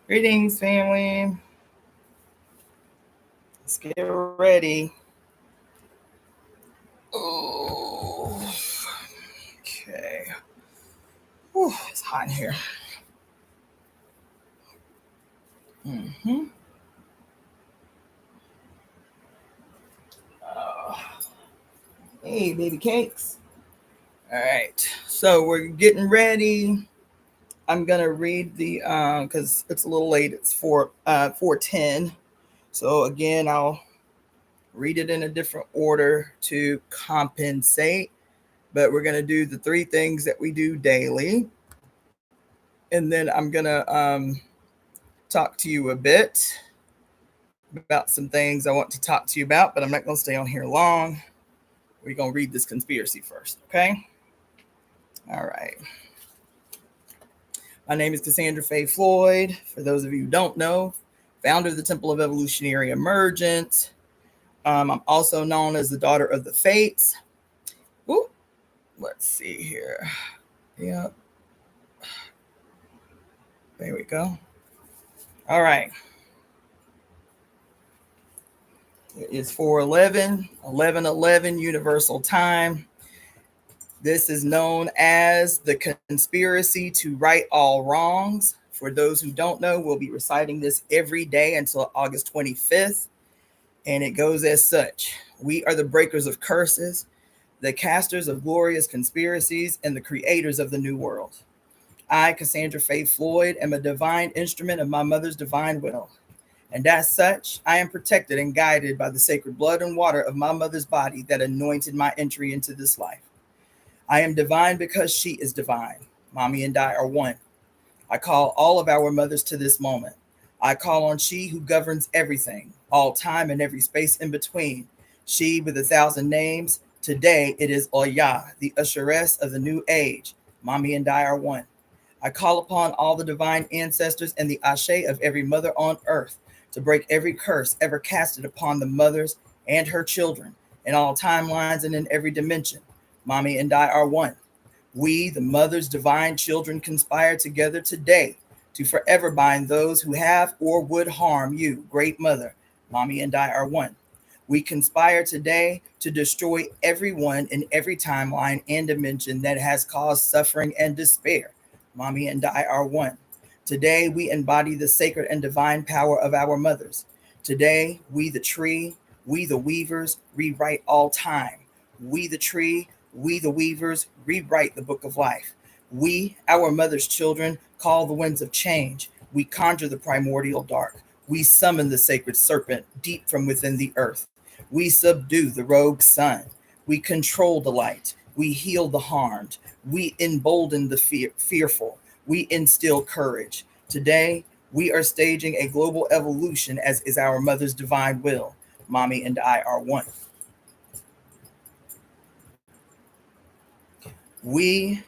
Greetings, family. Let's get ready. Oh, okay. Whew, it's hot in here. Mm-hmm. Uh, hey, baby cakes. All right. So we're getting ready. I'm gonna read the because it's a little late. It's 4:10. So again, I'll read it in a different order to compensate. But we're gonna do the three things that we do daily, and then I'm gonna talk to you a bit about some things I want to talk to you about, but I'm not going to stay on here long. We're going to read this conspiracy first, okay? All right. My name is Cassandra-Floyd. For those of you who don't know, founder of the Temple of Evolutionary Emergence. I'm also known as the Daughter of the Fates. Ooh, let's see here. Yep. There we go. All right. It is 4:11, 11:11 Universal Time. This is known as the conspiracy to right all wrongs. For those who don't know, we'll be reciting this every day until August 25th. And it goes as such: we are the breakers of curses, the casters of glorious conspiracies, and the creators of the new world. I, Cassandra-Floyd, am a divine instrument of my mother's divine will. And as such, I am protected and guided by the sacred blood and water of my mother's body that anointed my entry into this life. I am divine because she is divine. Mami and I are one. I call all of our mothers to this moment. I call on she who governs everything, all time and every space in between. She with 1,000 names. Today it is Oya, the Usheress of the new age. Mami and I are one. I call upon all the divine ancestors and the Ashe of every mother on earth to break every curse ever casted upon the mothers and her children in all timelines and in every dimension. Mami and I are one. We, the mother's divine children, conspire together today to forever bind those who have or would harm you, great mother. Mami and I are one. We conspire today to destroy everyone in every timeline and dimension that has caused suffering and despair. Mami and I are one. Today, we embody the sacred and divine power of our mothers. Today, we, the tree, we, the weavers, rewrite all time. We, the tree, we, the weavers, rewrite the book of life. We, our mother's children, call the winds of change. We conjure the primordial dark. We summon the sacred serpent deep from within the earth. We subdue the rogue sun. We control the light. We heal the harmed. We embolden the fearful. We instill courage. Today, we are staging a global evolution as is our mother's divine will. Mami and I are one. We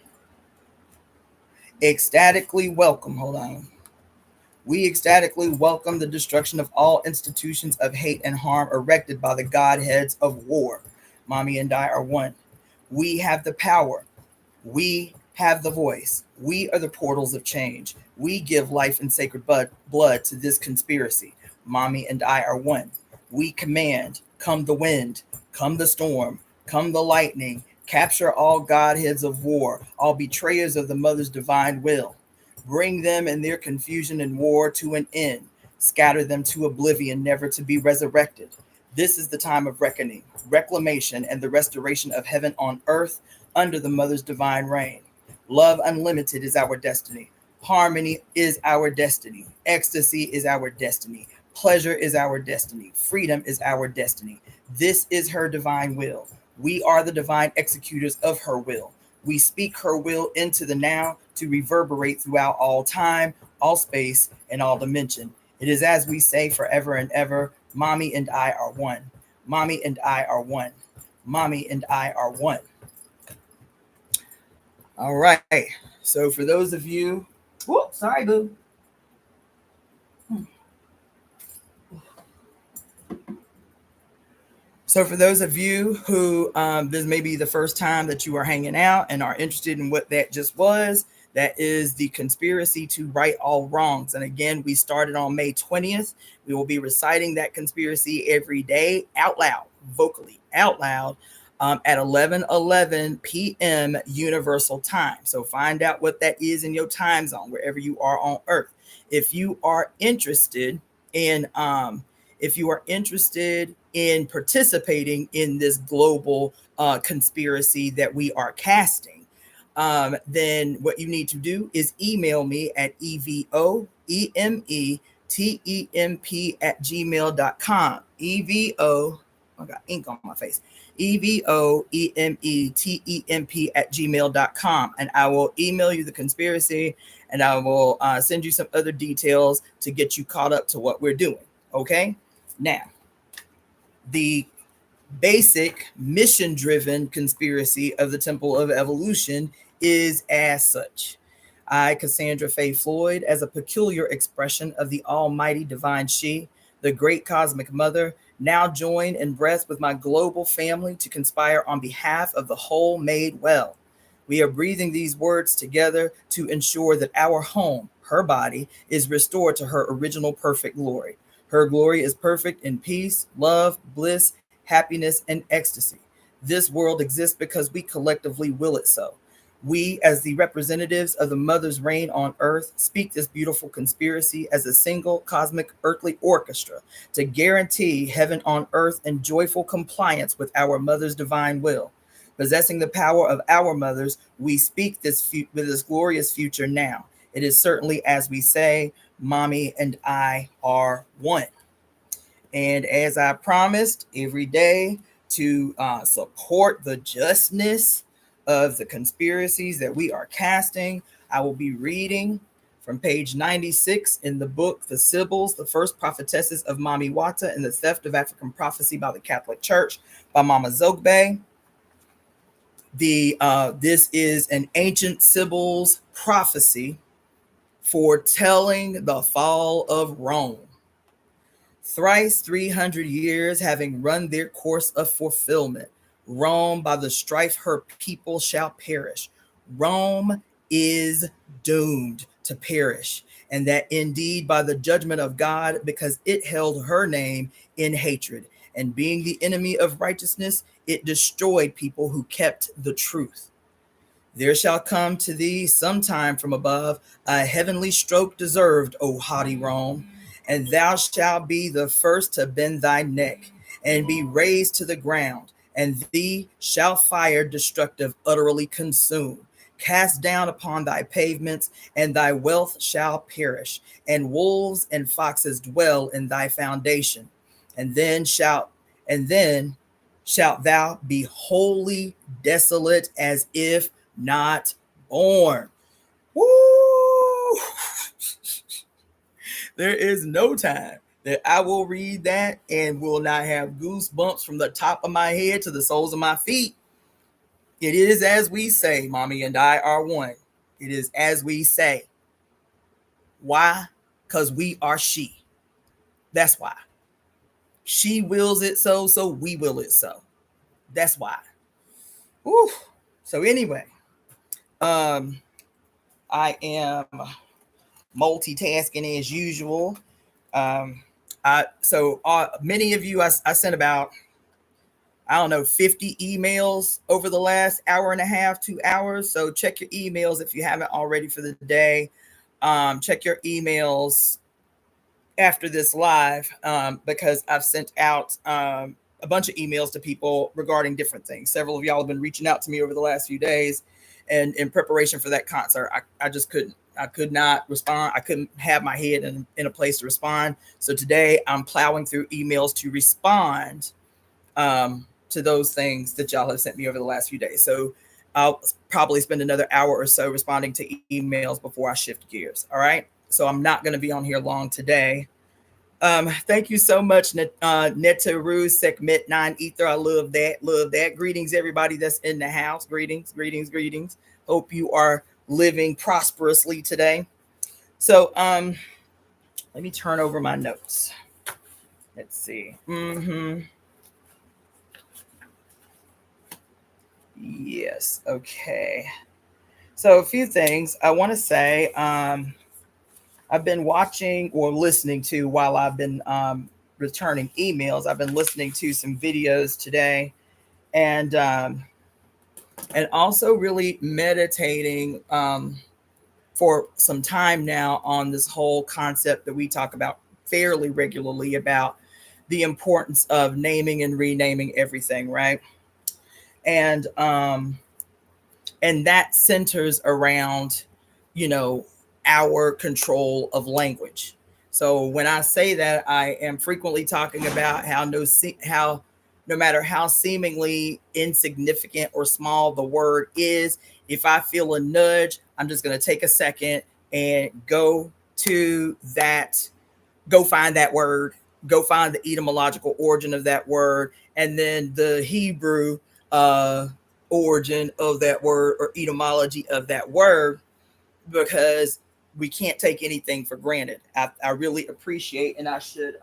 ecstatically welcome, hold on. We ecstatically welcome the destruction of all institutions of hate and harm erected by the godheads of war. Mami and I are one. We have the power. We have the voice. We are the portals of change. We give life and sacred blood to this conspiracy. Mami and I are one. We command, come the wind, come the storm, come the lightning, capture all godheads of war, all betrayers of the mother's divine will. Bring them and their confusion and war to an end. Scatter them to oblivion, never to be resurrected. This is the time of reckoning, reclamation, and the restoration of heaven on earth under the mother's divine reign. Love unlimited is our destiny. Harmony is our destiny. Ecstasy is our destiny. Pleasure is our destiny. Freedom is our destiny. This is her divine will. We are the divine executors of her will. We speak her will into the now to reverberate throughout all time, all space, and all dimension. It is as we say forever and ever, Mami and I are one. Mami and I are one. Mami and I are one. All right. So for those of you, whoops, sorry, boo. So for those of you who this may be the first time that you are hanging out and are interested in what that just was, That is the conspiracy to right all wrongs. And again, we started on May 20th. We will be reciting that conspiracy every day out loud, vocally out loud, at 11:11 p.m. Universal Time. So find out what that is in your time zone, wherever you are on Earth. If you are interested in participating in this global conspiracy that we are casting, then what you need to do is email me at evoemetemp at gmail.com. I got ink on my face. evoemetemp at gmail.com. And I will email you the conspiracy, and I will send you some other details to get you caught up to what we're doing. Okay? Now, the basic mission-driven conspiracy of the Temple of Evolution is as such. I, Cassandra-Floyd, as a peculiar expression of the almighty divine She, the great cosmic mother, now join in breath with my global family to conspire on behalf of the whole made well. We are breathing these words together to ensure that our home, her body, is restored to her original perfect glory. Her glory is perfect in peace, love, bliss, happiness, and ecstasy. This world exists because we collectively will it so. We, as the representatives of the Mother's reign on earth, speak this beautiful conspiracy as a single cosmic earthly orchestra to guarantee heaven on earth and joyful compliance with our Mother's divine will. Possessing the power of our mothers, we speak this with this glorious future now. It is certainly as we say, Mommy and I are one. And as I promised, every day to support the justness of the conspiracies that we are casting, I will be reading from page 96 in the book, The Sibyls, the First Prophetesses of Mami Wata and the Theft of African Prophecy by the Catholic Church by Mama Zogbe. This is an ancient Sibyl's prophecy foretelling the fall of Rome. Thrice 300 years having run their course of fulfillment, Rome by the strife her people shall perish. Rome is doomed to perish, and that indeed by the judgment of God, because it held her name in hatred, and being the enemy of righteousness, it destroyed people who kept the truth. There shall come to thee sometime from above a heavenly stroke deserved, O haughty Rome, and thou shalt be the first to bend thy neck and be raised to the ground, and thee shall fire destructive utterly consume, cast down upon thy pavements, and thy wealth shall perish, and wolves and foxes dwell in thy foundation. And then shalt thou be wholly desolate as if not born. Woo! There is no time that I will read that and will not have goosebumps from the top of my head to the soles of my feet. It is as we say, Mommy and I are one. It is as we say. Why? Because we are she. That's why. She wills it so, so we will it so. That's why. Woo. So anyway, I am multitasking as usual. Many of you, I sent about, 50 emails over the last hour and a half, 2 hours. So check your emails if you haven't already for the day. Check your emails after this live, because I've sent out a bunch of emails to people regarding different things. Several of y'all have been reaching out to me over the last few days, and in preparation for that concert, I just couldn't. I could not respond. I couldn't have my head in a place to respond. So today I'm plowing through emails to respond to those things that y'all have sent me over the last few days. So I'll probably spend another hour or so responding to emails before I shift gears. All right. So I'm not going to be on here long today. Thank you so much, Netaru Sekmet 9 Ether. I love that. Love that. Greetings, everybody that's in the house. Greetings, greetings, greetings. Hope you are living prosperously today. So let me turn over my notes. Let's see. Yes. Okay. So, a few things I want to say. I've been watching or listening to while I've been returning emails. I've been listening to some videos today, and also really meditating for some time now on this whole concept that we talk about fairly regularly about the importance of naming and renaming everything, right? And that centers around, you know, our control of language. So when I say that, I am frequently talking about how no matter how seemingly insignificant or small the word is, if I feel a nudge, I'm just going to take a second and to that go find that word, go find the etymological origin of that word, and then the Hebrew uh, origin of that word or etymology of that word, because we can't take anything for granted. I really appreciate, and I should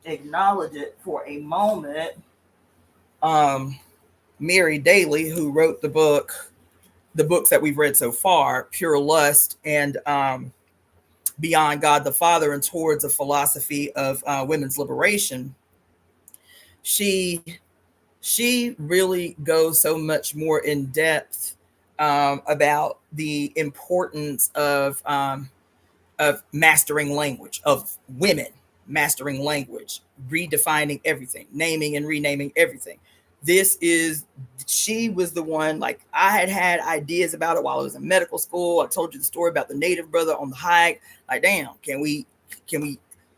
acknowledge it for a moment. Um, Mary Daly, who wrote the books that we've read so far, Pure Lust and Beyond God the Father and Towards a Philosophy of Women's Liberation, she really goes so much more in depth about the importance of mastering language, of women mastering language, redefining everything, naming and renaming everything. This is, she was the one, like, I had ideas about it while I was in medical school. I told you the story about the native brother on the hike. Like, damn, can we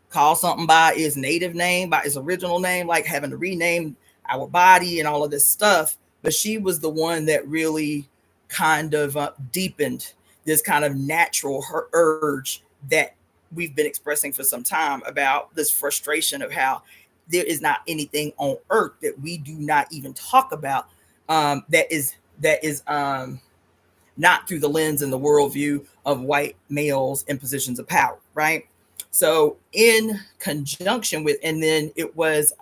call something by its native name, by its original name, like having to rename our body and all of this stuff. But she was the one that really kind of deepened this kind of natural urge that we've been expressing for some time about this frustration of how there is not anything on earth that we do not even talk about that is not through the lens and the worldview of white males in positions of power, right? So in conjunction with, and then it was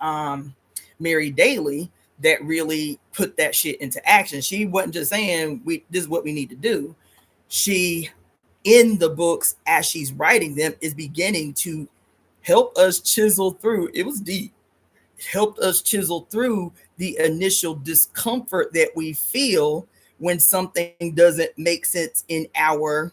Mary Daly that really put that shit into action. She wasn't just saying this is what we need to do. She, in the books as she's writing them, is beginning to help us chisel through. It was deep. Helped us chisel through the initial discomfort that we feel when something doesn't make sense in our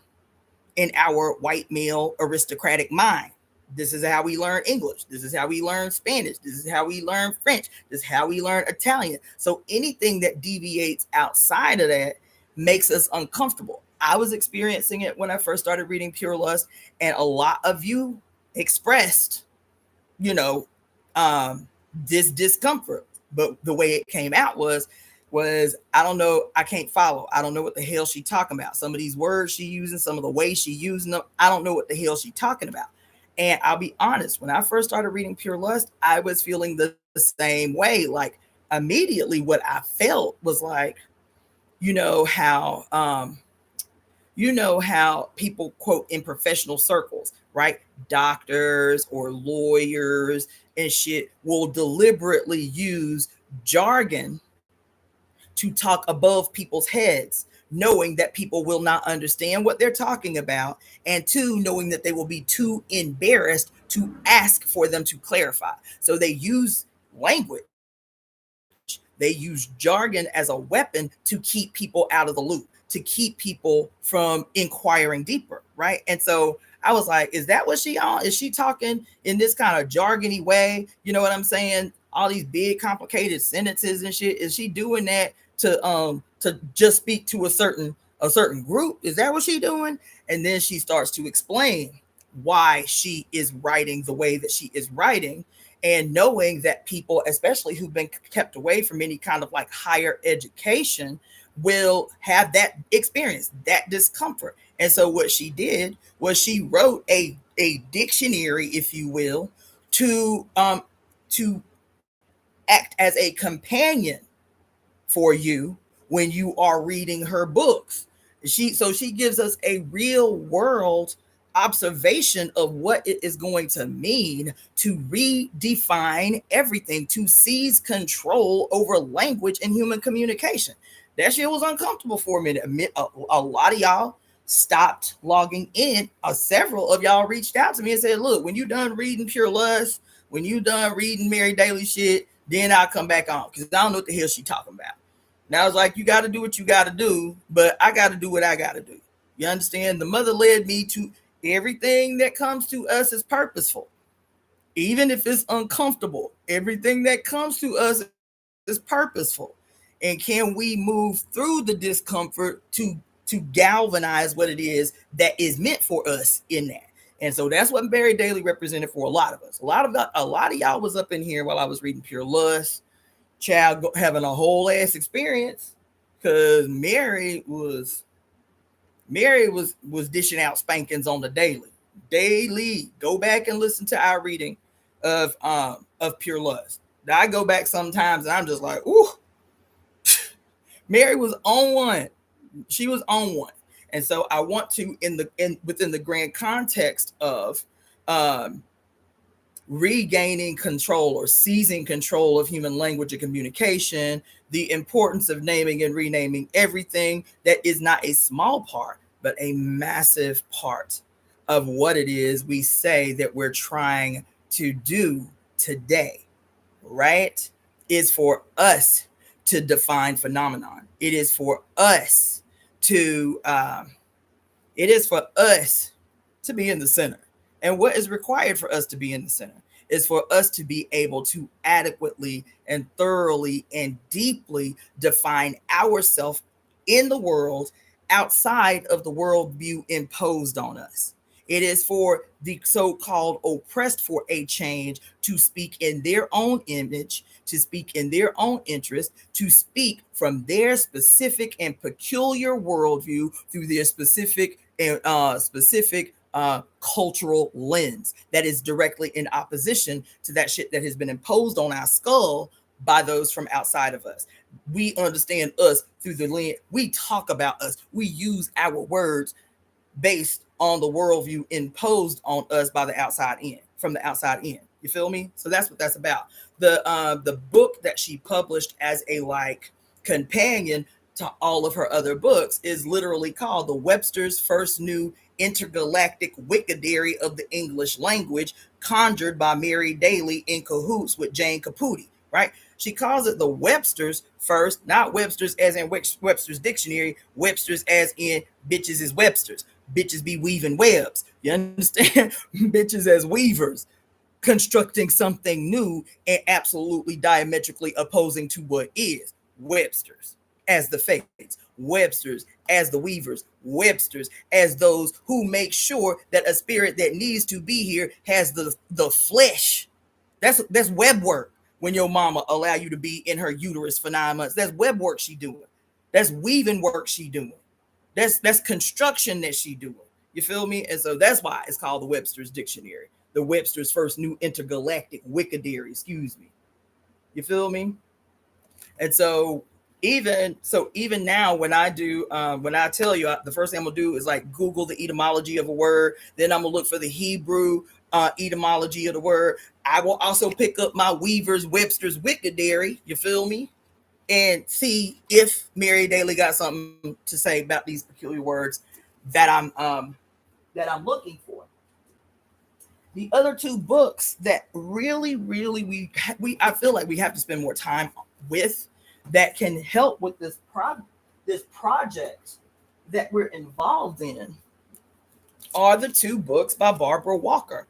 white male aristocratic mind. This is how we learn English. This is how we learn Spanish. This is how we learn French. This is how we learn Italian. So anything that deviates outside of that makes us uncomfortable. I was experiencing it when I first started reading Pure Lust, and a lot of you expressed, you know, this discomfort. But the way it came out was I don't know, I can't follow. I don't know what the hell she talking about. Some of these words she using, some of the way she using them, I don't know what the hell she talking about. And I'll be honest, when I first started reading Pure Lust, I was feeling the same way. Like, immediately what I felt was like, you know how people quote in professional circles, right? Doctors or lawyers and shit will deliberately use jargon to talk above people's heads, knowing that people will not understand what they're talking about, and two, knowing that they will be too embarrassed to ask for them to clarify. So they use language, they use jargon as a weapon to keep people out of the loop, to keep people from inquiring deeper, right? And so I was like, is that what she on? Is she talking in this kind of jargony way? You know what I'm saying? All these big complicated sentences and shit. Is she doing that to just speak to a certain group? Is that what she doing? And then she starts to explain why she is writing the way that she is writing, and knowing that people, especially who've been kept away from any kind of like higher education, will have that experience, that discomfort. And so what she did was she wrote a dictionary, if you will, to act as a companion for you when you are reading her books. She gives us a real world observation of what it is going to mean to redefine everything, to seize control over language and human communication. That shit was uncomfortable for a minute. A lot of y'all stopped logging in. Several of y'all reached out to me and said, look, when you done reading Pure Lust, when you done reading Mary Daly shit, then I'll come back on, because I don't know what the hell she talking about. And I was like, you got to do what you got to do, but I got to do what I got to do. You understand? The mother led me to everything that comes to us is purposeful. Even if it's uncomfortable, everything that comes to us is purposeful. And can we move through the discomfort to galvanize what it is that is meant for us in that? And so that's what Mary Daly represented for a lot of us. A lot of y'all was up in here while I was reading Pure Lust, child, having a whole ass experience, because Mary was dishing out spankings on the daily. Go back and listen to our reading of Pure Lust. I go back sometimes and I'm just like, ooh, Mary was on one. She was on one. And so I want to, within the grand context of regaining control or seizing control of human language and communication, the importance of naming and renaming everything, that is not a small part, but a massive part of what it is we say that we're trying to do today, right? Is for us to define phenomenon. It is for us to be in the center. And what is required for us to be in the center is for us to be able to adequately and thoroughly and deeply define ourselves in the world outside of the worldview imposed on us. It is for the so-called oppressed for a change to speak in their own image, to speak in their own interest, to speak from their specific and peculiar worldview through their specific cultural lens that is directly in opposition to that shit that has been imposed on our skull by those from outside of us. We understand us through the lens. We talk about us. We use our words based on the worldview imposed on us by the outside in, from the outside in. You feel me? So that's what that's about. The book that she published as a companion to all of her other books is literally called The Webster's First New Intergalactic Wikidary of the English Language, conjured by Mary Daly in cahoots with Jane Caputi, right? She calls it the Webster's first, not Webster's as in Webster's dictionary, Webster's as in bitches is Webster's. Bitches be weaving webs. You understand? Bitches as weavers, constructing something new and absolutely diametrically opposing to what is. Webster's as the fates, Webster's as the weavers, Webster's as those who make sure that a spirit that needs to be here has the flesh. That's web work. When your mama allow you to be in her uterus for 9 months, that's web work she doing. That's weaving work she doing. That's construction that she doing. You feel me? And so that's why it's called the Webster's Dictionary, the Webster's First New Intergalactic Wikidary. Excuse me. You feel me? And so even now, when I tell you, the first thing I'm gonna do is Google the etymology of a word. Then I'm gonna look for the Hebrew etymology of the word. I will also pick up my Weaver's Webster's Wikidary. You feel me? And see if Mary Daly got something to say about these peculiar words that I'm looking for. The other two books that really I feel like we have to spend more time with, that can help with this project that we're involved in, are the two books by Barbara Walker.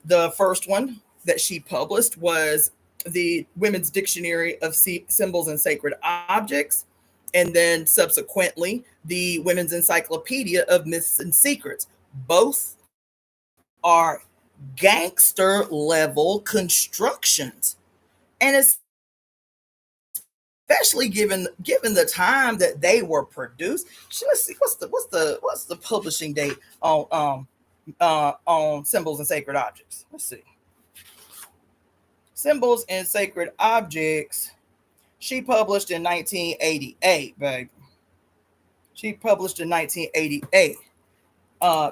The first one that she published was the Women's Dictionary of Symbols and Sacred Objects, and then subsequently the Women's Encyclopedia of Myths and Secrets. Both are gangster level constructions, and especially given the time that they were produced. Let's see, what's the publishing date on Symbols and Sacred Objects? Let's see. Symbols and Sacred Objects, she published in 1988, baby. She published in 1988.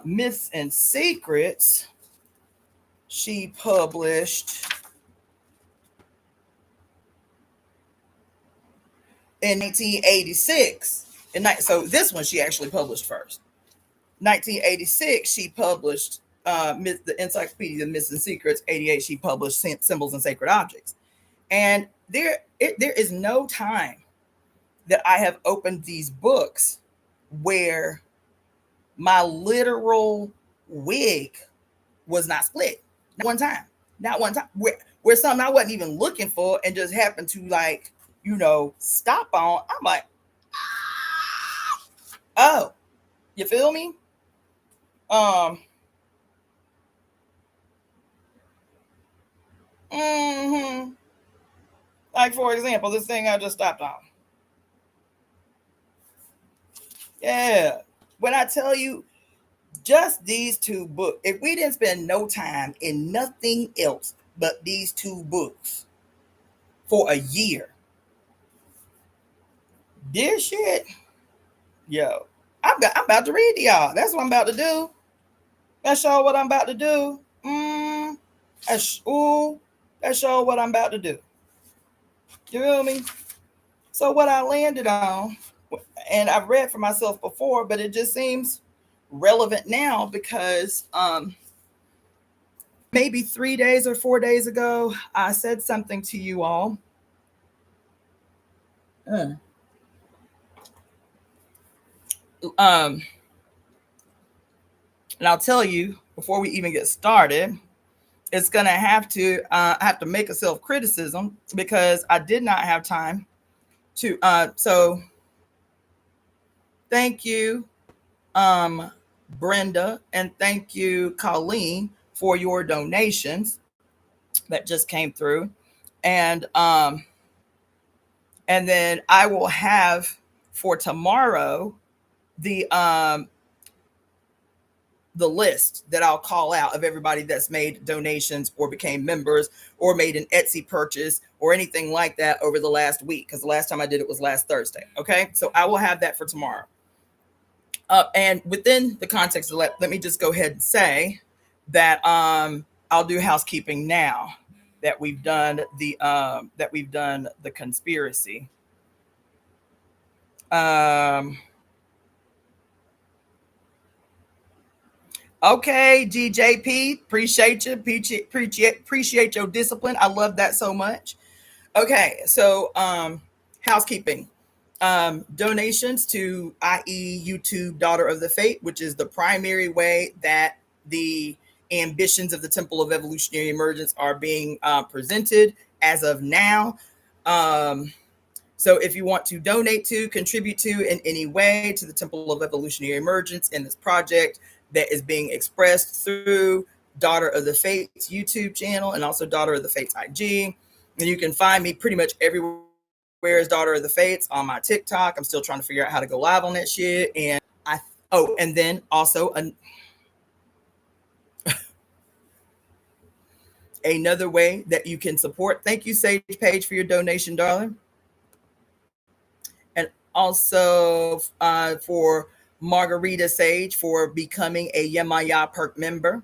Myths and Secrets, she published in 1986. So this one she actually published first. 1986, she published the Encyclopedia of Myths and Secrets. 88, she published Symbols and Sacred Objects. And there is no time that I have opened these books where my literal wig was not split. Not one time. Not one time. Where something I wasn't even looking for and just happened to, like, stop on. I'm like, oh, you feel me? Like, for example, this thing I just stopped on. Yeah. When I tell you, just these two books, if we didn't spend no time in nothing else but these two books for a year, this shit, yo, I'm about to read to y'all. That's what I'm about to do. That's all what I'm about to do. That's all what I'm about to do. You feel me? So what I landed on, and I've read for myself before, but it just seems relevant now because maybe 3 days or 4 days ago, I said something to you all. And I'll tell you before we even get started, it's gonna have to I have to make a self-criticism because I did not have time to so thank you, Brenda, and thank you, Colleen, for your donations that just came through. And then I will have for tomorrow the list that I'll call out of everybody that's made donations or became members or made an Etsy purchase or anything like that over the last week, because the last time I did it was last Thursday. Okay, so I will have that for tomorrow. And within the context of let me just go ahead and say that I'll do housekeeping now that we've done the conspiracy. Okay, GJP, appreciate you. Appreciate your discipline. I love that so much. Okay, so housekeeping. Donations to, i.e., YouTube Daughter of the Fate, which is the primary way that the ambitions of the Temple of Evolutionary Emergence are being presented as of now. So if you want to donate to, contribute to in any way to the Temple of Evolutionary Emergence in this project that is being expressed through Daughter of the Fates YouTube channel and also Daughter of the Fates IG. And you can find me pretty much everywhere as Daughter of the Fates on my TikTok. I'm still trying to figure out how to go live on that shit. And and then also another way that you can support. Thank you, Sage Page, for your donation, darling. And also for Margarita Sage for becoming a Yemaya Perk member.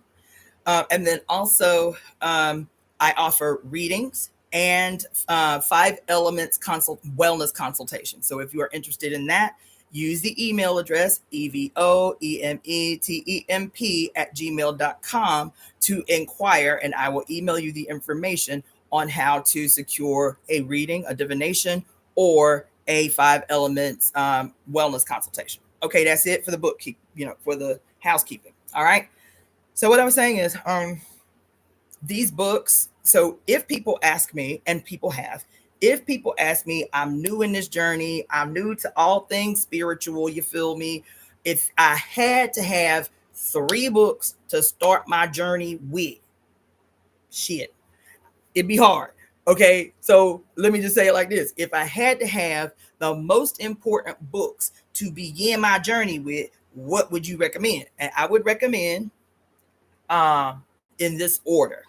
And then also I offer readings and 5 elements wellness consultation. So if you are interested in that, use the email address evoemetemp@gmail.com to inquire, and I will email you the information on how to secure a reading, a divination, or a 5 elements wellness consultation. Okay, that's it for the bookkeep, for the housekeeping. All right. So what I was saying is, these books. So if people ask me, and people have, if people ask me, I'm new in this journey, I'm new to all things spiritual, you feel me? If I had to have 3 books to start my journey with, shit, it'd be hard. Okay, so let me just say it like this. If I had to have the most important books to begin my journey with, what would you recommend? And I would recommend in this order.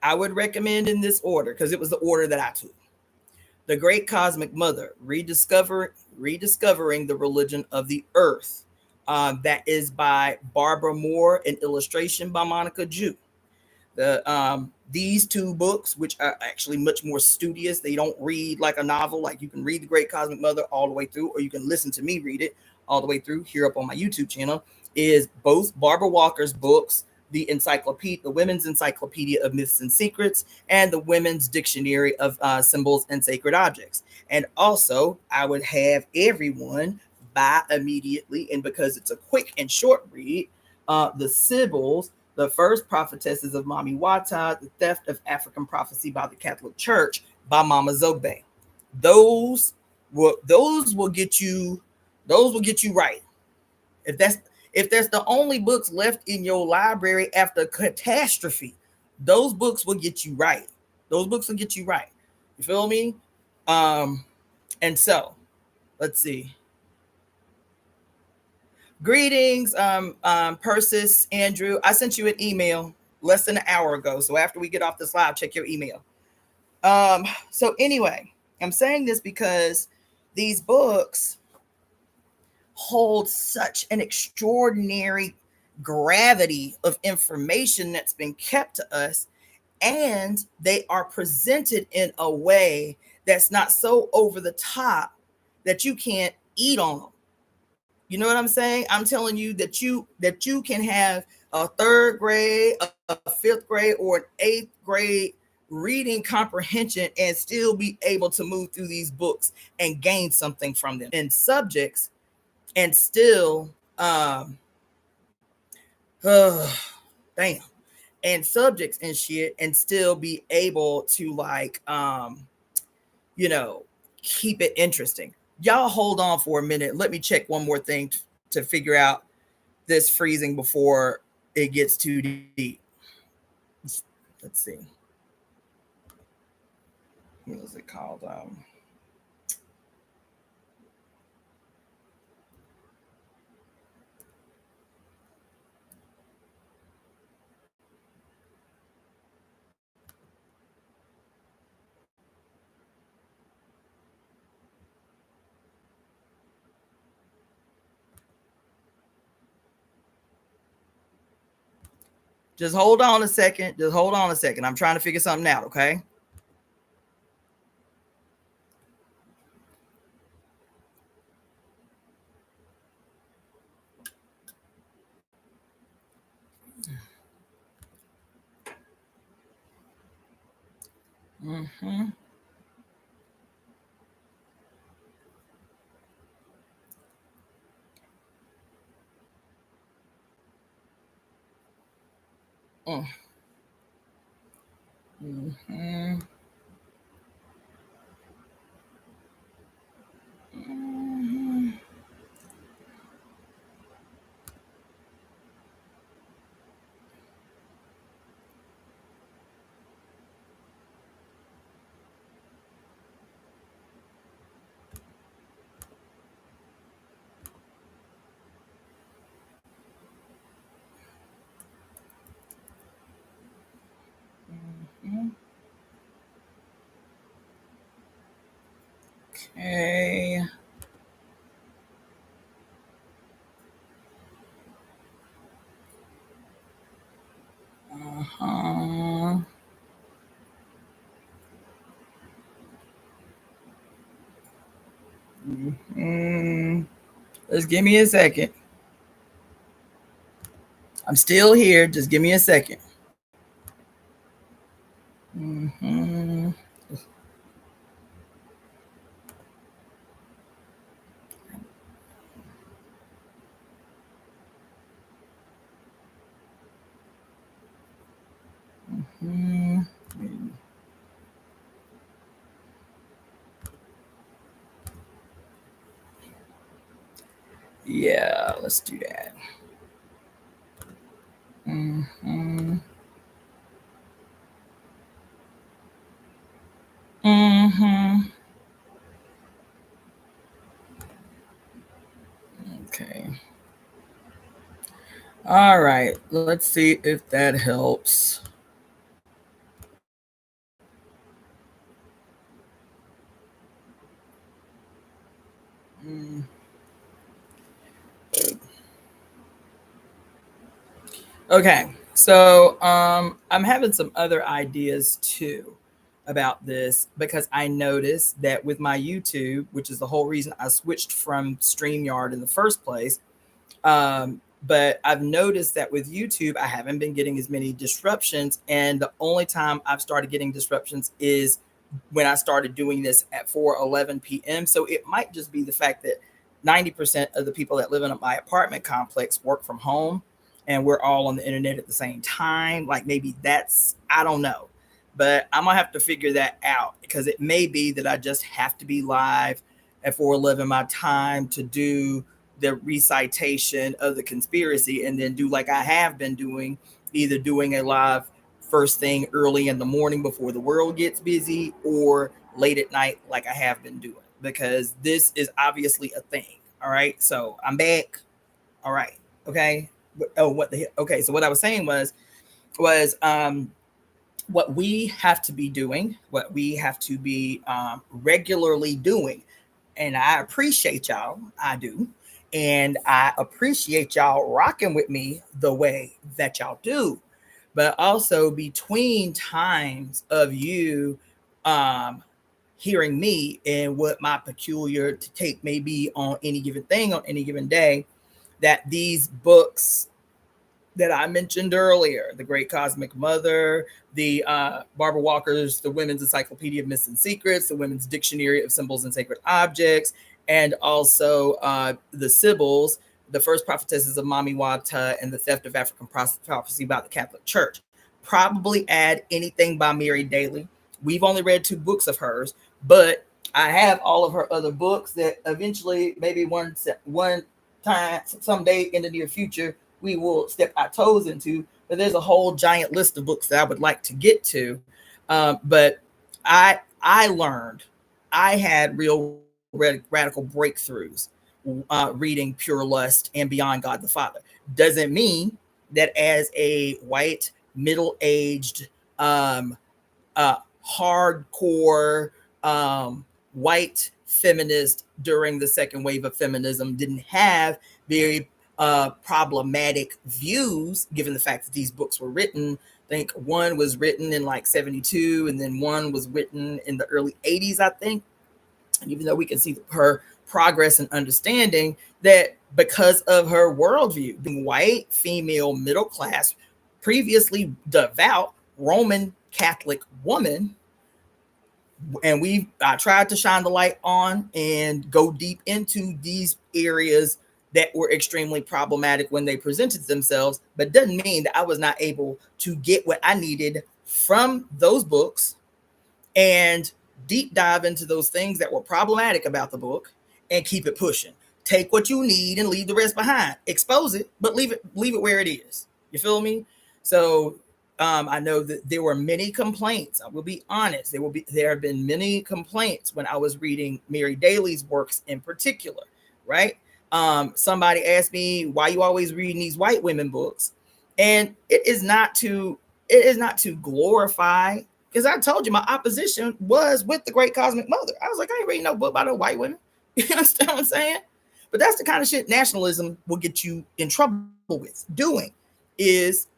I would recommend in this order because it was the order that I took. The Great Cosmic Mother, Rediscovering the Religion of the Earth. That is by Barbara Moore, an illustration by Monica Jew. These two books, which are actually much more studious, they don't read like a novel. Like you can read The Great Cosmic Mother all the way through, or you can listen to me read it all the way through here up on my YouTube channel, is both Barbara Walker's books, the Women's Encyclopedia of Myths and Secrets, and the Women's Dictionary of Symbols and Sacred Objects. And also, I would have everyone buy immediately, and because it's a quick and short read, the Sibyls, the First Prophetesses of Mami Wata, The Theft of African Prophecy by the Catholic Church by Mama Zobe. Those will get you right. If that's the only books left in your library after catastrophe, those books will get you right. Those books will get you right. You feel me? And so let's see. Greetings, Persis, Andrew. I sent you an email less than an hour ago. So after we get off this live, check your email. So anyway, I'm saying this because these books hold such an extraordinary gravity of information that's been kept to us, and they are presented in a way that's not so over the top that you can't eat on them. You know what I'm saying? I'm telling you that you can have a third grade, a fifth grade, or an eighth grade reading comprehension and still be able to move through these books and gain something from them in subjects, and still damn, and subjects and shit, and still be able to like keep it interesting. Y'all hold on for a minute. Let me check one more thing to figure out this freezing before it gets too deep. Let's see. What is it called? Just hold on a second. Just hold on a second. I'm trying to figure something out, okay? Mm-hmm. Mm-hmm. Mm-hmm. Mm-hmm. Okay. Uh-huh. Mm-hmm. Just give me a second. I'm still here. Just give me a second. Mm-hmm. Mm-hmm. Yeah, let's do that. Mm-hmm. Mm-hmm. Okay. All right. Let's see if that helps. Okay, so I'm having some other ideas too about this because I noticed that with my YouTube, which is the whole reason I switched from StreamYard in the first place. But I've noticed that with YouTube, I haven't been getting as many disruptions. And the only time I've started getting disruptions is when I started doing this at 4:11 p.m. So it might just be the fact that 90% of the people that live in my apartment complex work from home and we're all on the internet at the same time. Like maybe that's, I don't know. But I'm gonna have to figure that out because it may be that I just have to be live at 4:11 my time to do the recitation of the conspiracy and then do like I have been doing, either doing a live first thing early in the morning before the world gets busy or late at night like I have been doing because this is obviously a thing. All right. So I'm back. All right. Okay. Oh, what the hell? Okay. So what I was saying was what we have to be doing, what we have to be regularly doing. And I appreciate y'all. I do. And I appreciate y'all rocking with me the way that y'all do. But also between times of you um, hearing me and what my peculiar to take may be on any given thing on any given day, that these books that I mentioned earlier, The Great Cosmic Mother, the Barbara Walker's The Women's Encyclopedia of Myths and Secrets, the Women's Dictionary of Symbols and Sacred Objects, and also the Sibyls, the First Prophetesses of Mami Wata, and the Theft of African Prophecy about the Catholic Church. Probably add anything by Mary Daly. We've only read 2 books of hers, but I have all of her other books that eventually, maybe one time, someday in the near future, we will step our toes into. But there's a whole giant list of books that I would like to get to. But I learned, I had real radical breakthroughs reading Pure Lust and Beyond God the Father. Doesn't mean that as a white, middle-aged, um, hardcore white feminist during the second wave of feminism didn't have very problematic views, given the fact that these books were written. I think one was written in like 72, and then one was written in the early 80s, I think. And even though we can see her progress and understanding that because of her worldview, being white, female, middle class, previously devout Roman Catholic woman, and I tried to shine the light on and go deep into these areas that were extremely problematic when they presented themselves, but doesn't mean that I was not able to get what I needed from those books and deep dive into those things that were problematic about the book and keep it pushing. Take what you need and leave the rest behind. Expose it, but leave it where it is. You feel me? So I know that there were many complaints. I will be honest. There have been many complaints when I was reading Mary Daly's works in particular, right? Somebody asked me, why you always reading these white women books? And it is not to glorify, because I told you my opposition was with the Great Cosmic Mother. I was like, I ain't reading no book by no white women. You understand what I'm saying? But that's the kind of shit nationalism will get you in trouble with doing, is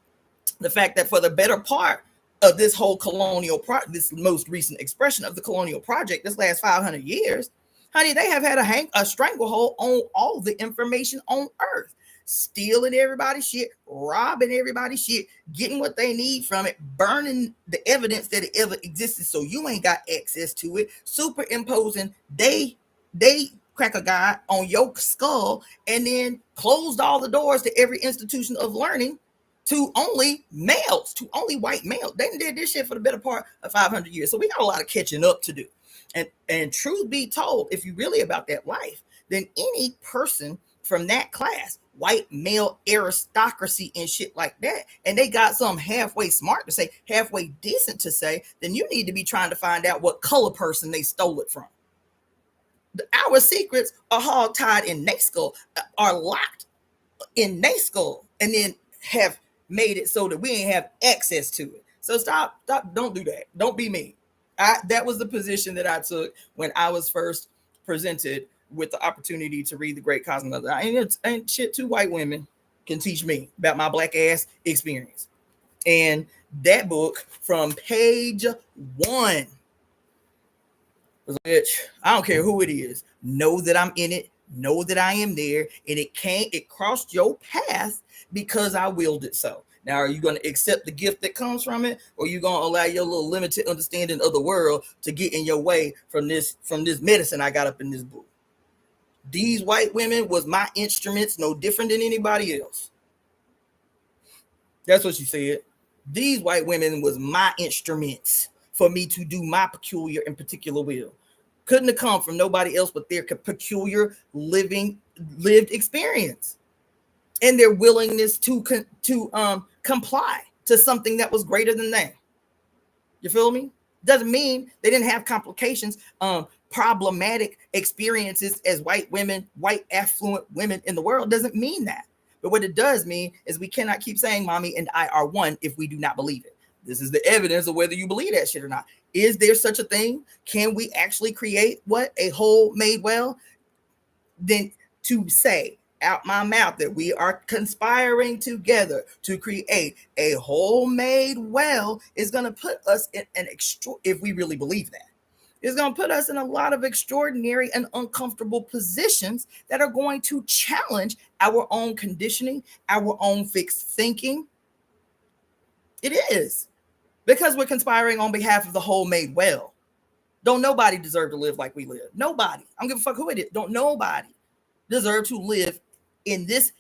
the fact that for the better part of this whole colonial this most recent expression of the colonial project, this last 500 years, honey, they have had a stranglehold on all the information on earth, stealing everybody's shit, robbing everybody's shit, getting what they need from it, burning the evidence that it ever existed so you ain't got access to it, superimposing they crack a guy on your skull, and then closed all the doors to every institution of learning to only males, to only white males. They did this shit for the better part of 500 years. So we got a lot of catching up to do. And truth be told, if you really about that life, then any person from that class, white male aristocracy and shit like that, and they got some halfway smart to say, halfway decent to say, then you need to be trying to find out what color person they stole it from. Our secrets are hog tied in their skull, are locked in their skull, and then have made it so that we ain't have access to it. So stop, don't do that. Don't be me. That was the position that I took when I was first presented with the opportunity to read the great Cassandra. Ain't shit two white women can teach me about my black ass experience. And that book from page 1 was a bitch. I don't care who it is. Know that I'm in it. Know that I am there. And it crossed your path because I willed it so. Now, are you going to accept the gift that comes from it, or are you going to allow your little limited understanding of the world to get in your way from this medicine I got up in this book? These white women was my instruments, no different than anybody else. That's what she said. These white women was my instruments for me to do my peculiar and particular will. Couldn't have come from nobody else but their peculiar lived experience and their willingness to comply to something that was greater than them. You feel me? Doesn't mean they didn't have complications, problematic experiences as white women, white affluent women in the world. Doesn't mean that. But what it does mean is we cannot keep saying Mommy and I are one if we do not believe it. This is the evidence of whether you believe that shit or not. Is there such a thing? Can we actually create a whole made well? Then to say out my mouth that we are conspiring together to create a whole made well is going to put us in if we really believe that, it's going to put us in a lot of extraordinary and uncomfortable positions that are going to challenge our own conditioning, our own fixed thinking. It is, because we're conspiring on behalf of the whole made well. Don't nobody deserve to live like we live. Nobody. I don't give a fuck who it is. Don't nobody deserve to live in this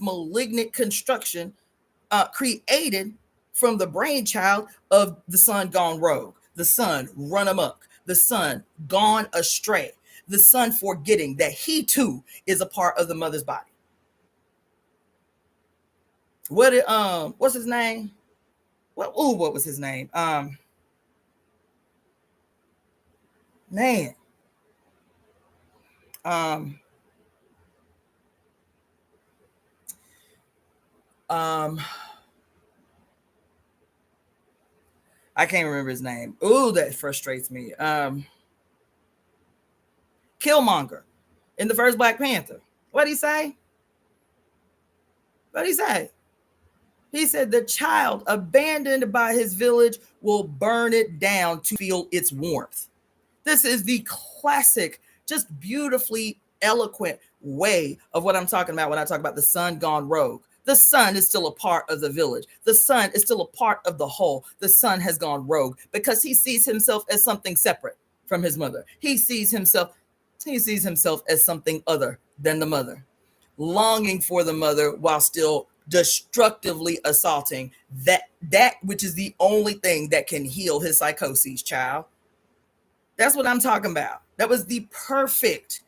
malignant construction created from the brainchild of the son gone rogue, the son run amok, the son gone astray, the son forgetting that he too is a part of the mother's body. What's his name? What was his name? Man. I can't remember his name. Ooh, that frustrates me. Killmonger in the first Black Panther. What'd he say? He said the child abandoned by his village will burn it down to feel its warmth. This is the classic, just beautifully eloquent way of what I'm talking about when I talk about the son gone rogue. The son is still a part of the village. The son is still a part of the whole. The son has gone rogue because he sees himself as something separate from his mother. He sees himself as something other than the mother, longing for the mother while still destructively assaulting that which is the only thing that can heal his psychoses, child. That's what I'm talking about. That was the perfect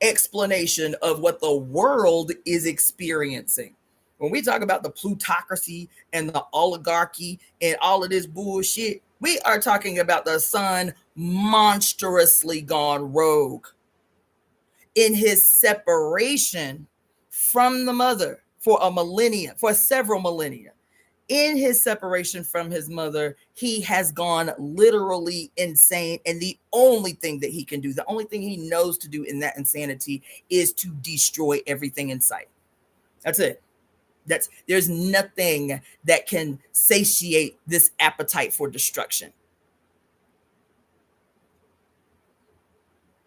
explanation of what the world is experiencing. When we talk about the plutocracy and the oligarchy and all of this bullshit, we are talking about the son monstrously gone rogue in his separation from the mother for several millennia. In his separation from his mother, he has gone literally insane. And the only thing that he can do, the only thing he knows to do in that insanity is to destroy everything in sight. That's it. There's nothing that can satiate this appetite for destruction.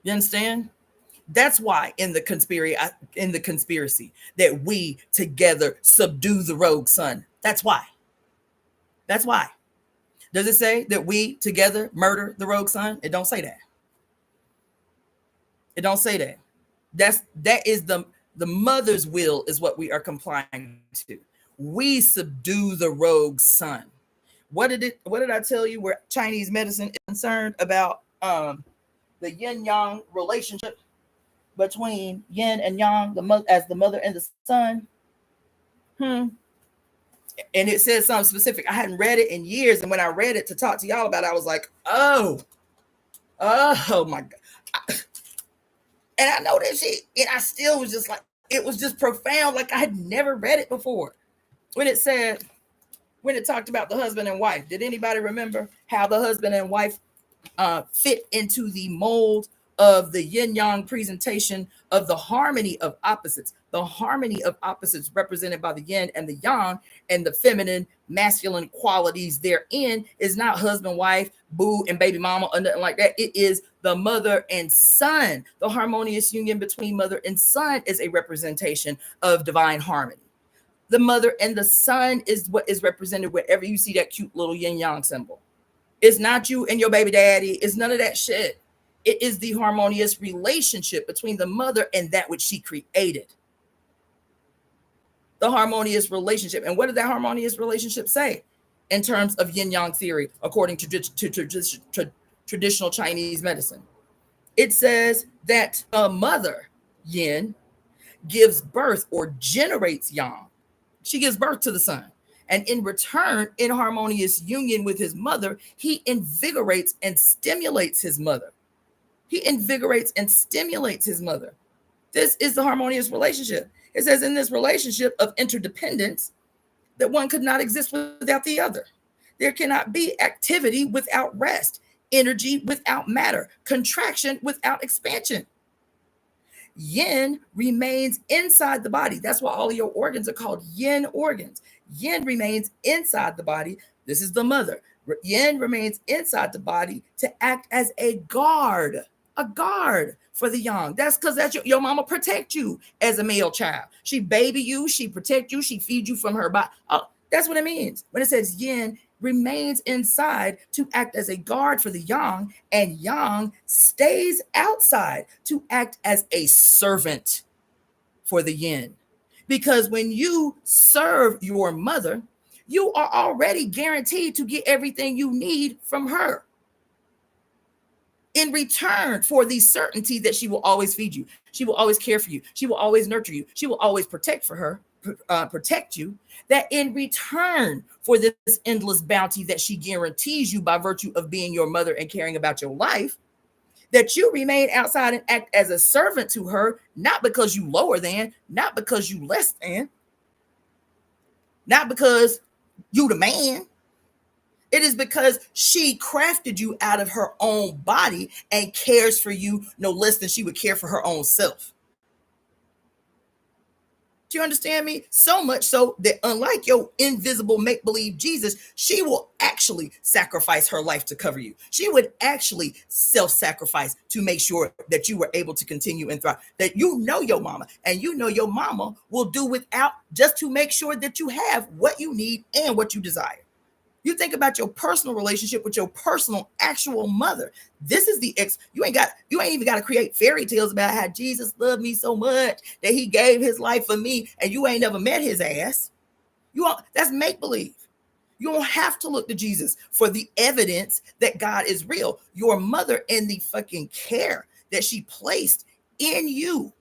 You understand? That's why in the conspiracy that we together subdue the rogue son. That's why. Does it say that we together murder the rogue son? It don't say that. That is the mother's will is what we are complying to. We subdue the rogue son. What did I tell you where Chinese medicine is concerned about the yin yang relationship between yin and yang, as the mother and the son? And it says something specific. I hadn't read it in years, and when I read it to talk to y'all about it, I was like, oh my God. And I know that shit, and I still was just like, it was just profound, like I had never read it before. When it talked about the husband and wife, did anybody remember how the husband and wife fit into the mold of the yin yang presentation of the harmony of opposites. The harmony of opposites represented by the yin and the yang, and the feminine, masculine qualities therein is not husband, wife, boo, and baby mama, or nothing like that. It is the mother and son. The harmonious union between mother and son is a representation of divine harmony. The mother and the son is what is represented wherever you see that cute little yin yang symbol. It's not you and your baby daddy. It's none of that shit. It is the harmonious relationship between the mother and that which she created. The harmonious relationship. And what did that harmonious relationship say in terms of yin yang theory, according to traditional Chinese medicine? It says that a mother, yin, gives birth or generates yang. She gives birth to the son. And in return, in harmonious union with his mother, he invigorates and stimulates his mother. He invigorates and stimulates his mother. This is the harmonious relationship. It says in this relationship of interdependence that one could not exist without the other. There cannot be activity without rest, energy without matter, contraction without expansion. Yin remains inside the body. That's why all of your organs are called yin organs. Yin remains inside the body. This is the mother. Yin remains inside the body to act as a guard for the yang. That's because that's your mama protect you as a male child. She baby you, she protect you, she feed you from her body. Oh, that's what it means when it says yin remains inside to act as a guard for the yang, and yang stays outside to act as a servant for the yin. Because when you serve your mother, you are already guaranteed to get everything you need from her in return for the certainty that she will always feed you, she will always care for you, she will always nurture you, she will always protect you, that in return for this endless bounty that she guarantees you by virtue of being your mother and caring about your life, that you remain outside and act as a servant to her, not because you lower than, not because you less than, not because you the man. It is because she crafted you out of her own body and cares for you no less than she would care for her own self. Do you understand me? So much so that unlike your invisible make-believe Jesus, she will actually sacrifice her life to cover you. She would actually self-sacrifice to make sure that you were able to continue and thrive. That you know your mama, and you know your mama will do without just to make sure that you have what you need and what you desire. You think about your personal relationship with your personal actual mother. This is the you ain't even got to create fairy tales about how Jesus loved me so much that he gave his life for me, and you ain't never met his ass. That's make believe. You don't have to look to Jesus for the evidence that God is real. Your mother and the fucking care that she placed in you,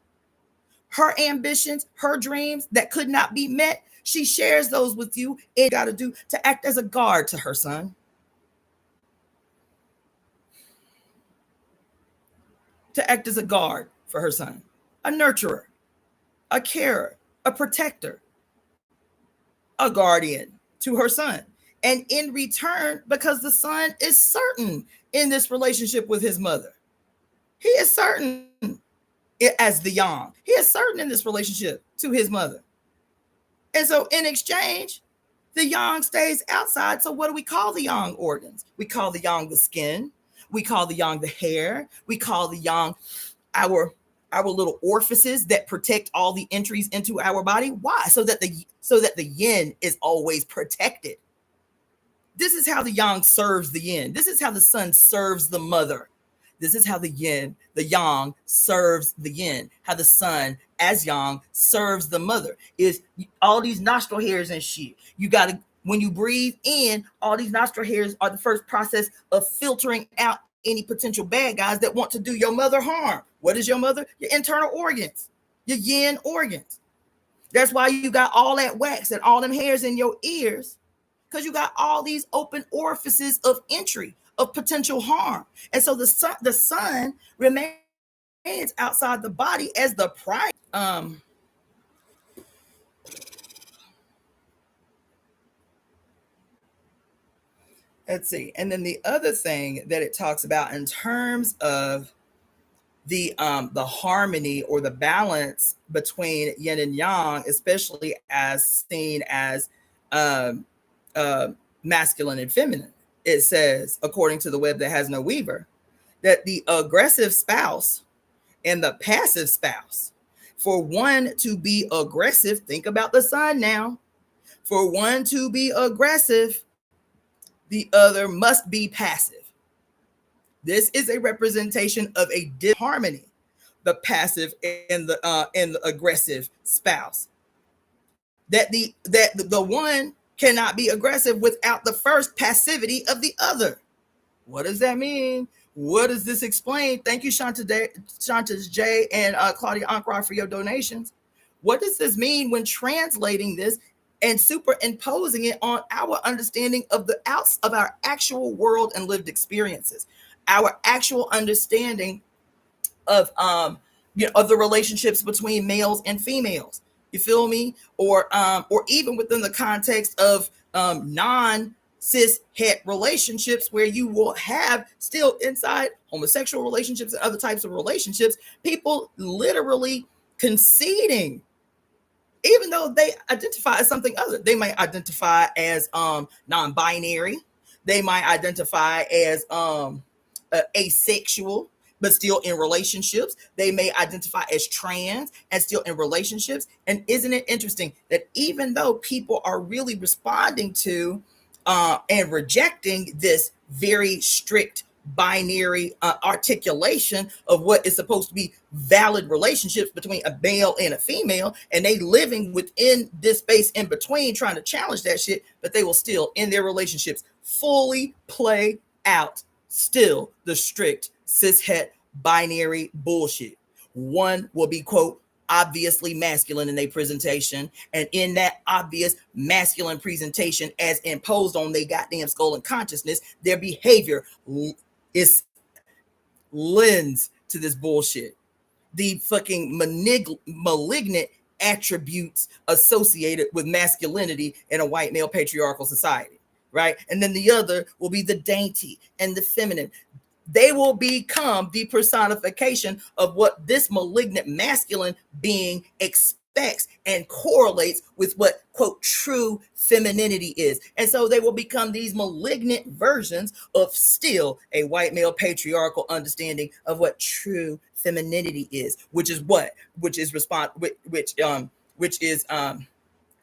her ambitions, her dreams that could not be met, she shares those with you and got to do to act as a guard to her son. To act as a guard for her son, a nurturer, a carer, a protector, a guardian to her son. And in return, because the son is certain in this relationship with his mother, he is certain as the yang, he is certain in this relationship to his mother. And so in exchange, the yang stays outside. So what do we call the yang organs? We call the yang the skin. We call the yang the hair. We call the yang our little orifices that protect all the entries into our body. Why? So that the yin is always protected. This is how the yang serves the yin. This is how the sun serves the mother. This is how the yang serves the yin. How the sun, as yang, serves the mother. Is all these nostril hairs and shit. You got to, when you breathe in, all these nostril hairs are the first process of filtering out any potential bad guys that want to do your mother harm. What is your mother? Your internal organs, your yin organs. That's why you got all that wax and all them hairs in your ears, because you got all these open orifices of entry of potential harm. And so the sun remains outside the body as the prime. Let's see. And then the other thing that it talks about in terms of the harmony or the balance between yin and yang, especially as seen as um, uh, masculine and feminine. It says, according to the web that has no weaver, that the aggressive spouse and the passive spouse, for one to be aggressive, think about the sun now. For one to be aggressive, the other must be passive. This is a representation of a disharmony, the passive and the aggressive spouse. That the one cannot be aggressive without the first passivity of the other. What does that mean? What does this explain? Thank you, Shanta's J and Claudia Ankara for your donations. What does this mean when translating this and superimposing it on our understanding of the outs of our actual world and lived experiences, our actual understanding of of the relationships between males and females? You feel me? Or even within the context of non cis het relationships, where you will have still inside homosexual relationships and other types of relationships, people literally conceding, even though they identify as something other. They might identify as non-binary, they might identify as asexual, but still in relationships. They may identify as trans and still in relationships. And isn't it interesting that even though people are really responding to and rejecting this very strict binary articulation of what is supposed to be valid relationships between a male and a female, and they living within this space in between trying to challenge that shit, but they will still in their relationships fully play out still the strict cishet binary bullshit. One will be, quote, obviously masculine in their presentation, and in that obvious masculine presentation as imposed on their goddamn skull and consciousness, their behavior is lends to this bullshit. The fucking malignant attributes associated with masculinity in a white male patriarchal society, right? And then the other will be the dainty and the feminine. They will become the personification of what this malignant masculine being expects and correlates with what, quote, true femininity is. And so they will become these malignant versions of still a white male patriarchal understanding of what true femininity is, which is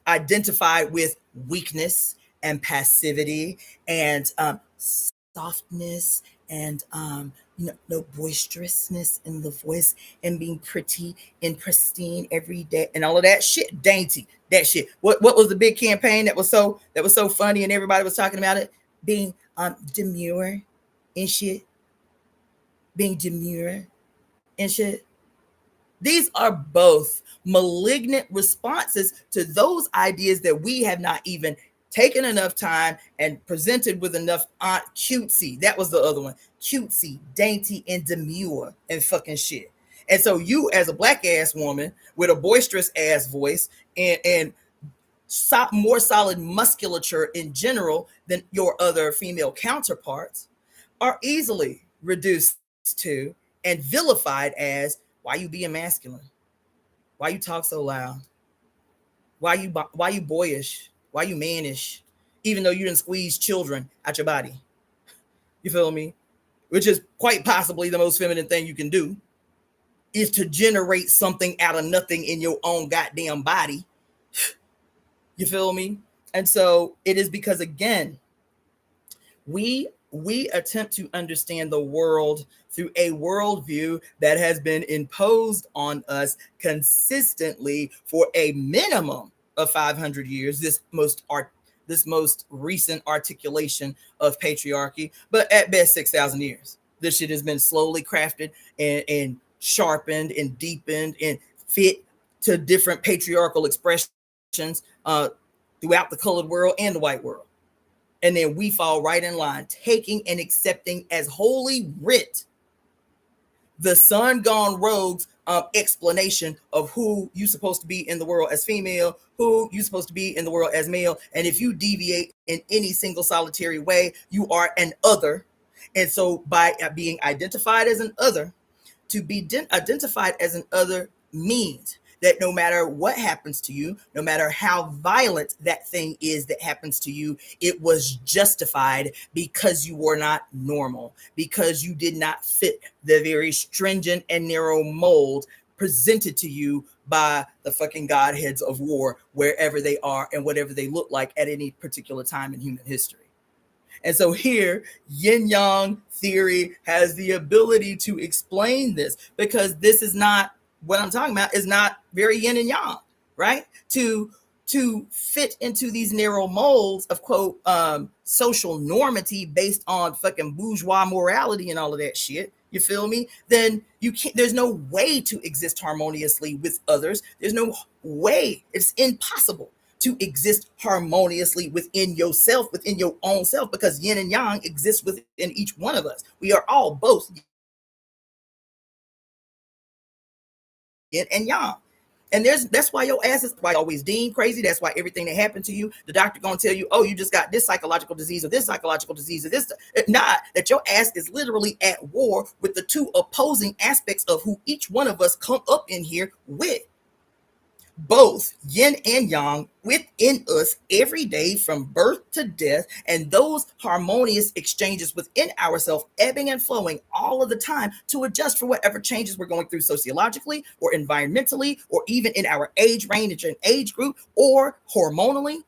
identified with weakness and passivity and softness and no boisterousness in the voice and being pretty and pristine every day and all of that shit. Dainty, that shit. What was the big campaign that was so funny and everybody was talking about it? Being demure and shit. Being demure and shit. These are both malignant responses to those ideas that we have not even taken enough time and presented with enough cutesy. That was the other one. Cutesy, dainty, and demure and fucking shit. And so you, as a black ass woman with a boisterous ass voice and more solid musculature in general than your other female counterparts, are easily reduced to and vilified as, why you being masculine? Why you talk so loud? Why you boyish? Why you mannish? Even though you didn't squeeze children out your body. You feel me? Which is quite possibly the most feminine thing you can do, is to generate something out of nothing in your own goddamn body. You feel me? And so it is because, again, we attempt to understand the world through a worldview that has been imposed on us consistently for a minimum of 500 years, this most recent articulation of patriarchy, but at best 6,000 years. This shit has been slowly crafted and sharpened and deepened and fit to different patriarchal expressions throughout the colored world and the white world. And then we fall right in line, taking and accepting as holy writ the sun gone rogue's explanation of who you supposed to be in the world as female, who you supposed to be in the world as male. And if you deviate in any single solitary way, you are an other. And so by being identified as an other, to be identified as an other means that no matter what happens to you, no matter how violent that thing is that happens to you, it was justified because you were not normal, because you did not fit the very stringent and narrow mold presented to you by the fucking godheads of war, wherever they are and whatever they look like at any particular time in human history. And so here, yin yang theory has the ability to explain this, because this is not what I'm talking about, is not very yin and yang, right? To fit into these narrow molds of quote social normity based on fucking bourgeois morality and all of that shit. You feel me? Then you can't, there's no way to exist harmoniously with others. There's no way. It's impossible to exist harmoniously within yourself, within your own self, because yin and yang exists within each one of us. We are all both yin and yang. And that's why your ass is always deemed crazy. That's why everything that happened to you, the doctor gonna tell you, oh, you just got this psychological disease or this psychological disease or this. Not that your ass is literally at war with the two opposing aspects of who each one of us come up in here with. Both yin and yang within us every day from birth to death, and those harmonious exchanges within ourselves ebbing and flowing all of the time to adjust for whatever changes we're going through sociologically or environmentally or even in our age range and age group or hormonally.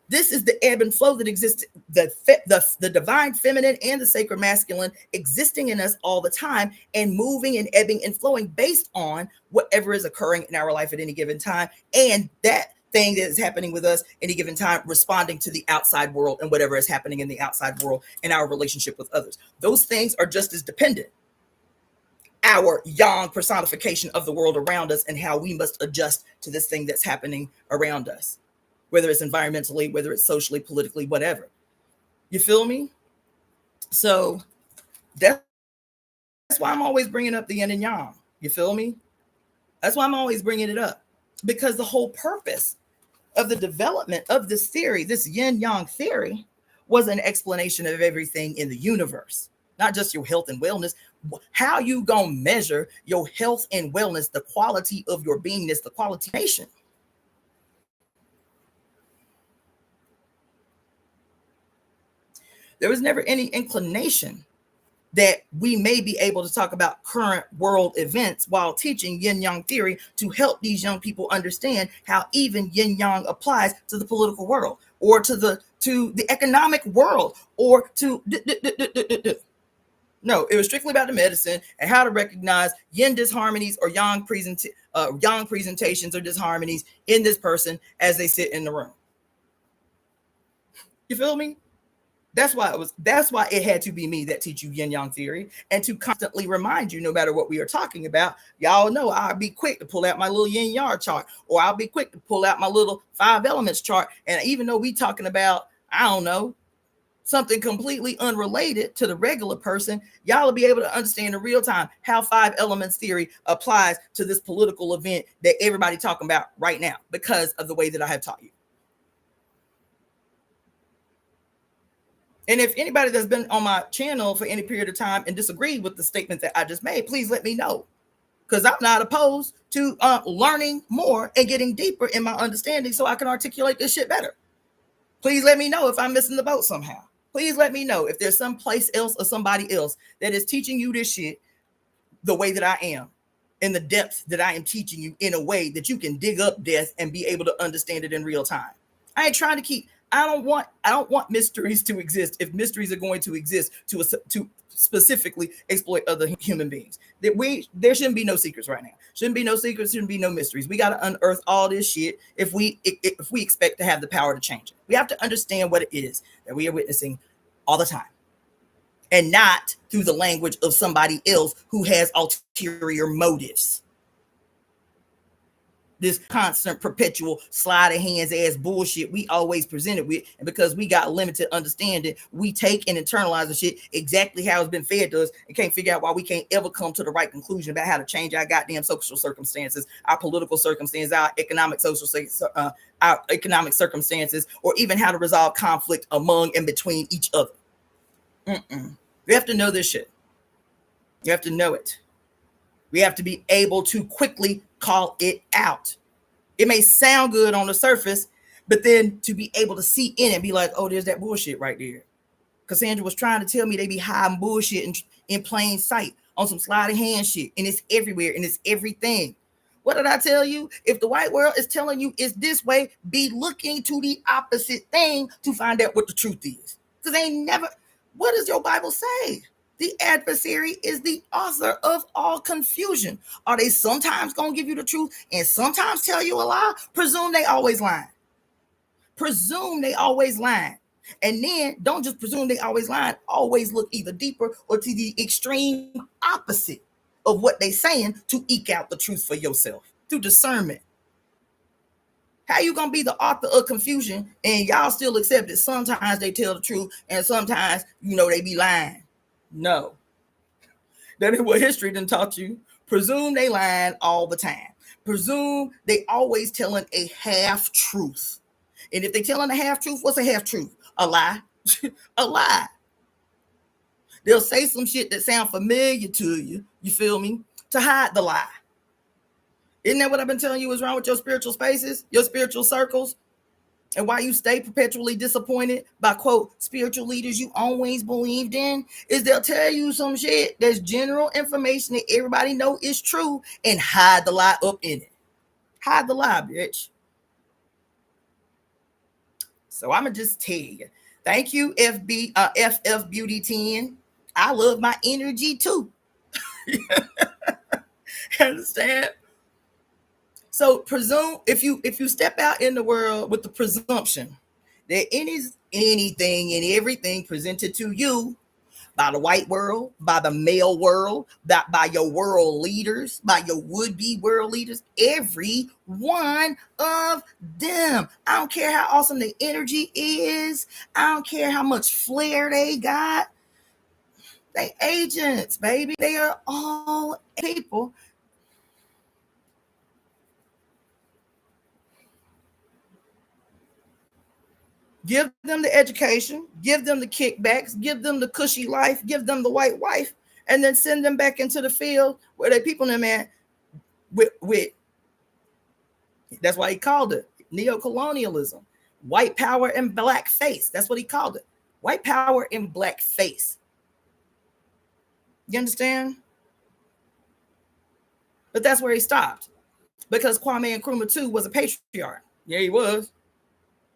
This is the ebb and flow that exists, the divine feminine and the sacred masculine existing in us all the time and moving and ebbing and flowing based on whatever is occurring in our life at any given time. And that thing that is happening with us any given time, responding to the outside world and whatever is happening in the outside world and our relationship with others. Those things are just as dependent. Our yang personification of the world around us and how we must adjust to this thing that's happening around us, whether it's environmentally, whether it's socially, politically, whatever. You feel me? So that's why I'm always bringing up the yin and yang. You feel me? That's why I'm always bringing it up, because the whole purpose of the development of this theory, this yin yang theory, was an explanation of everything in the universe, not just your health and wellness. How you gonna measure your health and wellness, the quality of your beingness, the quality of nation? There was never any inclination that we may be able to talk about current world events while teaching yin yang theory to help these young people understand how even yin yang applies to the political world or to the economic world or to no, it was strictly about the medicine and how to recognize yin disharmonies or yang presentations or disharmonies in this person as they sit in the room. You feel me? That's why it had to be me that teach you yin yang theory, and to constantly remind you, no matter what we are talking about, y'all know I'll be quick to pull out my little yin yang chart, or I'll be quick to pull out my little 5 elements chart. And even though we talking about, I don't know, something completely unrelated to the regular person, y'all will be able to understand in real time how 5 elements theory applies to this political event that everybody talking about right now, because of the way that I have taught you. And if anybody that's been on my channel for any period of time and disagreed with the statement that I just made, please let me know, because I'm not opposed to learning more and getting deeper in my understanding so I can articulate this shit better. Please let me know if I'm missing the boat somehow. Please let me know if there's some place else or somebody else that is teaching you this shit the way that I am, in the depth that I am teaching you, in a way that you can dig up death and be able to understand it in real time. I ain't trying to keep... I don't want mysteries to exist if mysteries are going to exist to specifically exploit other human beings. There shouldn't be no secrets right now. Shouldn't be no secrets. Shouldn't be no mysteries. We got to unearth all this shit if we expect to have the power to change it. We have to understand what it is that we are witnessing all the time, and not through the language of somebody else who has ulterior motives. This constant, perpetual, slide of hands ass bullshit we always presented with, and because we got limited understanding, we take and internalize the shit exactly how it's been fed to us, and can't figure out why we can't ever come to the right conclusion about how to change our goddamn social circumstances, our political circumstances, our economic circumstances, or even how to resolve conflict among and between each other. You have to know this shit. You have to know it. We have to be able to quickly call it out. It may sound good on the surface, but then to be able to see in it and be like, oh, there's that bullshit right there. Cassandra was trying to tell me they be hiding bullshit in plain sight on some sleight of hand shit, and it's everywhere and it's everything. What did I tell you? If the white world is telling you it's this way, be looking to the opposite thing to find out what the truth is. Because they never, what does your Bible say? The adversary is the author of all confusion. Are they sometimes going to give you the truth and sometimes tell you a lie? Presume they always lying. Presume they always lying. And then don't just presume they always lying. Always look either deeper or to the extreme opposite of what they saying to eke out the truth for yourself through discernment. How you gonna be the author of confusion and y'all still accept it? Sometimes they tell the truth and sometimes they be lying. No, that is what history done taught you. Presume they lying all the time. Presume they always telling a half truth. And if they telling a half truth, what's a half truth? A lie. A lie. They'll say some shit that sound familiar to you, you feel me, to hide the lie. Isn't that what I've been telling you is wrong with your spiritual spaces, your spiritual circles? And why you stay perpetually disappointed by, quote, spiritual leaders you always believed in, is they'll tell you some shit that's general information that everybody know is true and hide the lie up in it. Hide the lie, bitch. So I'm going to just tell you, thank you, FF Beauty 10. I love my energy too. Understand? So presume if you step out in the world with the presumption that anything and everything presented to you by the white world, by the male world, by your world leaders, by your would-be world leaders, every one of them. I don't care how awesome the energy is. I don't care how much flair they got. They agents, baby. They are all people. Give them the education, give them the kickbacks, give them the cushy life, give them the white wife, and then send them back into the field where they people in there with that's why he called it neocolonialism, white power and black face. That's what he called it. White power and black face. You understand? But that's where he stopped. Because Kwame Nkrumah too was a patriarch. Yeah, he was.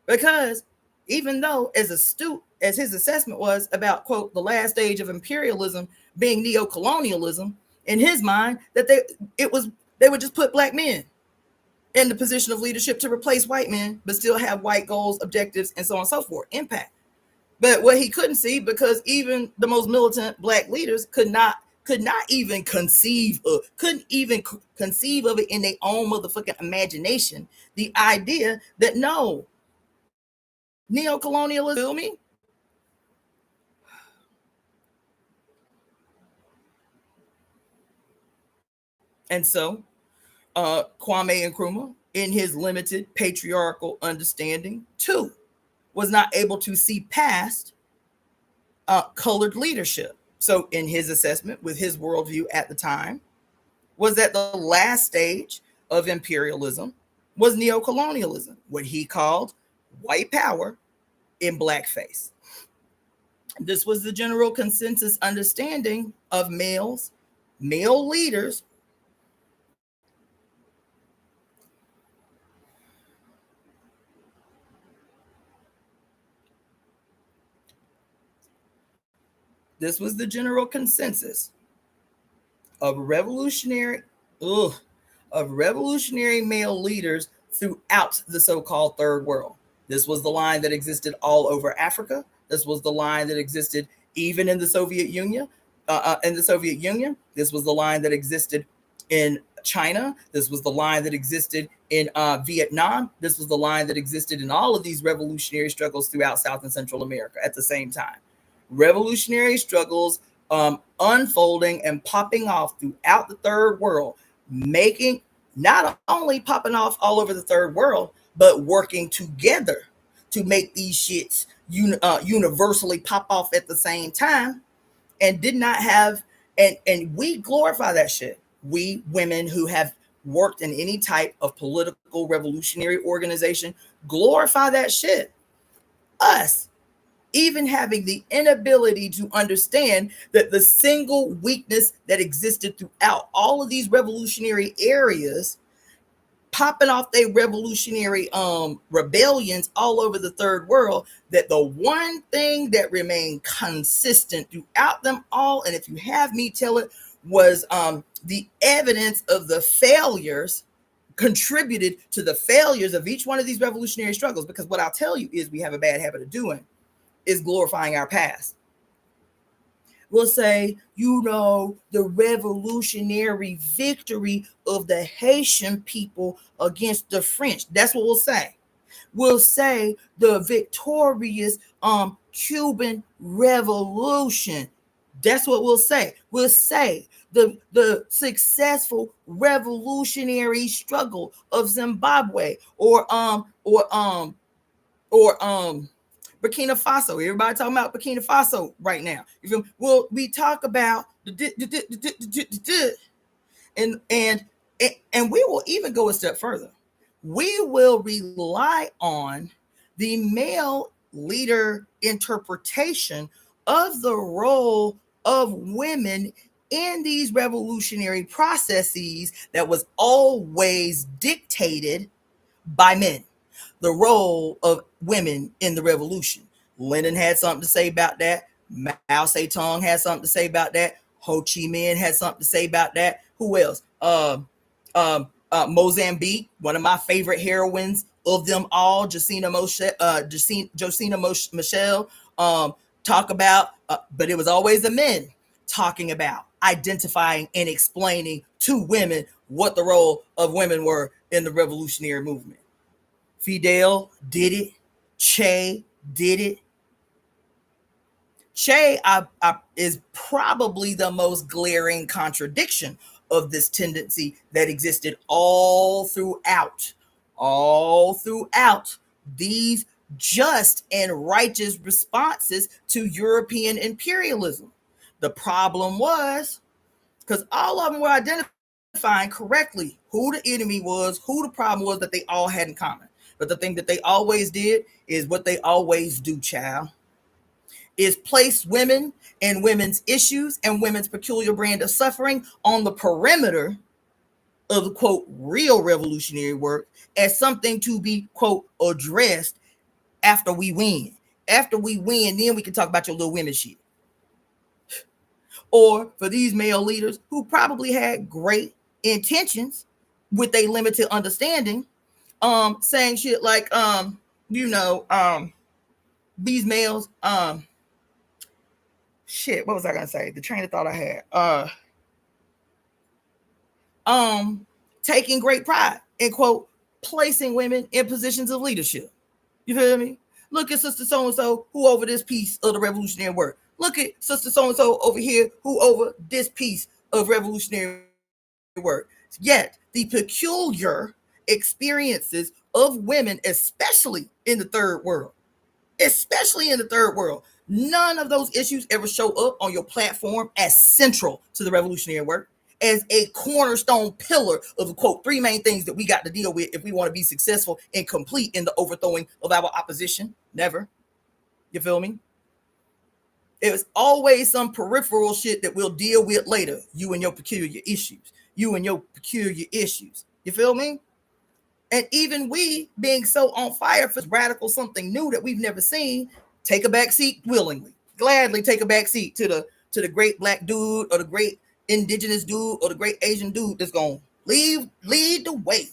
Because even though as astute as his assessment was about, quote, the last stage of imperialism being neocolonialism, in his mind, that they would just put black men in the position of leadership to replace white men, but still have white goals, objectives, and so on and so forth, impact. But what he couldn't see, because even the most militant black leaders couldn't even conceive of it in their own motherfucking imagination, the idea that no, neocolonialism, feel me? And so Kwame Nkrumah, in his limited patriarchal understanding, too, was not able to see past colored leadership. So in his assessment, with his worldview at the time, was that the last stage of imperialism was neocolonialism, what he called white power in blackface. This was the general consensus understanding of male leaders. This was the general consensus of revolutionary male leaders throughout the so-called third world. This was the line that existed all over Africa. This was the line that existed even in the Soviet Union. This was the line that existed in China. This was the line that existed in Vietnam. This was the line that existed in all of these revolutionary struggles throughout South and Central America at the same time. Revolutionary struggles unfolding and popping off throughout the third world, making not only popping off all over the third world, but working together to make these shits universally pop off at the same time, and did not have, and we glorify that shit. We women who have worked in any type of political revolutionary organization glorify that shit. Us even having the inability to understand that the single weakness that existed throughout all of these revolutionary areas, popping off their revolutionary rebellions all over the third world, that the one thing that remained consistent throughout them all, and if you have me tell it, was the evidence of the failures contributed to the failures of each one of these revolutionary struggles. Because what I'll tell you is we have a bad habit of doing is glorifying our past. We'll say, the revolutionary victory of the Haitian people against the French. That's what we'll say. We'll say the victorious Cuban Revolution. That's what we'll say. We'll say the successful revolutionary struggle of Zimbabwe or Burkina Faso. Everybody talking about Burkina Faso right now. Well, we talk about and we will even go a step further. We will rely on the male leader interpretation of the role of women in these revolutionary processes that was always dictated by men. The role of women in the revolution. Lenin had something to say about that. Mao Zedong had something to say about that. Ho Chi Minh had something to say about that. Who else? Mozambique, one of my favorite heroines of them all, Josina Michelle, talk about, but it was always the men talking about, identifying and explaining to women what the role of women were in the revolutionary movement. Fidel did it. Che did it. Che is probably the most glaring contradiction of this tendency that existed all throughout these just and righteous responses to European imperialism. The problem was, because all of them were identifying correctly who the enemy was, who the problem was that they all had in common. But the thing that they always did is what they always do, child, is place women and women's issues and women's peculiar brand of suffering on the perimeter of the, quote, real revolutionary work as something to be, quote, addressed after we win. After we win, then we can talk about your little women shit. Or for these male leaders who probably had great intentions with a limited understanding, saying shit like, these males, shit, what was I gonna say? The train of thought I had. Taking great pride in, quote, placing women in positions of leadership. You feel me? Look at sister so-and-so who over this piece of the revolutionary work. Look at sister so-and-so over here who over this piece of revolutionary work. Yet the peculiar experiences of women, especially in the third world, none of those issues ever show up on your platform as central to the revolutionary work, as a cornerstone pillar of the, quote, three main things that we got to deal with if we want to be successful and complete in the overthrowing of our opposition. Never. You feel me? It was always some peripheral shit that we'll deal with later. You and your peculiar issues. You feel me? And even we, being so on fire for radical something new that we've never seen, take a back seat willingly, gladly take a back seat to the great black dude or the great indigenous dude or the great Asian dude that's gonna lead the way.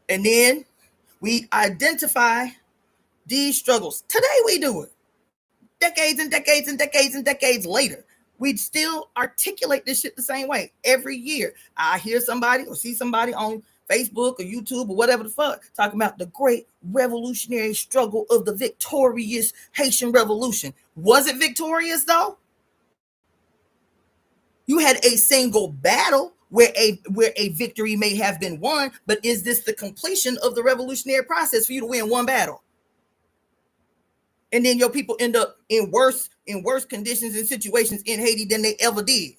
And then we identify these struggles. Today we do it. Decades and decades and decades and decades later, we'd still articulate this shit the same way. Every year, I hear somebody or see somebody on Facebook or YouTube or whatever the fuck talking about the great revolutionary struggle of the victorious Haitian Revolution. Was it victorious though? You had a single battle where a victory may have been won, but is this the completion of the revolutionary process for you to win one battle? And then your people end up in worse conditions and situations in Haiti than they ever did.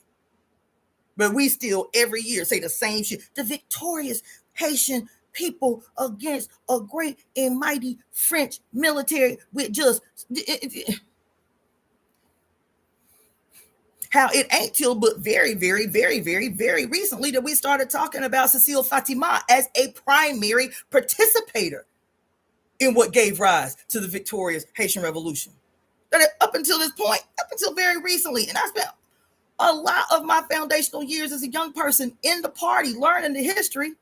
But we still every year say the same shit. The victorious Haitian people against a great and mighty French military with just how it ain't till but very, very, very, very, very recently that we started talking about Cecile Fatima as a primary participator in what gave rise to the victorious Haitian Revolution. That up until this point, up until very recently, and I spent a lot of my foundational years as a young person in the party learning the history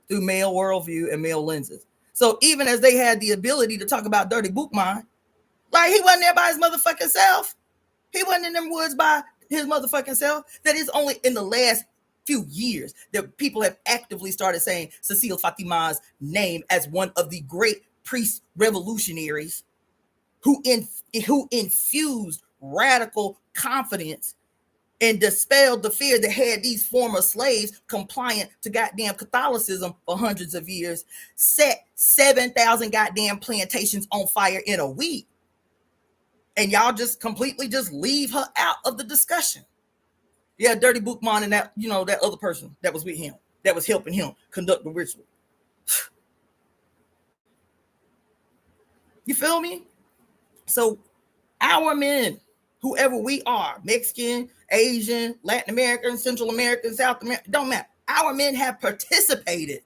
through male worldview and male lenses. So even as they had the ability to talk about Dirty Boukman, like he wasn't there by his motherfucking self. He wasn't in them woods by his motherfucking self. That is only in the last few years that people have actively started saying Cecile Fatima's name as one of the great priest revolutionaries who infused radical confidence and dispelled the fear that had these former slaves compliant to goddamn Catholicism for hundreds of years, set 7,000 goddamn plantations on fire in a week. And y'all just completely just leave her out of the discussion. Yeah, Dirty Boukman and that, that other person that was with him, that was helping him conduct the ritual. You feel me? So our men, whoever we are, Mexican, Asian, Latin American, Central American, South American, don't matter. Our men have participated.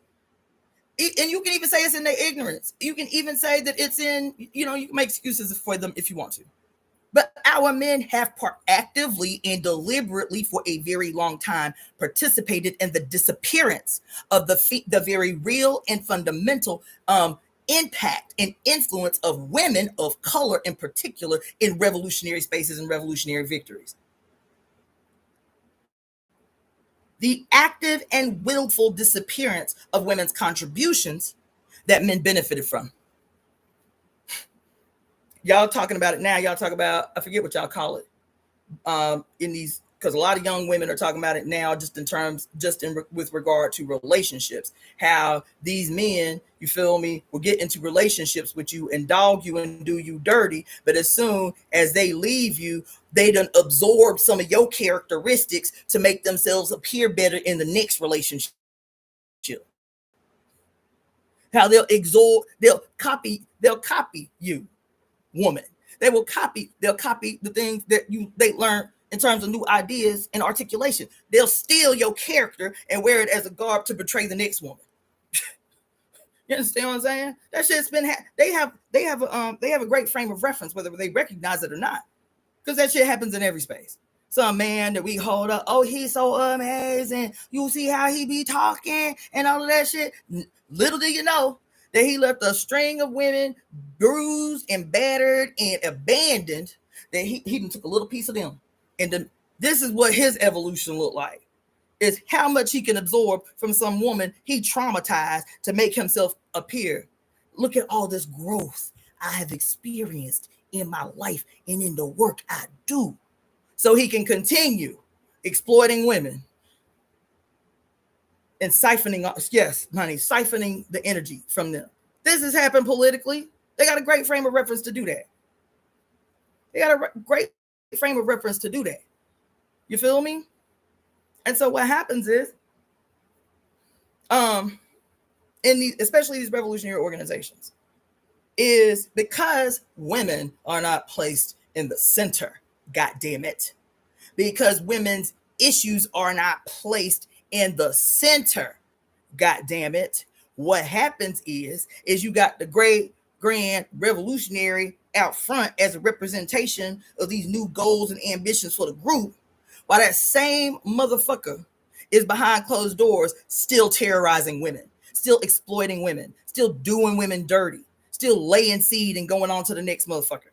And you can even say it's in their ignorance. You can even say that it's in, you can make excuses for them if you want to. But our men have actively and deliberately for a very long time participated in the disappearance of the very real and fundamental impact and influence of women of color in particular in revolutionary spaces and revolutionary victories. The active and willful disappearance of women's contributions that men benefited from. Y'all talking about it now. Y'all talk about, I forget what y'all call it in these, because a lot of young women are talking about it now just with regard to relationships, how these men, you feel me, will get into relationships with you and dog you and do you dirty, but as soon as they leave you, they done absorb some of your characteristics to make themselves appear better in the next relationship. How they'll copy you, woman. They'll copy the things that they learn in terms of new ideas and articulation. They'll steal your character and wear it as a garb to betray the next woman. You understand what I'm saying? That shit's been they have a great frame of reference, whether they recognize it or not, because that shit happens in every space. Some man that we hold up, oh, he's so amazing. You see how he be talking and all of that shit. Little do you know that he left a string of women bruised and battered and abandoned, that he took a little piece of them. And then this is what his evolution looked like, is how much he can absorb from some woman he traumatized to make himself appear. Look at all this growth I have experienced in my life and in the work I do. So he can continue exploiting women and siphoning the energy from them. This has happened politically. They got a great frame of reference to do that. You feel me? And so what happens is, especially these revolutionary organizations, is because women are not placed in the center, God damn it. Because women's issues are not placed in the center, God damn it. What happens is you got the great grand revolutionary out front as a representation of these new goals and ambitions for the group, while that same motherfucker is behind closed doors still terrorizing women, still exploiting women, still doing women dirty, still laying seed and going on to the next motherfucker.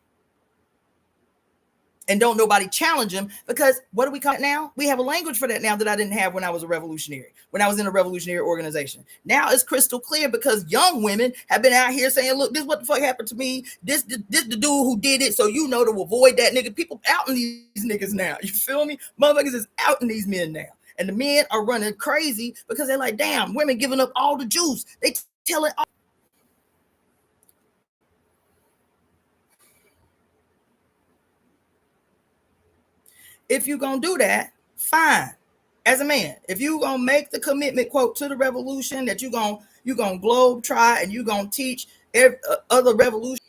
And don't nobody challenge him, because what do we call it now? We have a language for that now that I didn't have when I was a revolutionary, when I was in a revolutionary organization. Now it's crystal clear, because young women have been out here saying, look, this is what the fuck happened to me. This the dude who did it. So to avoid that nigga, people outing these niggas now. You feel me? Motherfuckers is outing these men now. And the men are running crazy because they're like, damn, women giving up all the juice. They telling all. If you're going to do that, fine. as a man, if you gonna make the commitment, quote, to the revolution, that you gonna globe try and you gonna teach other revolution,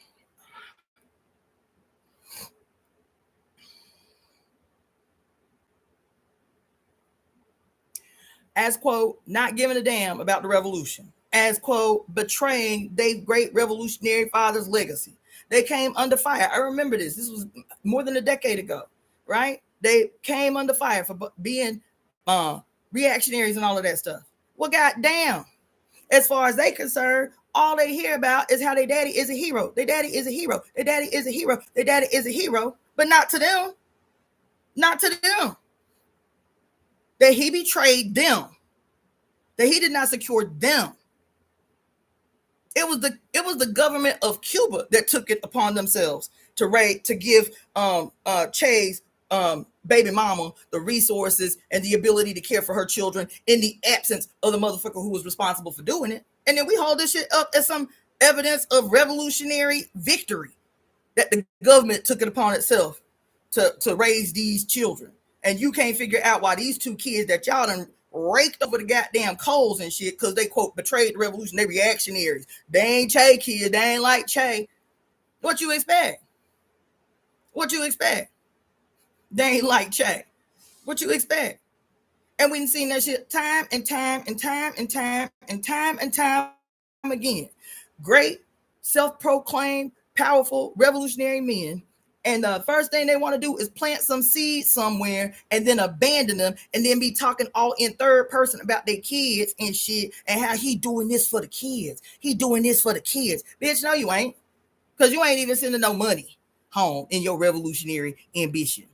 as quote, not giving a damn about the revolution, as quote, betraying their great revolutionary father's legacy. They came under fire. I remember this. This was more than a decade ago, right? They came under fire for being reactionaries and all of that stuff. Well, goddamn, as far as they concerned, all they hear about is how their daddy is a hero. Their daddy is a hero. Their daddy is a hero. Their daddy is a hero, but not to them. Not to them. That he betrayed them. That he did not secure them. It was the government of Cuba that took it upon themselves to give Che's baby mama the resources and the ability to care for her children in the absence of the motherfucker who was responsible for doing it. And then we hold this shit up as some evidence of revolutionary victory, that the government took it upon itself to raise these children. And you can't figure out why these two kids that y'all done raked over the goddamn coals and shit because they, quote, betrayed the revolution. They reactionaries. They ain't Che kids. They ain't like Che. What you expect? What you expect? They ain't like Che. What you expect? And we done seen that shit time and time and time and time and time and time again. Great, self-proclaimed, powerful, revolutionary men. And the first thing they want to do is plant some seeds somewhere and then abandon them and then be talking all in third person about their kids and shit and how he doing this for the kids. He doing this for the kids. Bitch, no, you ain't. Because you ain't even sending no money home in your revolutionary ambition.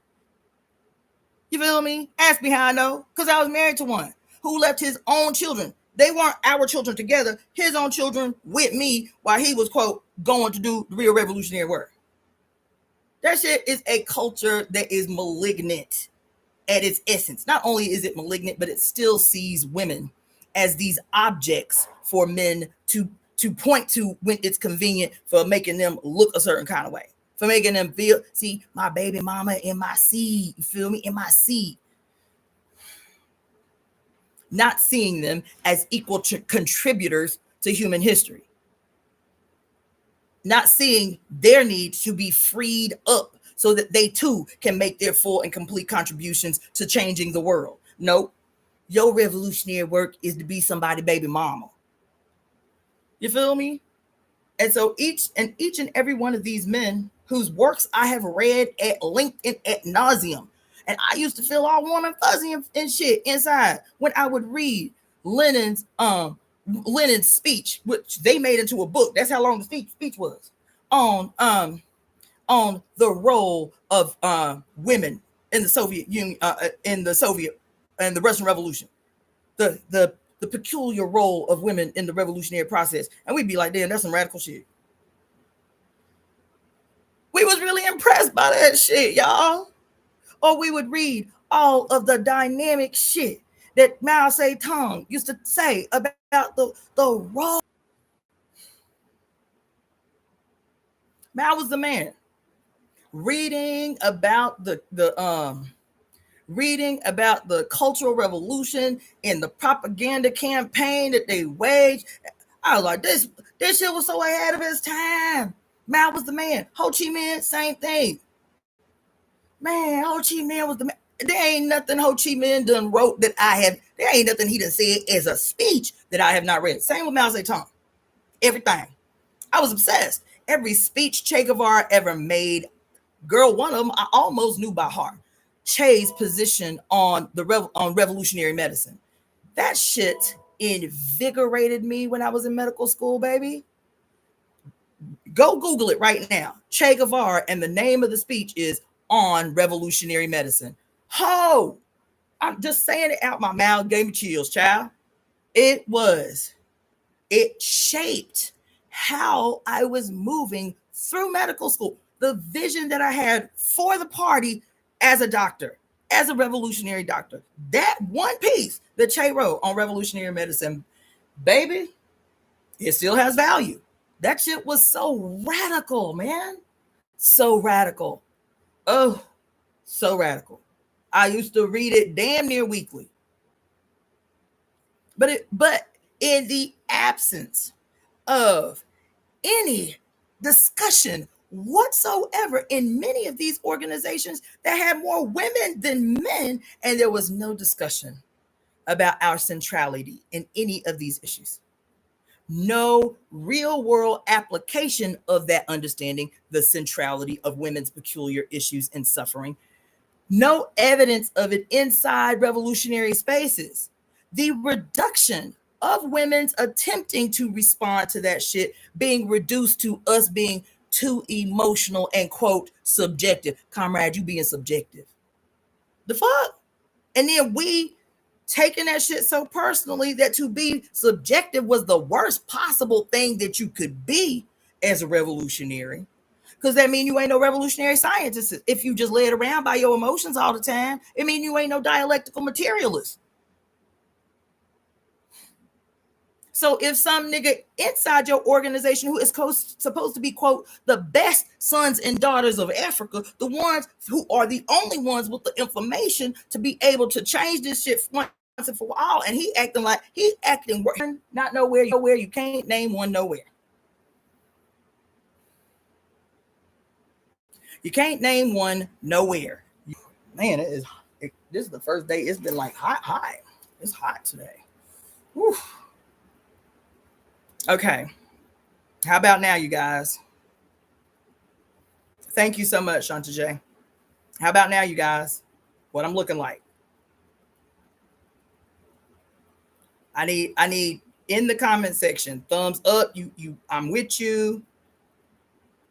You feel me? Ask me how I know. Because I was married to one who left his own children. They weren't our children together. His own children with me while he was, quote, going to do the real revolutionary work. That shit is a culture that is malignant at its essence. Not only is it malignant, but it still sees women as these objects for men to point to when it's convenient, for making them look a certain kind of way, for making them feel, see, my baby mama in my seed, you feel me, in my seed. Not seeing them as equal contributors to human history. Not seeing their need to be freed up so that they too can make their full and complete contributions to changing the world. Nope. Your revolutionary work is to be somebody's baby mama. You feel me? And so each and every one of these men whose works I have read at length and ad nauseum, and I used to feel all warm and fuzzy and shit inside when I would read Lenin's speech, which they made into a book. That's how long the speech was, on the role of women in the Soviet Union, in the Soviet and the Russian Revolution, the peculiar role of women in the revolutionary process. And we'd be like, damn, that's some radical shit. We was really impressed by that shit, y'all. Or we would read all of the dynamic shit that Mao Zedong used to say about the role. Mao was the man. Reading about the Cultural Revolution and the propaganda campaign that they waged, I was like, this shit was so ahead of its time. Mao was the man. Ho Chi Minh, same thing. Man, Ho Chi Minh was the man. There ain't nothing Ho Chi Minh done wrote that there ain't nothing he done said as a speech that I have not read. Same with Mao Zedong. Everything. I was obsessed. Every speech Che Guevara ever made, girl, one of them I almost knew by heart. Che's position on revolutionary medicine. That shit invigorated me when I was in medical school, baby. Go Google it right now. Che Guevara, and the name of the speech is On Revolutionary Medicine. Ho! I'm just saying it out my mouth, gave me chills, child. It shaped how I was moving through medical school. The vision that I had for the party as a doctor, as a revolutionary doctor. That one piece that Che wrote on revolutionary medicine, baby, it still has value. That shit was so radical, man. So radical. Oh, so radical. I used to read it damn near weekly. But in the absence of any discussion whatsoever in many of these organizations that had more women than men, and there was no discussion about our centrality in any of these issues. No real world application of that understanding, the centrality of women's peculiar issues and suffering. No evidence of it inside revolutionary spaces. The reduction of women's attempting to respond to that shit being reduced to us being too emotional and quote subjective. Comrade, you being subjective. The fuck? And then we taking that shit so personally that to be subjective was the worst possible thing that you could be as a revolutionary. Because that means you ain't no revolutionary scientist if you just led around by your emotions all the time. It means you ain't no dialectical materialist. So if some nigga inside your organization who is supposed to be, quote, the best sons and daughters of Africa, the ones who are the only ones with the information to be able to change this shit once and for all, and he acting not nowhere, you can't name one nowhere. You can't name one nowhere. Man, this is the first day. It's been like hot. It's hot today. Whew. Okay. How about now, you guys? Thank you so much, Shanta J. How about now, you guys? What I'm looking like? I need in the comment section, thumbs up. I'm with you.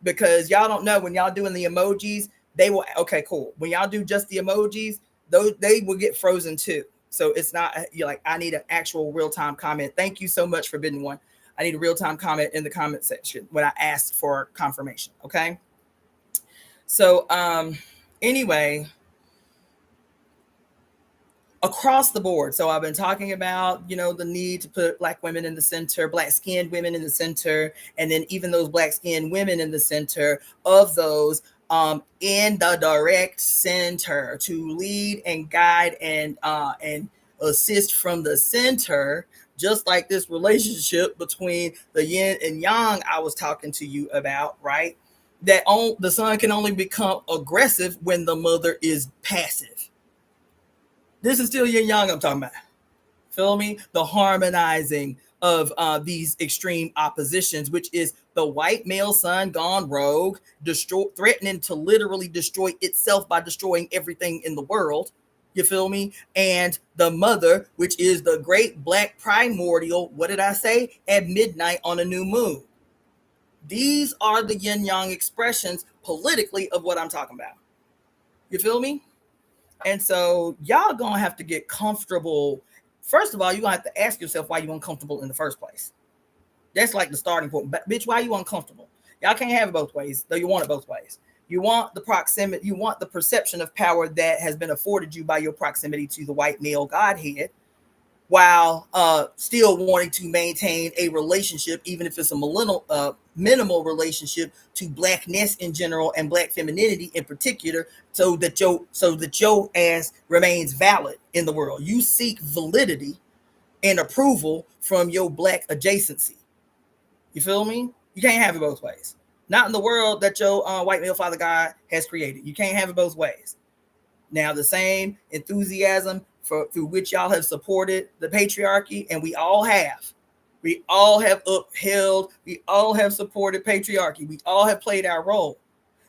Because y'all don't know when y'all doing the emojis, they will, okay, cool. When y'all do just the emojis, they will get frozen too. So it's not, you're like, I need an actual real-time comment. Thank you so much for bidding one. I need a real-time comment in the comment section when I asked for confirmation. Okay. So anyway, across the board. So I've been talking about, the need to put Black women in the center, Black-skinned women in the center, and then even those Black-skinned women in the center of those in the direct center to lead and guide and assist from the center, just like this relationship between the yin and yang I was talking to you about, right? That the son can only become aggressive when the mother is passive. This is still yin yang I'm talking about. Feel me? The harmonizing of these extreme oppositions, which is the white male son gone rogue, threatening to literally destroy itself by destroying everything in the world. You feel me? And the mother, which is the great Black primordial, what did I say? At midnight on a new moon. These are the yin yang expressions politically of what I'm talking about. You feel me? And so y'all gonna have to get comfortable. First of all, you're gonna have to ask yourself why you uncomfortable in the first place. That's like the starting point. But bitch, why you uncomfortable? Y'all can't have it both ways, though you want it both ways. You want the proximity, you want the perception of power that has been afforded you by your proximity to the white male Godhead, while still wanting to maintain a relationship, even if it's a minimal relationship, to Blackness in general and Black femininity in particular, so that your ass remains valid in the world. You seek validity and approval from your Black adjacency. You feel me? You can't have it both ways. Not in the world that your white male father God has created. You can't have it both ways. Now, the same enthusiasm through which y'all have supported the patriarchy, and we all have upheld, we all have supported patriarchy, we all have played our role.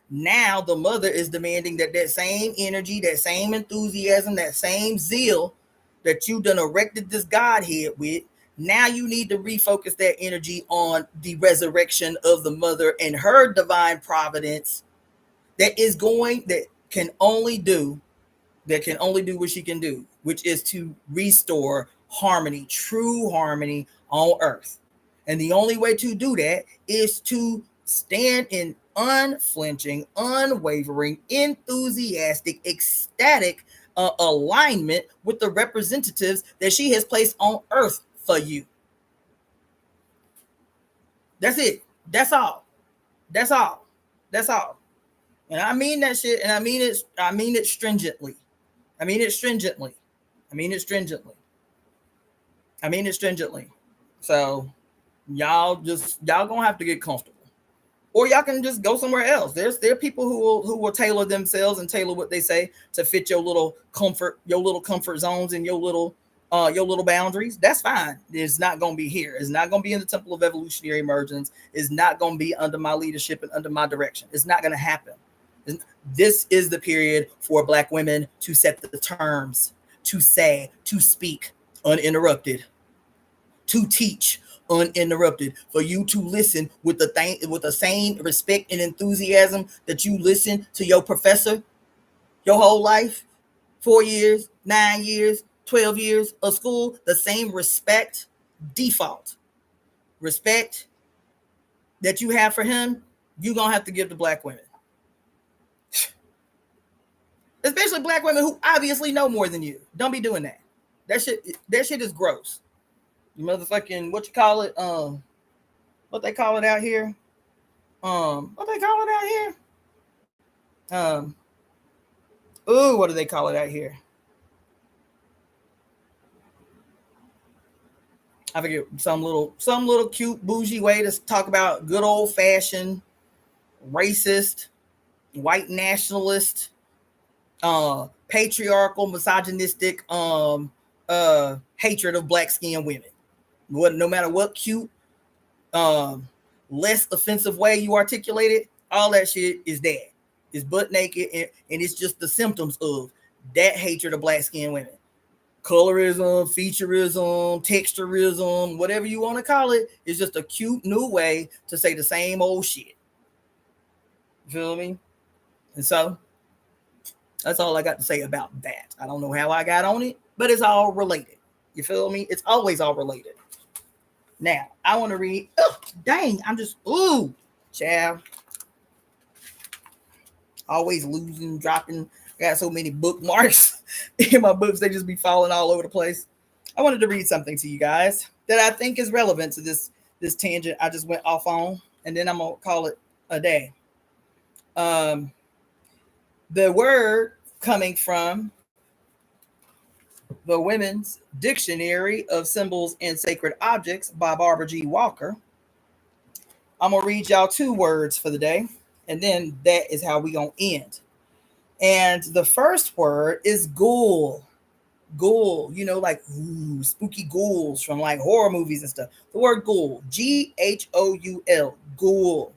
Now the mother is demanding that same energy, that same enthusiasm, that same zeal that you done erected this Godhead with, now you need to refocus that energy on the resurrection of the mother and her divine providence that can only do what she can do, which is to restore harmony, true harmony on earth. And the only way to do that is to stand in unflinching, unwavering, enthusiastic, ecstatic alignment with the representatives that she has placed on earth for you. That's it. That's all. That's all. That's all. And I mean that shit, and I mean it stringently. I mean it stringently. I mean it stringently. So y'all gonna have to get comfortable. Or y'all can just go somewhere else. There are people who will tailor themselves and tailor what they say to fit your little comfort zones and your little boundaries. That's fine. It's not gonna be here. It's not gonna be in the Temple of Evolutionary Emergence. It's not gonna be under my leadership and under my direction. It's not gonna happen. This is the period for Black women to set the terms, to say, to speak uninterrupted, to teach uninterrupted, for you to listen with the same respect and enthusiasm that you listen to your professor your whole life, 4 years, 9 years, 12 years of school. The same respect, default respect that you have for him, you're gonna have to give to Black women, especially Black women who obviously know more than you. Don't be doing that. That shit is gross. You motherfucking, what you call it? What they call it out here? What they call it out here? What do they call it out here? I forget, some little cute bougie way to talk about good old fashioned racist, white nationalist, patriarchal, misogynistic, hatred of black skinned women. No matter what cute, less offensive way you articulate it, all that shit is that. It's butt naked, and it's just the symptoms of that hatred of black skinned women. Colorism, featureism, texturism, whatever you want to call it, is just a cute new way to say the same old shit. You feel me? And so that's all I got to say about that. I don't know how I got on it, but it's all related. You feel me? It's always all related. Now, I want to read. Oh, dang, I'm just, child. Always losing, dropping. I got so many bookmarks in my books, they just be falling all over the place. I wanted to read something to you guys that I think is relevant to this tangent I just went off on, and then I'm gonna call it a day. The word coming from the Women's Dictionary of Symbols and Sacred Objects by Barbara G. Walker. I'm gonna read y'all 2 words for the day, and then that is how we gonna end. And the first word is ghoul. Ghoul, like spooky ghouls from like horror movies and stuff. The word ghoul, Ghoul, ghoul.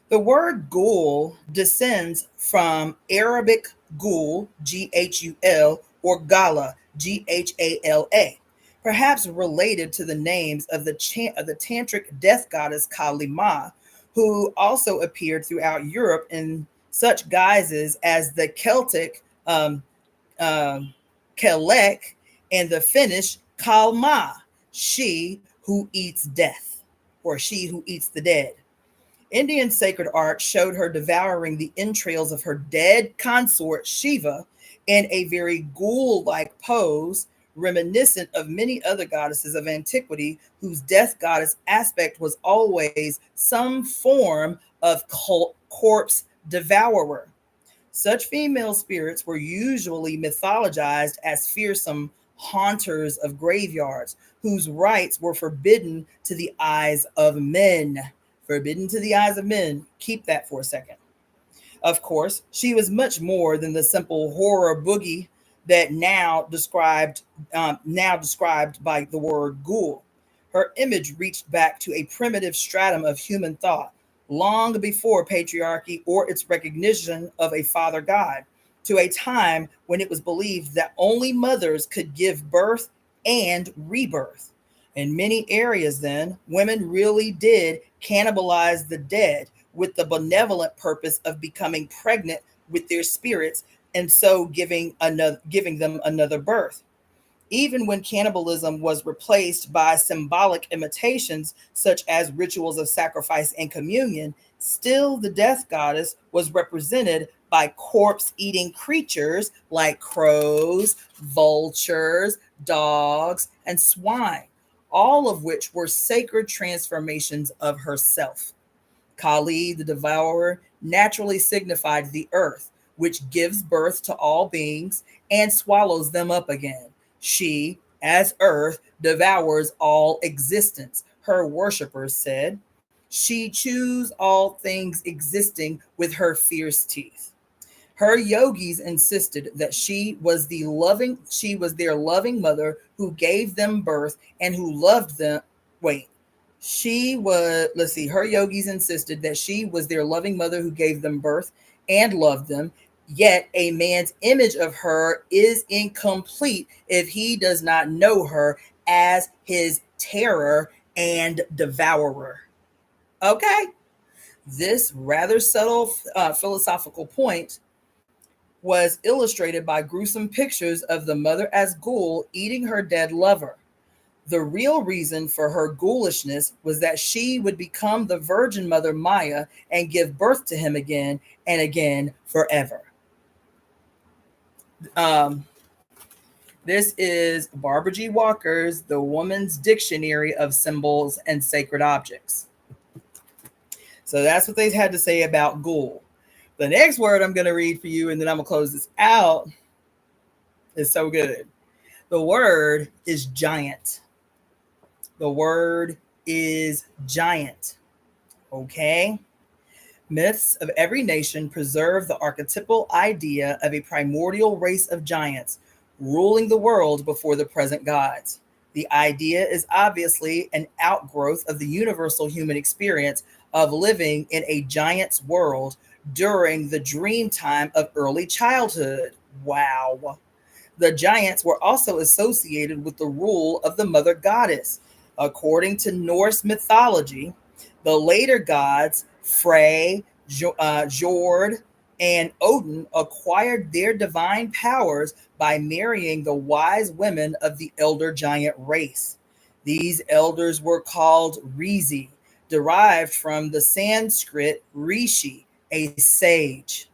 The word ghoul descends from Arabic ghoul, Ghul, or gala, Ghala, perhaps related to the names of the tantric death goddess Kali Ma, who also appeared throughout Europe in such guises as the Celtic Kelek and the Finnish Kalma, she who eats death, or she who eats the dead. Indian sacred art showed her devouring the entrails of her dead consort Shiva in a very ghoul-like pose, reminiscent of many other goddesses of antiquity whose death goddess aspect was always some form of corpse devourer. Such female spirits were usually mythologized as fearsome haunters of graveyards, whose rites were forbidden to the eyes of men. Forbidden to the eyes of men. Keep that for a second. Of course, she was much more than the simple horror boogie that now described by the word ghoul. Her image reached back to a primitive stratum of human thought, long before patriarchy or its recognition of a father god, to a time when it was believed that only mothers could give birth and rebirth. In many areas then, women really did cannibalize the dead with the benevolent purpose of becoming pregnant with their spirits and so giving them another birth. Even when cannibalism was replaced by symbolic imitations such as rituals of sacrifice and communion, still the death goddess was represented by corpse-eating creatures like crows, vultures, dogs, and swine, all of which were sacred transformations of herself. Kali, the devourer, naturally signified the earth, which gives birth to all beings and swallows them up again. She, as earth devours all existence, her worshippers said. She chews all things existing with her fierce teeth. Her yogis insisted that she was their loving mother who gave them birth and who loved them. Wait, her yogis insisted that she was their loving mother who gave them birth and loved them. Yet a man's image of her is incomplete if he does not know her as his terror and devourer. Okay. This rather subtle philosophical point was illustrated by gruesome pictures of the mother as ghoul eating her dead lover. The real reason for her ghoulishness was that she would become the virgin mother Maya and give birth to him again and again forever. This is Barbara G. Walker's The Woman's Dictionary of Symbols and Sacred Objects. So that's what they had to say about ghoul. The next word I'm going to read for you, and then I'm going to close this out, is so good. The word is giant. The word is giant. Okay? Myths of every nation preserve the archetypal idea of a primordial race of giants ruling the world before the present gods. The idea is obviously an outgrowth of the universal human experience of living in a giant's world during the dream time of early childhood. Wow. The giants were also associated with the rule of the mother goddess. According to Norse mythology, the later gods, Faye, Jord, and Odin, acquired their divine powers by marrying the wise women of the elder giant race. These elders were called Rishi, derived from the Sanskrit rishi, a sage.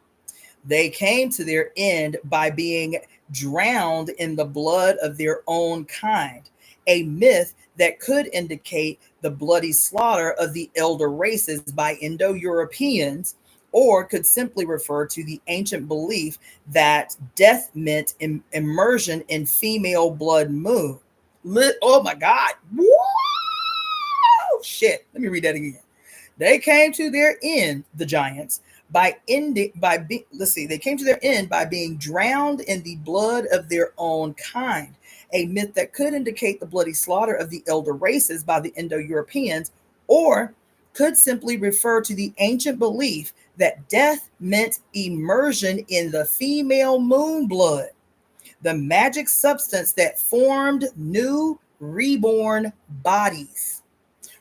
They came to their end by being drowned in the blood of their own kind, a myth that could indicate the bloody slaughter of the elder races by Indo-Europeans, or could simply refer to the ancient belief that death meant immersion in female blood moon. Oh my God. Woo! Shit. Let me read that again. They came to their end, the giants, they came to their end by being drowned in the blood of their own kind, a myth that could indicate the bloody slaughter of the elder races by the Indo-Europeans, or could simply refer to the ancient belief that death meant immersion in the female moon blood, the magic substance that formed new reborn bodies.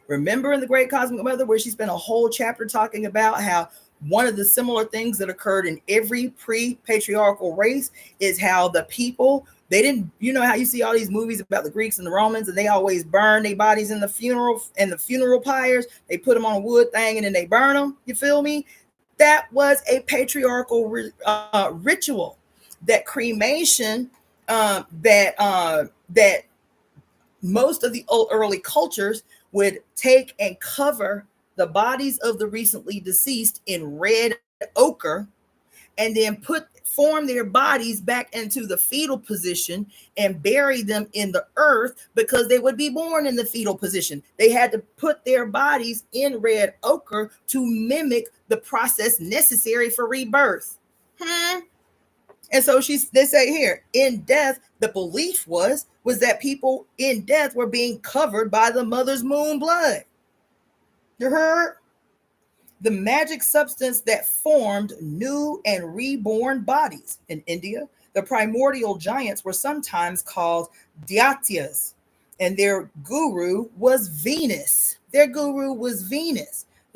Remember in The Great Cosmic Mother where she spent a whole chapter talking about how one of the similar things that occurred in every pre-patriarchal race is how the people, they didn't, you know how you see all these movies about the Greeks and the Romans and they always burn their bodies in the funeral pyres. They put them on a wood thing and then they burn them. You feel me? That was a patriarchal ritual. That cremation, that most of the early cultures would take and cover the bodies of the recently deceased in red ochre and then form their bodies back into the fetal position and bury them in the earth because they would be born in the fetal position. They had to put their bodies in red ochre to mimic the process necessary for rebirth. And so they say here, in death, the belief was that people in death were being covered by the mother's moon blood. You heard? The magic substance that formed new and reborn bodies. In India, the primordial giants were sometimes called Daityas, and their guru was Venus. The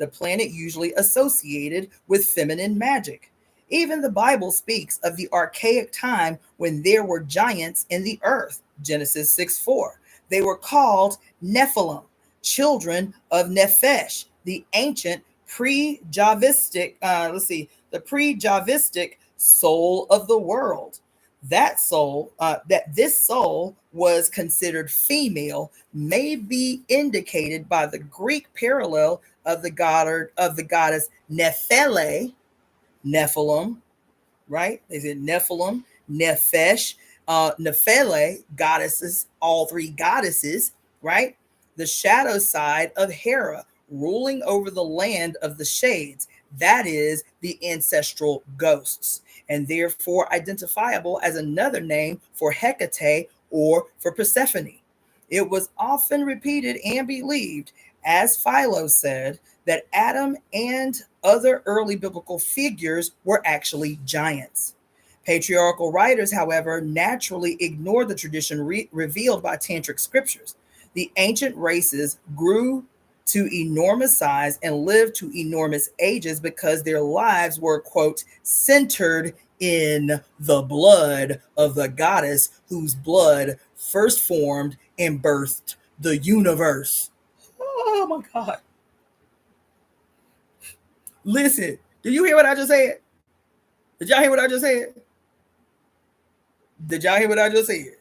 planet usually associated with feminine magic. Even the Bible speaks of the archaic time when there were giants in the earth. Genesis 6:4. They were called Nephilim, children of Nephesh, the ancient pre-Javistic soul of the world. This soul was considered female may be indicated by the Greek parallel of the goddess Nephilim, right? They said Nephilim, Nephesh, Nephele, goddesses, all three goddesses, right? The shadow side of Hera, ruling over the land of the shades, that is, the ancestral ghosts, and therefore identifiable as another name for Hecate or for Persephone. It was often repeated and believed, as Philo said, that Adam and other early biblical figures were actually giants. Patriarchal writers, however, naturally ignored the tradition revealed by tantric scriptures. The ancient races grew to enormous size and lived to enormous ages because their lives were, quote, centered in the blood of the goddess whose blood first formed and birthed the universe. Oh my God. Listen, did you hear what I just said? Did y'all hear what I just said? Did y'all hear what I just said?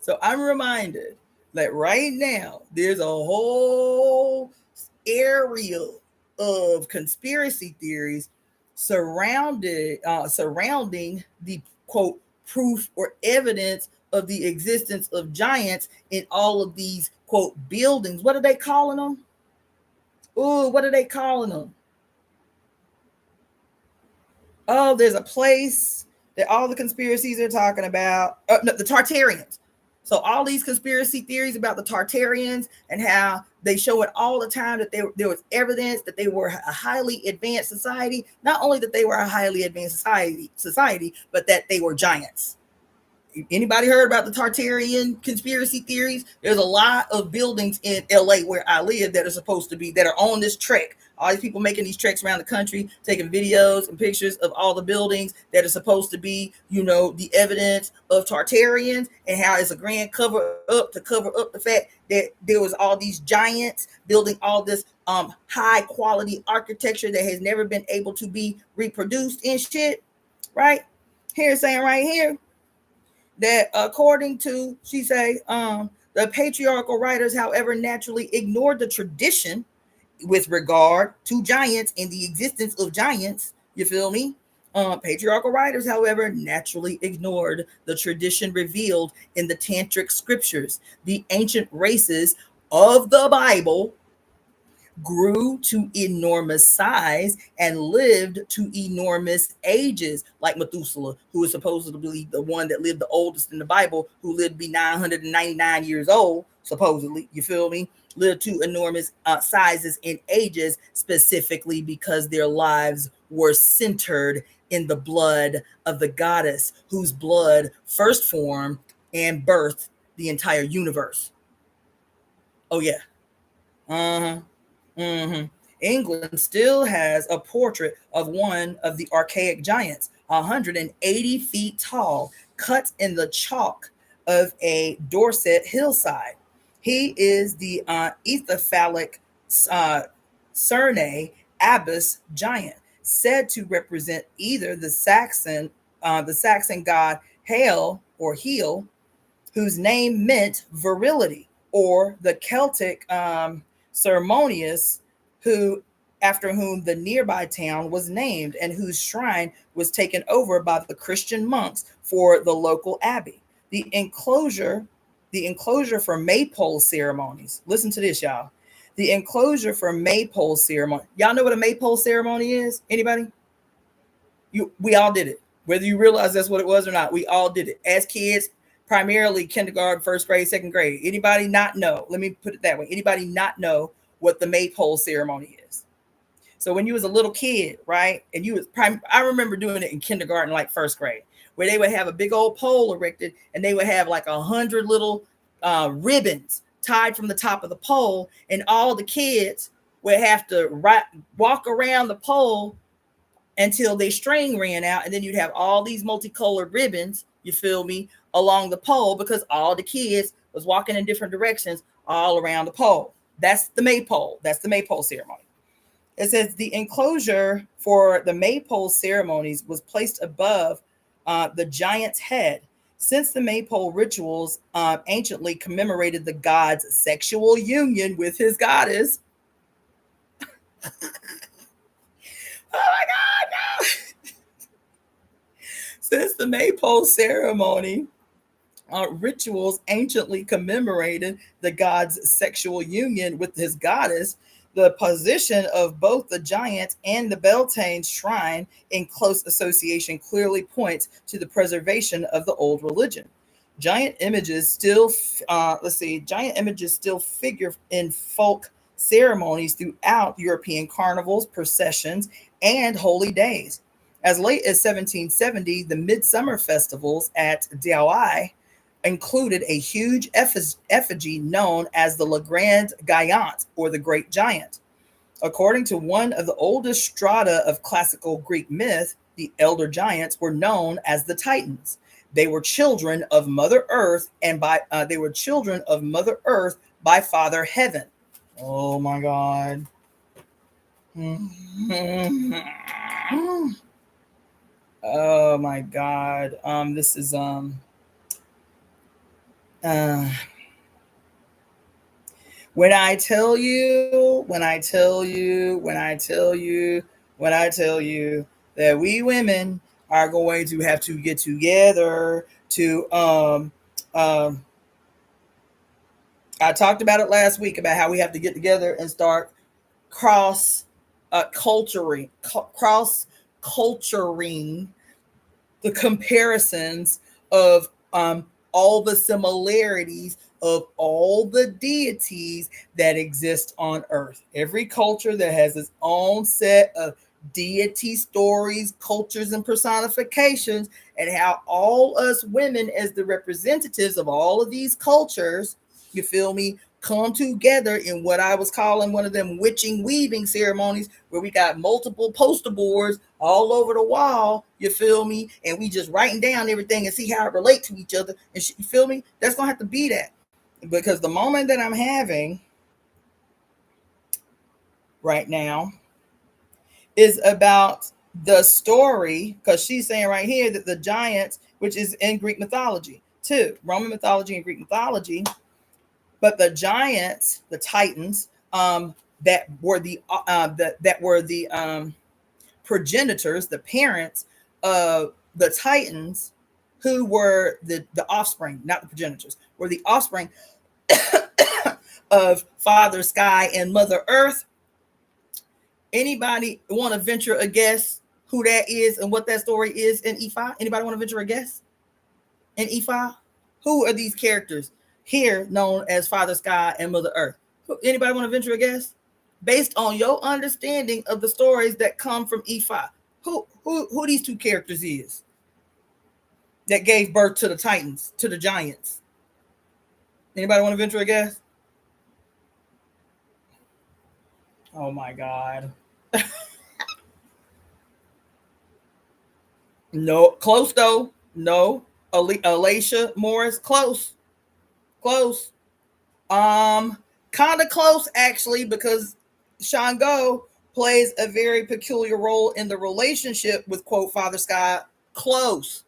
So I'm reminded that right now there's a whole area of conspiracy theories surrounding the quote proof or evidence of the existence of giants in all of these quote buildings. What are they calling them? Oh, what are they calling them? Oh, there's a place that all the conspiracies are talking about. No, the Tartarians. So all these conspiracy theories about the Tartarians and how they show it all the time that there was evidence that they were a highly advanced society. Not only that they were a highly advanced society, but that they were giants. Anybody heard about the Tartarian conspiracy theories? There's a lot of buildings in LA where I live that are supposed to be, that are on this trek. All these people making these treks around the country, taking videos and pictures of all the buildings that are supposed to be, the evidence of Tartarians, and how it's a grand cover up to cover up the fact that there was all these giants building all this high quality architecture that has never been able to be reproduced and shit. Right? Here's saying right here that according to, she say, the patriarchal writers, however, naturally ignored the tradition with regard to giants and the existence of giants. You feel me? Patriarchal writers, however, naturally ignored the tradition revealed in the tantric scriptures. The ancient races of the Bible grew to enormous size and lived to enormous ages, like Methuselah, who is supposedly the one that lived the oldest in the Bible, who lived to be 999 years old, supposedly. You feel me? Lived to enormous sizes and ages, specifically because their lives were centered in the blood of the goddess whose blood first formed and birthed the entire universe. Oh, yeah. Uh-huh. Mm-hmm. England still has a portrait of one of the archaic giants, 180 feet tall, cut in the chalk of a Dorset hillside. He is the Ethophalic uh, Cerne Abbas giant, said to represent either the Saxon god Hael or Heel, whose name meant virility, or the Celtic Ceremonious, who after whom the nearby town was named, and whose shrine was taken over by the Christian monks for the local abbey. The enclosure, the enclosure for maypole ceremonies. Listen to this, y'all. The enclosure for maypole ceremony. Y'all know what a maypole ceremony is? Anybody? We all did it. Whether you realize that's what it was or not, we all did it as kids, primarily kindergarten, first grade, second grade. Anybody not know? Let me put it that way. Anybody not know what the maypole ceremony is? So when you was a little kid, right, and I remember doing it in kindergarten, like first grade, where they would have a big old pole erected, and they would have like 100 little ribbons tied from the top of the pole, and all the kids would have to walk around the pole until their string ran out, and then you'd have all these multicolored ribbons, you feel me, along the pole, because all the kids was walking in different directions all around the pole. That's the maypole. That's the maypole ceremony. It says the enclosure for the maypole ceremonies was placed above the giant's head. Since the maypole rituals anciently commemorated the god's sexual union with his goddess. Oh my God, no. Since the Maypole ceremony, rituals anciently commemorated the god's sexual union with his goddess, the position of both the giant and the Beltane shrine in close association clearly points to the preservation of the old religion. Giant images still, giant images still figure in folk ceremonies throughout European carnivals, processions, and holy days. As late as 1770, the midsummer festivals at Douai included a huge effigy known as the Le Grand Giant, or the Great Giant. According to one of the oldest strata of classical Greek myth, the elder giants were known as the Titans. They were children of Mother Earth, and they were children of Mother Earth by Father Heaven. Oh my God. Oh my God. This is when I tell you that we women are going to have to get together to I talked about it last week about how we have to get together and start cross culturing the comparisons of all the similarities of all the deities that exist on earth. Every culture that has its own set of deity stories, cultures, and personifications, and how all us women, as the representatives of all of these cultures, you feel me, come together in what I was calling one of them witching weaving ceremonies, where we got multiple poster boards all over the wall, you feel me, and we just writing down everything and see how it relate to each other, and you feel me, that's gonna have to be that, because the moment that I'm having right now is about the story, because she's saying right here that the giants, which is in Greek mythology too, Roman mythology and Greek mythology, but the giants, the Titans, that were the progenitors, the parents of the Titans, who were the offspring, not the progenitors, were the offspring of Father Sky and Mother Earth. Anybody want to venture a guess who that is and what that story is in E5? Anybody want to venture a guess in E5? Who are these characters here known as Father Sky and Mother Earth? Anybody want to venture a guess? Based on your understanding of the stories that come from E5, who these two characters is that gave birth to the Titans, to the giants? Anybody want to venture a guess? Oh my God. No, close though. No, Alicia Morris, close. Kind of close actually, because Shango plays a very peculiar role in the relationship with quote Father Sky. Close.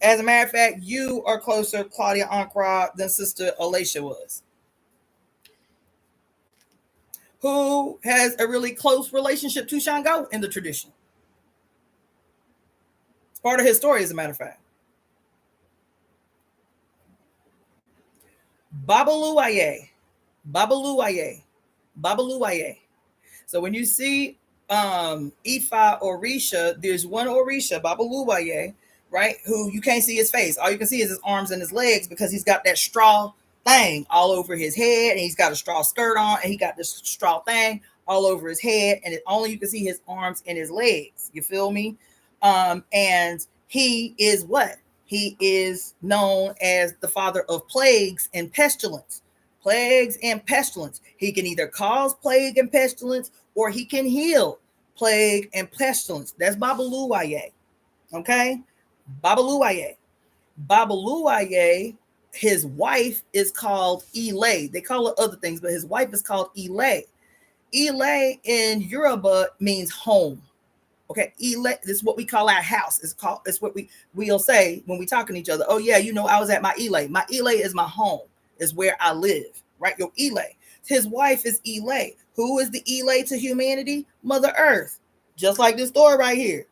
As a matter of fact, you are closer, Claudia Ankara, than Sister Alicia was, who has a really close relationship to Shango in the tradition. It's part of his story, as a matter of fact. Babaluaye. So when you see Ifa Orisha, there's one Orisha, Babaluaye, right? Who you can't see his face. All you can see is his arms and his legs, because he's got that straw thing all over his head, and he's got a straw skirt on, and he got this straw thing all over his head, and only you can see his arms and his legs. You feel me? And he is what? He is known as the father of plagues and pestilence. Plagues and pestilence. He can either cause plague and pestilence, or he can heal plague and pestilence. That's Babaluaye. Okay? Babaluaye. Babaluaye, his wife is called Ile. They call her other things, but his wife is called Ile. Ile in Yoruba means home. Okay, this is what we call our house. It's what we'll say when we talking to each other. Oh yeah, you know, I was at my Ile. My Ile is my home, is where I live, right? Your Ile. His wife is Ile. Who is the Ile to humanity? Mother Earth. Just like this story right here.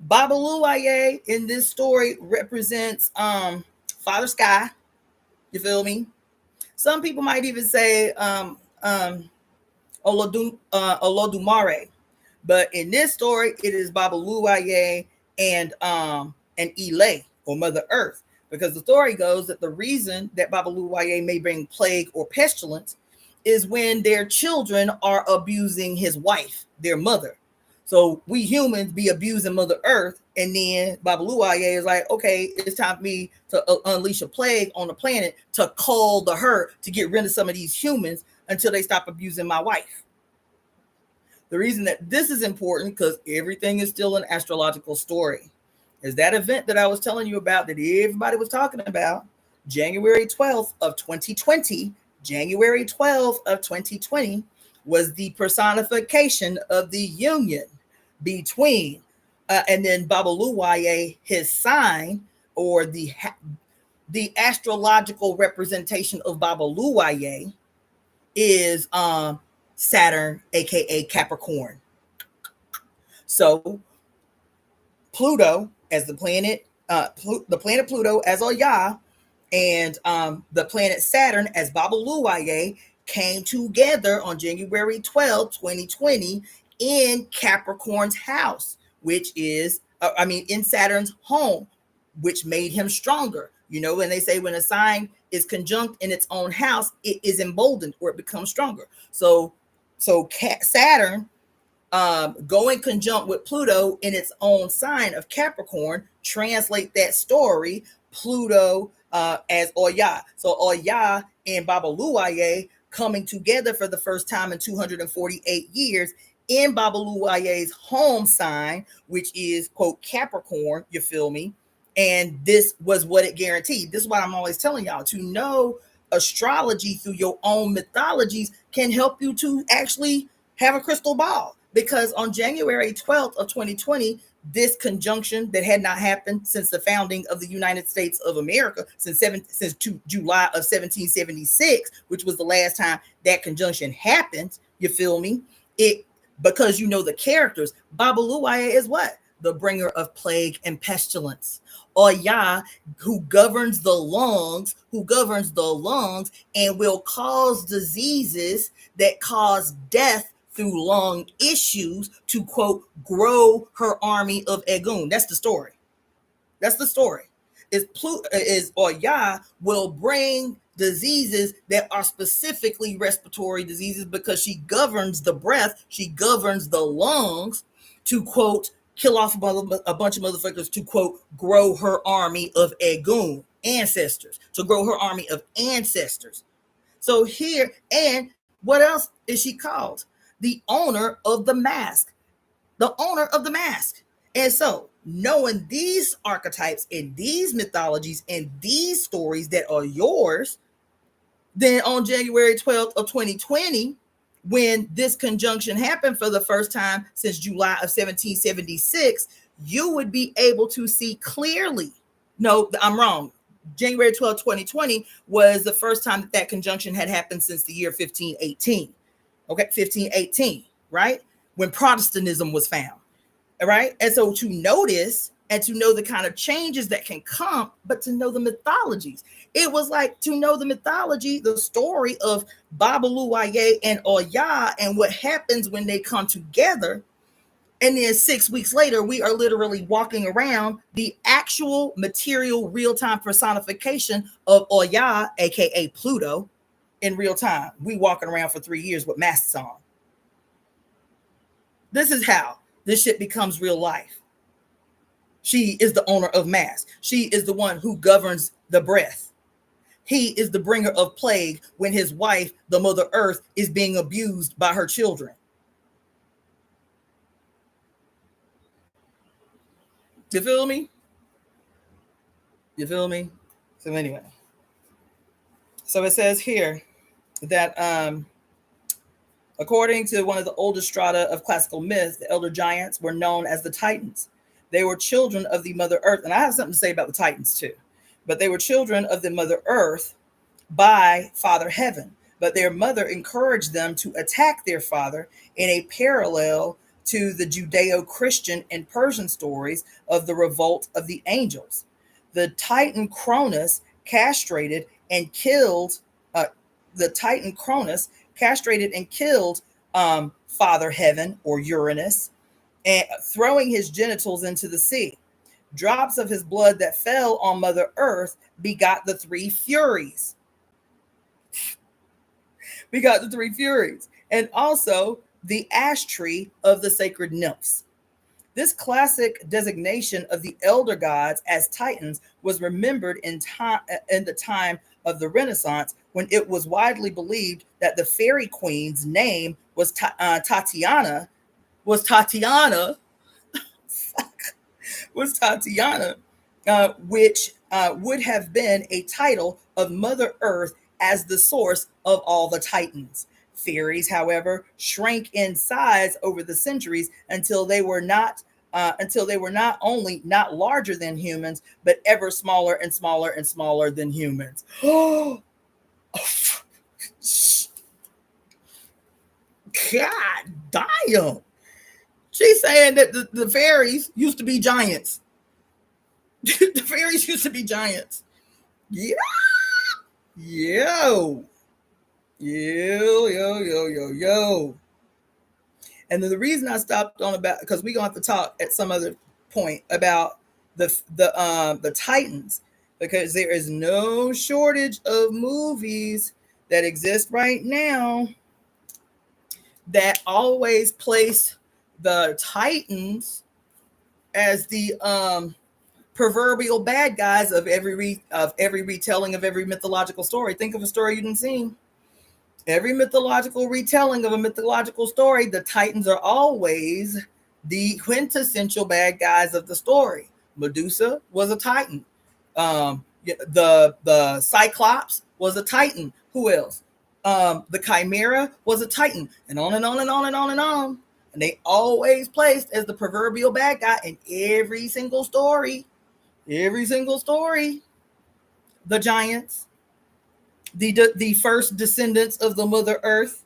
Babaloaye in this story represents Father Sky. You feel me? Some people might even say Olodumare. But in this story, it is Babaloaye and Ile, or Mother Earth. Because the story goes that the reason that Babaloaye may bring plague or pestilence is when their children are abusing his wife, their mother. So we humans be abusing Mother Earth, and then Babaloaye is like, okay, it's time for me to unleash a plague on the planet to call the hurt to get rid of some of these humans until they stop abusing my wife. The reason that this is important, because everything is still an astrological story, is that event that I was telling you about that everybody was talking about, January 12th of 2020, January 12th of 2020 was the personification of the union between, and then Babaloaye, his sign, or the astrological representation of Babaloaye is Saturn, aka Capricorn. So Pluto as the planet, the planet Pluto as Oya, and the planet Saturn as Babaloaye came together on January 12th, 2020 in Capricorn's house, which is, in Saturn's home, which made him stronger. You know, when they say when a sign is conjunct in its own house, it is emboldened or it becomes stronger. So Saturn going conjunct with Pluto in its own sign of Capricorn, translate that story, Pluto as Oya. So Oya and Babaloaye coming together for the first time in 248 years in Babaloaye's home sign, which is, quote, Capricorn, you feel me? And this was what it guaranteed. This is what I'm always telling y'all. To know astrology through your own mythologies can help you to actually have a crystal ball. Because on January 12th of 2020, this conjunction that had not happened since the founding of the United States of America, since July of 1776, which was the last time that conjunction happened, you feel me? Because you know the characters, Babaloaye is what? The bringer of plague and pestilence. Oya, who governs the lungs, and will cause diseases that cause death through lung issues to, quote, grow her army of Egun. That's the story. Is Oya will bring diseases that are specifically respiratory diseases because she governs the breath, she governs the lungs to, quote, kill off a bunch of motherfuckers to, quote, grow her army of Egun, ancestors, to grow her army of ancestors. So here, and what else is she called? The owner of the mask. The owner of the mask. And so, knowing these archetypes and these mythologies and these stories that are yours, then on January 12th of 2020, when this conjunction happened for the first time since July of 1776, you would be able to see clearly. No, I'm wrong. January 12th, 2020 was the first time that conjunction had happened since the year 1518. Okay, 1518, right? When Protestantism was found, all right? And so to notice and to know the kind of changes that can come, but to know the mythologies. It was like to know the mythology, the story of Babaloaye and Oya and what happens when they come together. And then 6 weeks later, we are literally walking around the actual material real-time personification of Oya, aka Pluto, in real time. We walking around for 3 years with masks on. This is how this shit becomes real life. She is the owner of mass. She is the one who governs the breath. He is the bringer of plague when his wife, the Mother Earth, is being abused by her children. You feel me? You feel me? So anyway. So it says here that according to one of the oldest strata of classical myth, the elder giants were known as the Titans. They were children of the Mother Earth. And I have something to say about the Titans too. But they were children of the Mother Earth by Father Heaven. But their mother encouraged them to attack their father in a parallel to the Judeo-Christian and Persian stories of the revolt of the angels. The Titan Cronus castrated and killed the Titan Cronus castrated and killed Father Heaven or Uranus, and throwing his genitals into the sea. Drops of his blood that fell on Mother Earth begot the three Furies. And also the ash tree of the sacred nymphs. This classic designation of the elder gods as Titans was remembered in the time of the Renaissance, when it was widely believed that the fairy queen's name was Tatiana, which would have been a title of Mother Earth as the source of all the Titans. Fairies, however, shrank in size over the centuries until they were not only not larger than humans, but ever smaller and smaller and smaller than humans. Oh, God damn. She's saying that the fairies used to be giants. The fairies used to be giants. Yeah. Yo. And then the reason I stopped on about, because we're gonna have to talk at some other point about the Titans, because there is no shortage of movies that exist right now that always place the Titans as the proverbial bad guys of every retelling of every mythological story. Think of a story you didn't see. Every mythological retelling of a mythological story, the Titans are always the quintessential bad guys of the story. Medusa was a Titan. The Cyclops was a Titan. Who else? The Chimera was a Titan, and on and on and on and on and on. And they always placed as the proverbial bad guy in every single story. Every single story. The giants. The first descendants of the Mother Earth.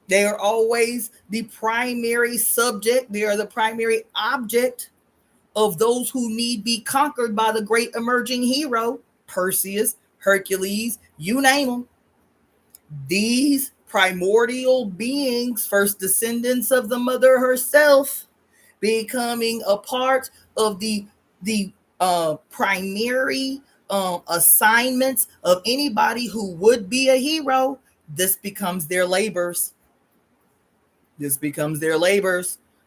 They are always the primary subject. They are the primary object of those who need be conquered by the great emerging hero, Perseus, Hercules, you name them. These primordial beings, first descendants of the mother herself, becoming a part of the primary assignments of anybody who would be a hero. This becomes their labors.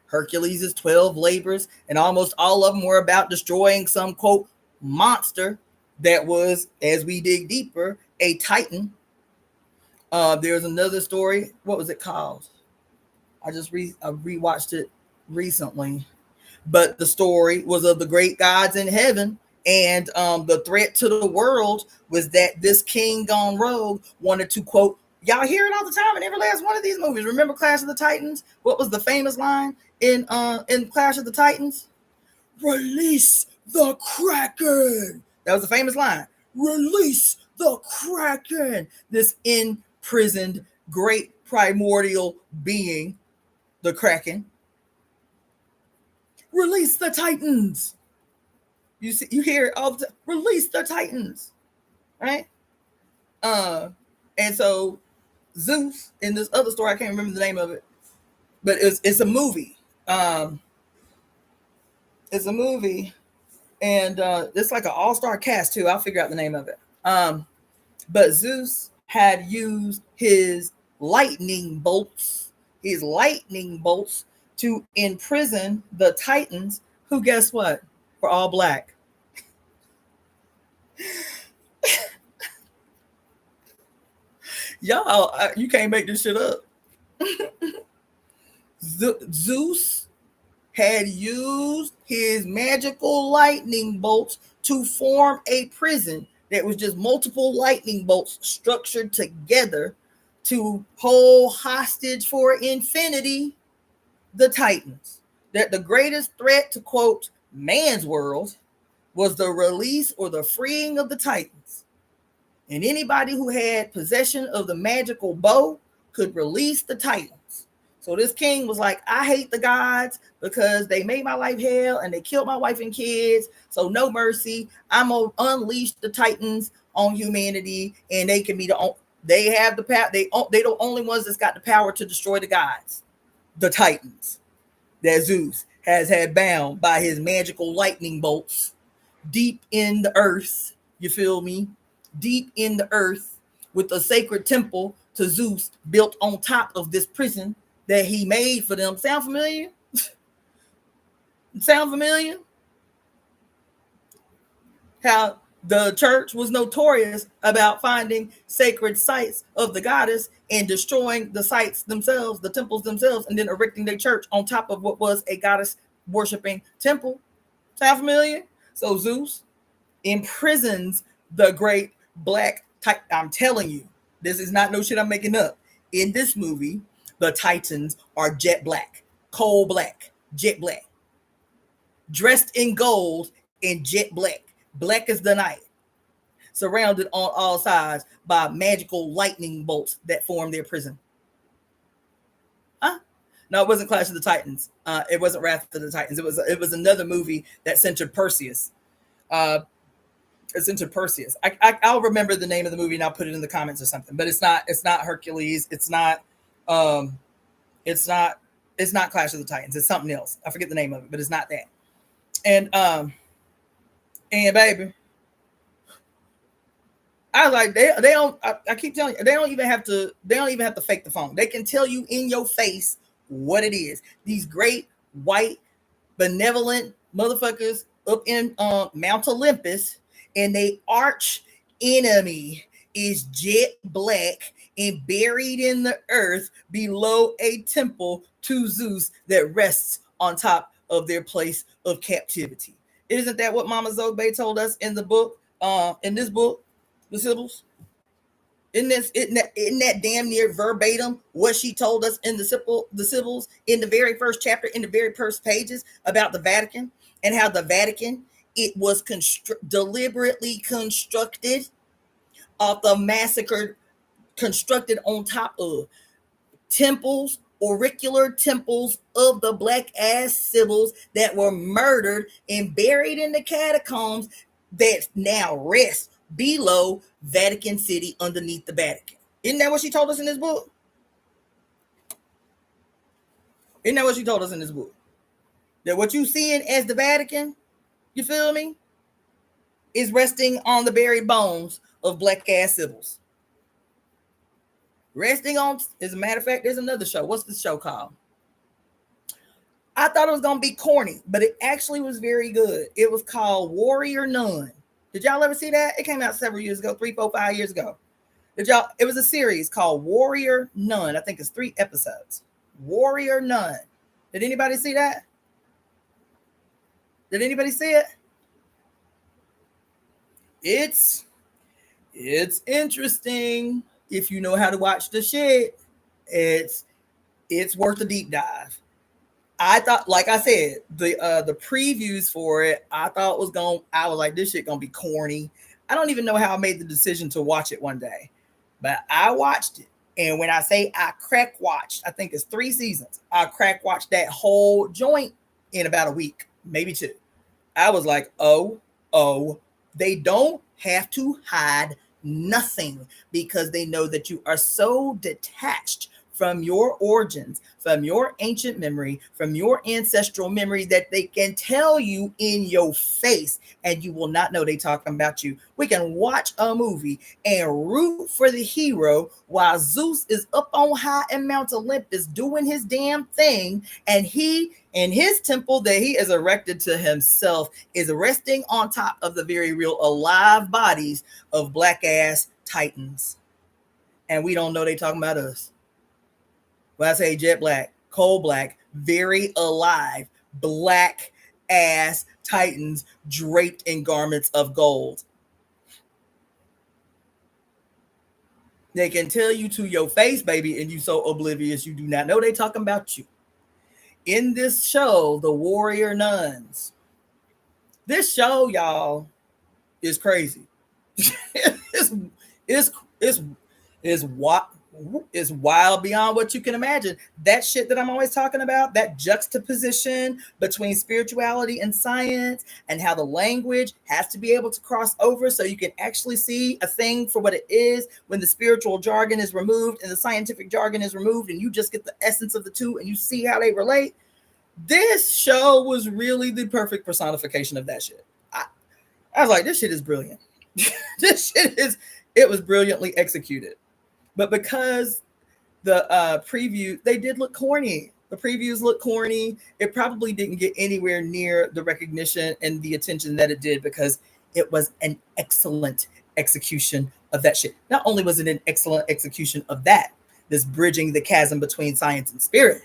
Hercules' 12 labors, and almost all of them were about destroying some, quote, monster that was, as we dig deeper, a Titan. There's another story. What was it called? I rewatched it recently. But the story was of the great gods in heaven, and the threat to the world was that this king gone rogue wanted to, quote, y'all hear it all the time in every last one of these movies. Remember Clash of the Titans? What was the famous line in Clash of the Titans? Release the Kraken. That was the famous line. Release the Kraken. This imprisoned great primordial being, the Kraken. Release the Titans. You hear it all the time. Release the Titans. Right? And so Zeus, in this other story, I can't remember the name of it, but it's a movie. It's a movie, and it's like an all-star cast too. I'll figure out the name of it. But Zeus had used his lightning bolts to imprison the Titans, who, guess what, were all black. Y'all, you can't make this shit up. Zeus had used his magical lightning bolts to form a prison that was just multiple lightning bolts structured together to hold hostage for infinity the Titans. That the greatest threat to, quote, man's world was the release or the freeing of the Titans. And anybody who had possession of the magical bow could release the Titans. So this king was like, I hate the gods because they made my life hell and they killed my wife and kids. So no mercy. I'm gonna unleash the Titans on humanity, and they can be they have the power. They the only ones that's got the power to destroy the gods, the Titans that Zeus has had bound by his magical lightning bolts deep in the earth. You feel me? Deep in the earth, with a sacred temple to Zeus built on top of this prison that he made for them. Sound familiar? Sound familiar? How the church was notorious about finding sacred sites of the goddess and destroying the sites themselves, the temples themselves, and then erecting their church on top of what was a goddess worshiping temple. Sound familiar? So Zeus imprisons the great black Titan. I'm telling you, this is not no shit I'm making up. In this movie, the Titans are jet black, coal black, jet black, dressed in gold and jet black. Black as the night, surrounded on all sides by magical lightning bolts that form their prison. No, it wasn't Clash of the Titans. It wasn't Wrath of the Titans. It was another movie that centered Perseus. It's into Perseus. I'll remember the name of the movie and I'll put it in the comments or something. But it's not Hercules. It's not Clash of the Titans. It's something else. I forget the name of it, but it's not that. And baby, I was like, they don't. I keep telling you, they don't even have to fake the phone. They can tell you in your face what it is. These great white benevolent motherfuckers up in Mount Olympus, and they arch enemy is jet black and buried in the earth below a temple to Zeus that rests on top of their place of captivity. Isn't that what Mama Zobe told us in the book? In this book, The Sibyls? Isn't that damn near verbatim what she told us in the Sibyls in the very first chapter, in the very first pages about the Vatican, and how the Vatican, it was deliberately constructed of the massacre, constructed on top of temples, auricular temples of the black ass Sibyls that were murdered and buried in the catacombs that now rest below Vatican City underneath the Vatican. Isn't that what she told us in this book? Isn't that what she told us in this book? That what you seeing as the Vatican, you feel me, is resting on the buried bones of black ass Sibyls. Resting on, as a matter of fact, there's another show. What's the show called? I thought it was going to be corny, but it actually was very good. It was called Warrior Nun. Did y'all ever see that? It came out several years ago, 3, 4, 5 years ago. It was a series called Warrior Nun. I think it's 3 episodes. Warrior Nun. Did anybody see that? Did anybody see it? It's interesting. If you know how to watch the shit, it's worth a deep dive. I thought, like I said, the previews for it, I was like, this shit gonna be corny. I don't even know how I made the decision to watch it one day, but I watched it. And when I say I crack watched, I think it's 3 seasons. I crack watched that whole joint in about a week, maybe 2. I was like, oh, they don't have to hide nothing because they know that you are so detached from your origins, from your ancient memory, from your ancestral memory, that they can tell you in your face and you will not know they talking about you. We can watch a movie and root for the hero while Zeus is up on high in Mount Olympus doing his damn thing, and he and his temple that he has erected to himself is resting on top of the very real alive bodies of black ass titans. And we don't know they talking about us. When I say jet black, coal black, very alive, black ass titans draped in garments of gold. They can tell you to your face, baby, and you so oblivious you do not know they talking about you. In this show, The Warrior Nuns, this show, y'all, is crazy. it's what is wild beyond what you can imagine. That shit that I'm always talking about, that juxtaposition between spirituality and science, and how the language has to be able to cross over so you can actually see a thing for what it is when the spiritual jargon is removed and the scientific jargon is removed, and you just get the essence of the two and you see how they relate. This show was really the perfect personification of that shit. I was like, this shit is brilliant. It was brilliantly executed. But because the preview, they did look corny. The previews look corny. It probably didn't get anywhere near the recognition and the attention that it did because it was an excellent execution of that shit. Not only was it an excellent execution of that, this bridging the chasm between science and spirit,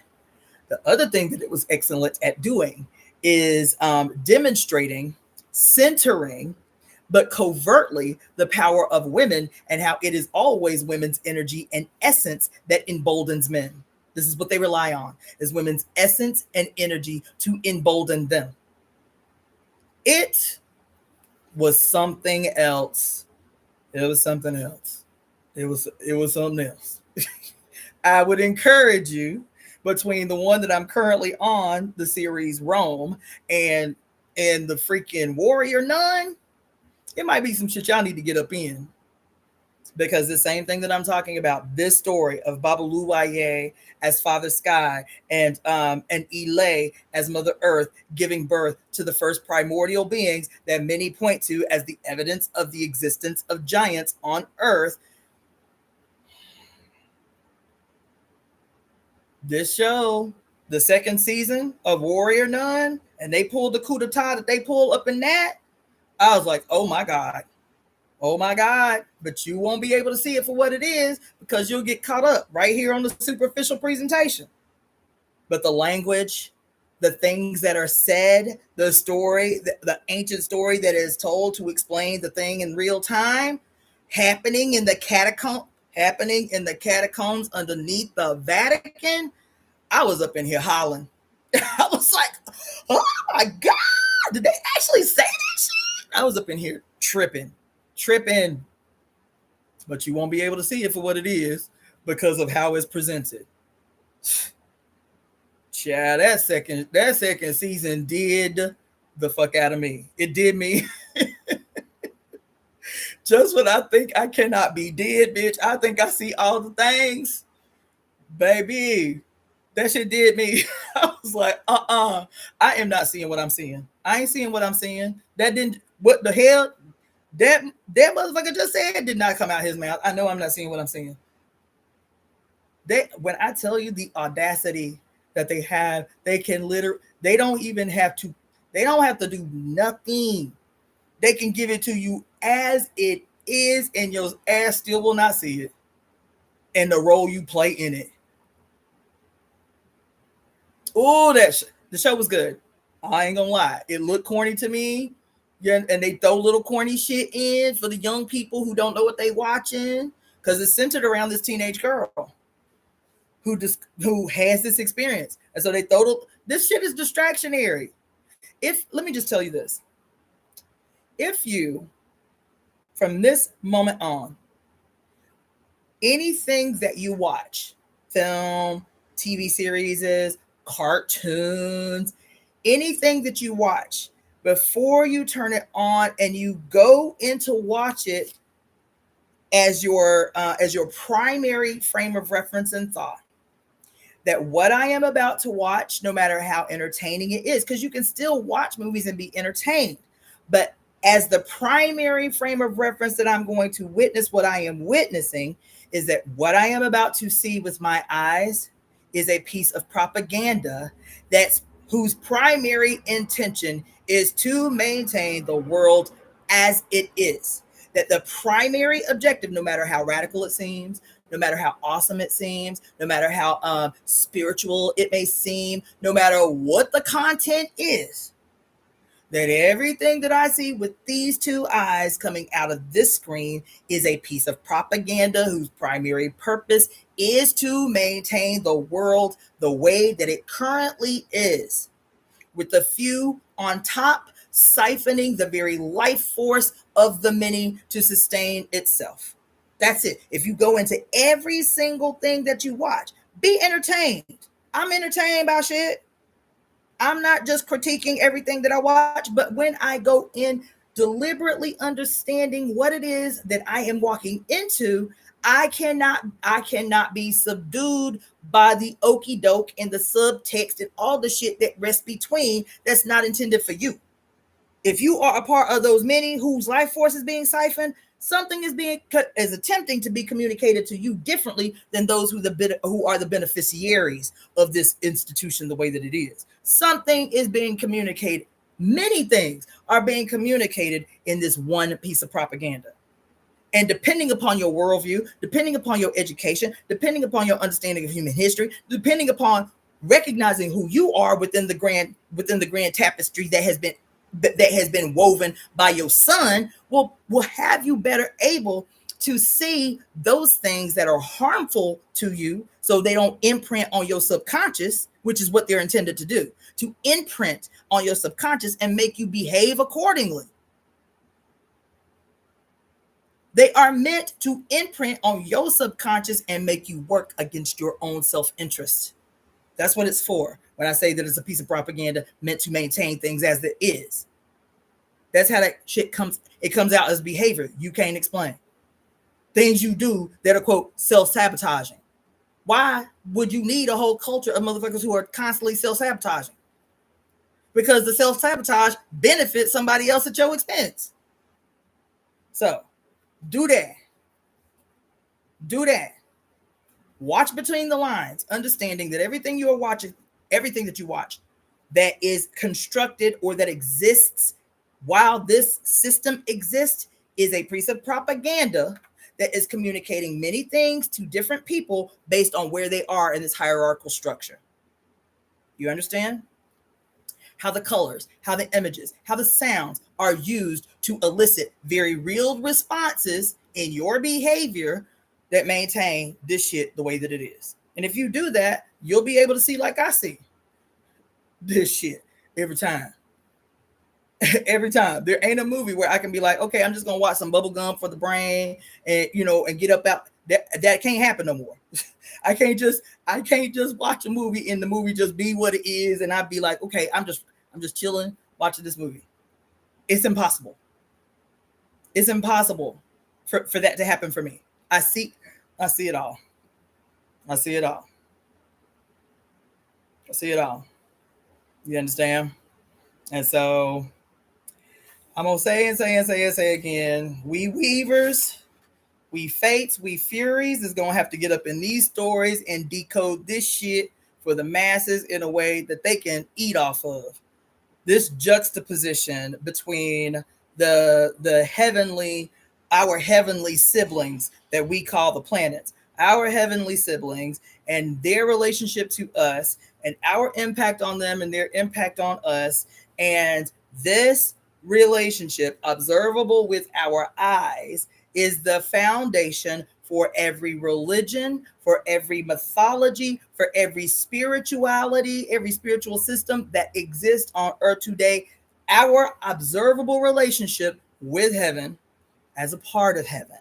the other thing that it was excellent at doing is demonstrating, centering, but covertly the power of women and how it is always women's energy and essence that emboldens men. This is what they rely on, is women's essence and energy to embolden them. It was something else. It was something else. It was something else. I would encourage you, between the one that I'm currently on, the series Rome, and the freaking Warrior Nun, it might be some shit y'all need to get up in. Because the same thing that I'm talking about, this story of Babuluwaye as Father Sky and Ile as Mother Earth, giving birth to the first primordial beings that many point to as the evidence of the existence of giants on Earth. This show, the second season of Warrior Nun, and they pulled the coup d'etat that they pulled up in that, I was like, oh my God. Oh my God. But you won't be able to see it for what it is because you'll get caught up right here on the superficial presentation. But the language, the things that are said, the story, the ancient story that is told to explain the thing in real time, happening in the catacombs underneath the Vatican, I was up in here hollering. I was like, oh my God, did they actually say that shit? I was up in here tripping. But you won't be able to see it for what it is because of how it's presented. Child, that second season did the fuck out of me. It did me. Just when I think I cannot be dead, bitch, I think I see all the things. Baby, that shit did me. I was like, I am not seeing what I'm seeing. I ain't seeing what I'm seeing. That didn't, what the hell? That motherfucker just said did not come out his mouth. I know I'm not seeing what I'm seeing. When I tell you the audacity that they have, they can they don't have to do nothing. They can give it to you as it is, and your ass still will not see it. And the role you play in it. Oh, the show was good. I ain't gonna lie. It looked corny to me. Yeah, and they throw little corny shit in for the young people who don't know what they watching, because it's centered around this teenage girl who has this experience. And so they throw this shit is distractionary. Let me just tell you this. If you, from this moment on, anything that you watch, film, TV series, cartoons, anything that you watch, before you turn it on and you go in to watch it as your primary frame of reference and thought, that what I am about to watch, no matter how entertaining it is, because you can still watch movies and be entertained, but as the primary frame of reference that I'm going to witness what I am witnessing, is that what I am about to see with my eyes is a piece of propaganda whose primary intention is to maintain the world as it is. That the primary objective, no matter how radical it seems, no matter how awesome it seems, no matter how spiritual it may seem, no matter what the content is, that everything that I see with these two eyes coming out of this screen is a piece of propaganda whose primary purpose is to maintain the world the way that it currently is, with the few on top siphoning the very life force of the many to sustain itself. That's it. If you go into every single thing that you watch, be entertained. I'm entertained by shit. I'm not just critiquing everything that I watch, but when I go in deliberately understanding what it is that I am walking into, I cannot be subdued by the okey doke and the subtext and all the shit that rests between that's not intended for you. If you are a part of those many whose life force is being siphoned, something is attempting to be communicated to you differently than those who are the beneficiaries of this institution the way that it is. Something is being communicated. Many things are being communicated in this one piece of propaganda. And depending upon your worldview, depending upon your education, depending upon your understanding of human history, depending upon recognizing who you are within the grand tapestry that has been woven by your son, will have you better able to see those things that are harmful to you, so they don't imprint on your subconscious, which is what they're intended to do, to imprint on your subconscious and make you behave accordingly. They are meant to imprint on your subconscious and make you work against your own self-interest. That's what it's for. When I say that it's a piece of propaganda meant to maintain things as it is. That's how that shit comes out as behavior you can't explain. Things you do that are, quote, self-sabotaging. Why would you need a whole culture of motherfuckers who are constantly self-sabotaging? Because the self-sabotage benefits somebody else at your expense. So, do that. Watch between the lines, understanding that everything you are watching, everything that you watch that is constructed or that exists while this system exists is a piece of propaganda that is communicating many things to different people based on where they are in this hierarchical structure. You understand? How the colors, how the images, how the sounds are used to elicit very real responses in your behavior that maintain this shit the way that it is. And if you do that, you'll be able to see like I see this shit every time. Every time. There ain't a movie where I can be like, okay, I'm just gonna watch some bubble gum for the brain and and get up out. That can't happen no more. I can't just watch a movie and the movie just be what it is and I'd be like, okay, I'm just chilling watching this movie. It's impossible. It's impossible for that to happen for me. I see it all. I see it all. You understand? And so I'm gonna say again, we weavers, we fates, we furies is gonna have to get up in these stories and decode this shit for the masses in a way that they can eat off of. This juxtaposition between the heavenly, our heavenly siblings that we call the planets, our heavenly siblings and their relationship to us and our impact on them and their impact on us, and this relationship observable with our eyes is the foundation for every religion, for every mythology, for every spirituality, every spiritual system that exists on earth today. Our observable relationship with heaven as a part of heaven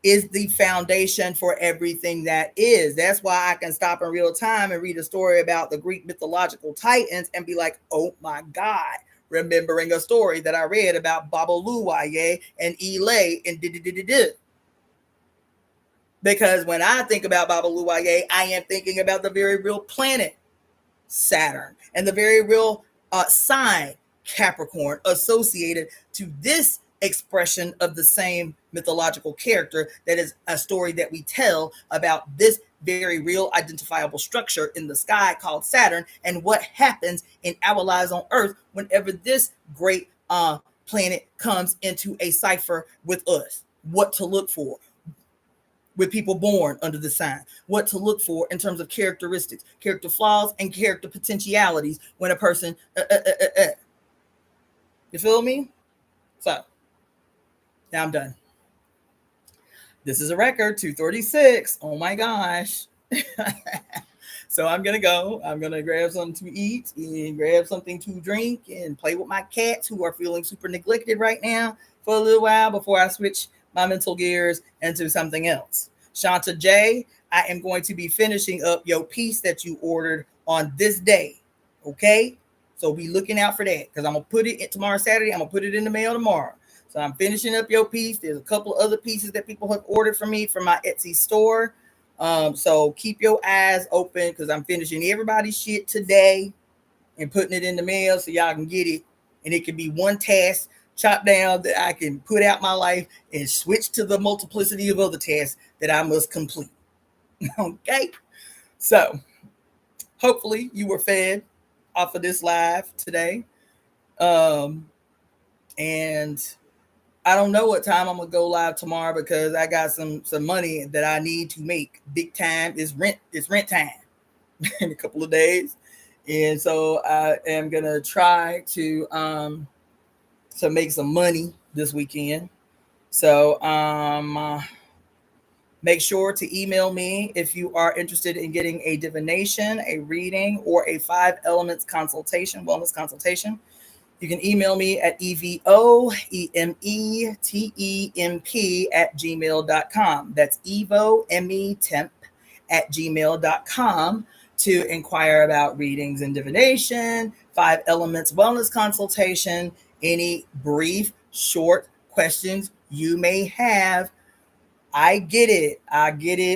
is the foundation for everything that is. That's why I can stop in real time and read a story about the Greek mythological titans and be like, oh my God, remembering a story that I read about Baboluwaye and Ile and did. Because when I think about Baboluwaye, I am thinking about the very real planet Saturn and the very real sign Capricorn associated to this expression of the same mythological character that is a story that we tell about this very real identifiable structure in the sky called Saturn and what happens in our lives on Earth whenever this great planet comes into a cipher with us. What to look for with people born under the sign, what to look for in terms of characteristics, character flaws, and character potentialities when a person, you feel me? So, now I'm done. This is a record, 2:36. Oh my gosh. So I'm going to grab something to eat and grab something to drink and play with my cats who are feeling super neglected right now for a little while before I switch my mental gears into something else. Shanta J, I am going to be finishing up your piece that you ordered on this day. Okay? So be looking out for that because I'm going to put it tomorrow, Saturday. I'm going to put it in the mail tomorrow. So I'm finishing up your piece. There's a couple of other pieces that people have ordered from me from my Etsy store. So keep your eyes open because I'm finishing everybody's shit today and putting it in the mail so y'all can get it. And it can be one task chopped down that I can put out my life and switch to the multiplicity of other tasks that I must complete. Okay? So hopefully you were fed off of this live today. And I don't know what time I'm gonna go live tomorrow because I got some money that I need to make. Big time. It's rent time in a couple of days. And so I am gonna try to make some money this weekend. So make sure to email me if you are interested in getting a divination, a reading, or a 5 elements consultation, wellness consultation. You can email me at evoemetemp@gmail.com. That's evoemetemp@gmail.com to inquire about readings and divination, 5 elements wellness consultation, any brief, short questions you may have. I get it.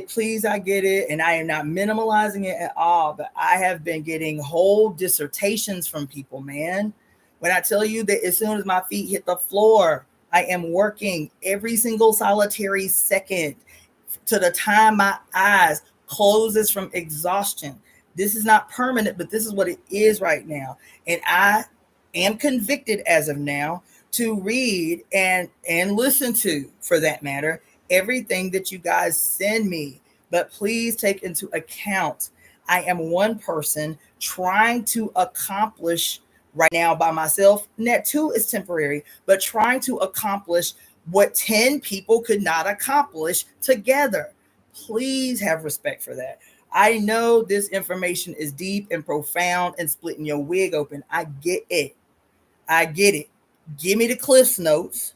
Please, I get it. And I am not minimalizing it at all. But I have been getting whole dissertations from people, man. When I tell you that as soon as my feet hit the floor, I am working every single solitary second to the time my eyes closes from exhaustion. This is not permanent, but this is what it is right now. And I am convicted as of now to read and listen to, for that matter, everything that you guys send me. But please take into account, I am one person trying to accomplish right now by myself, and that too is temporary, but trying to accomplish what 10 people could not accomplish together. Please have respect for that. I know this information is deep and profound and splitting your wig open. I get it. Give me the Cliff's Notes.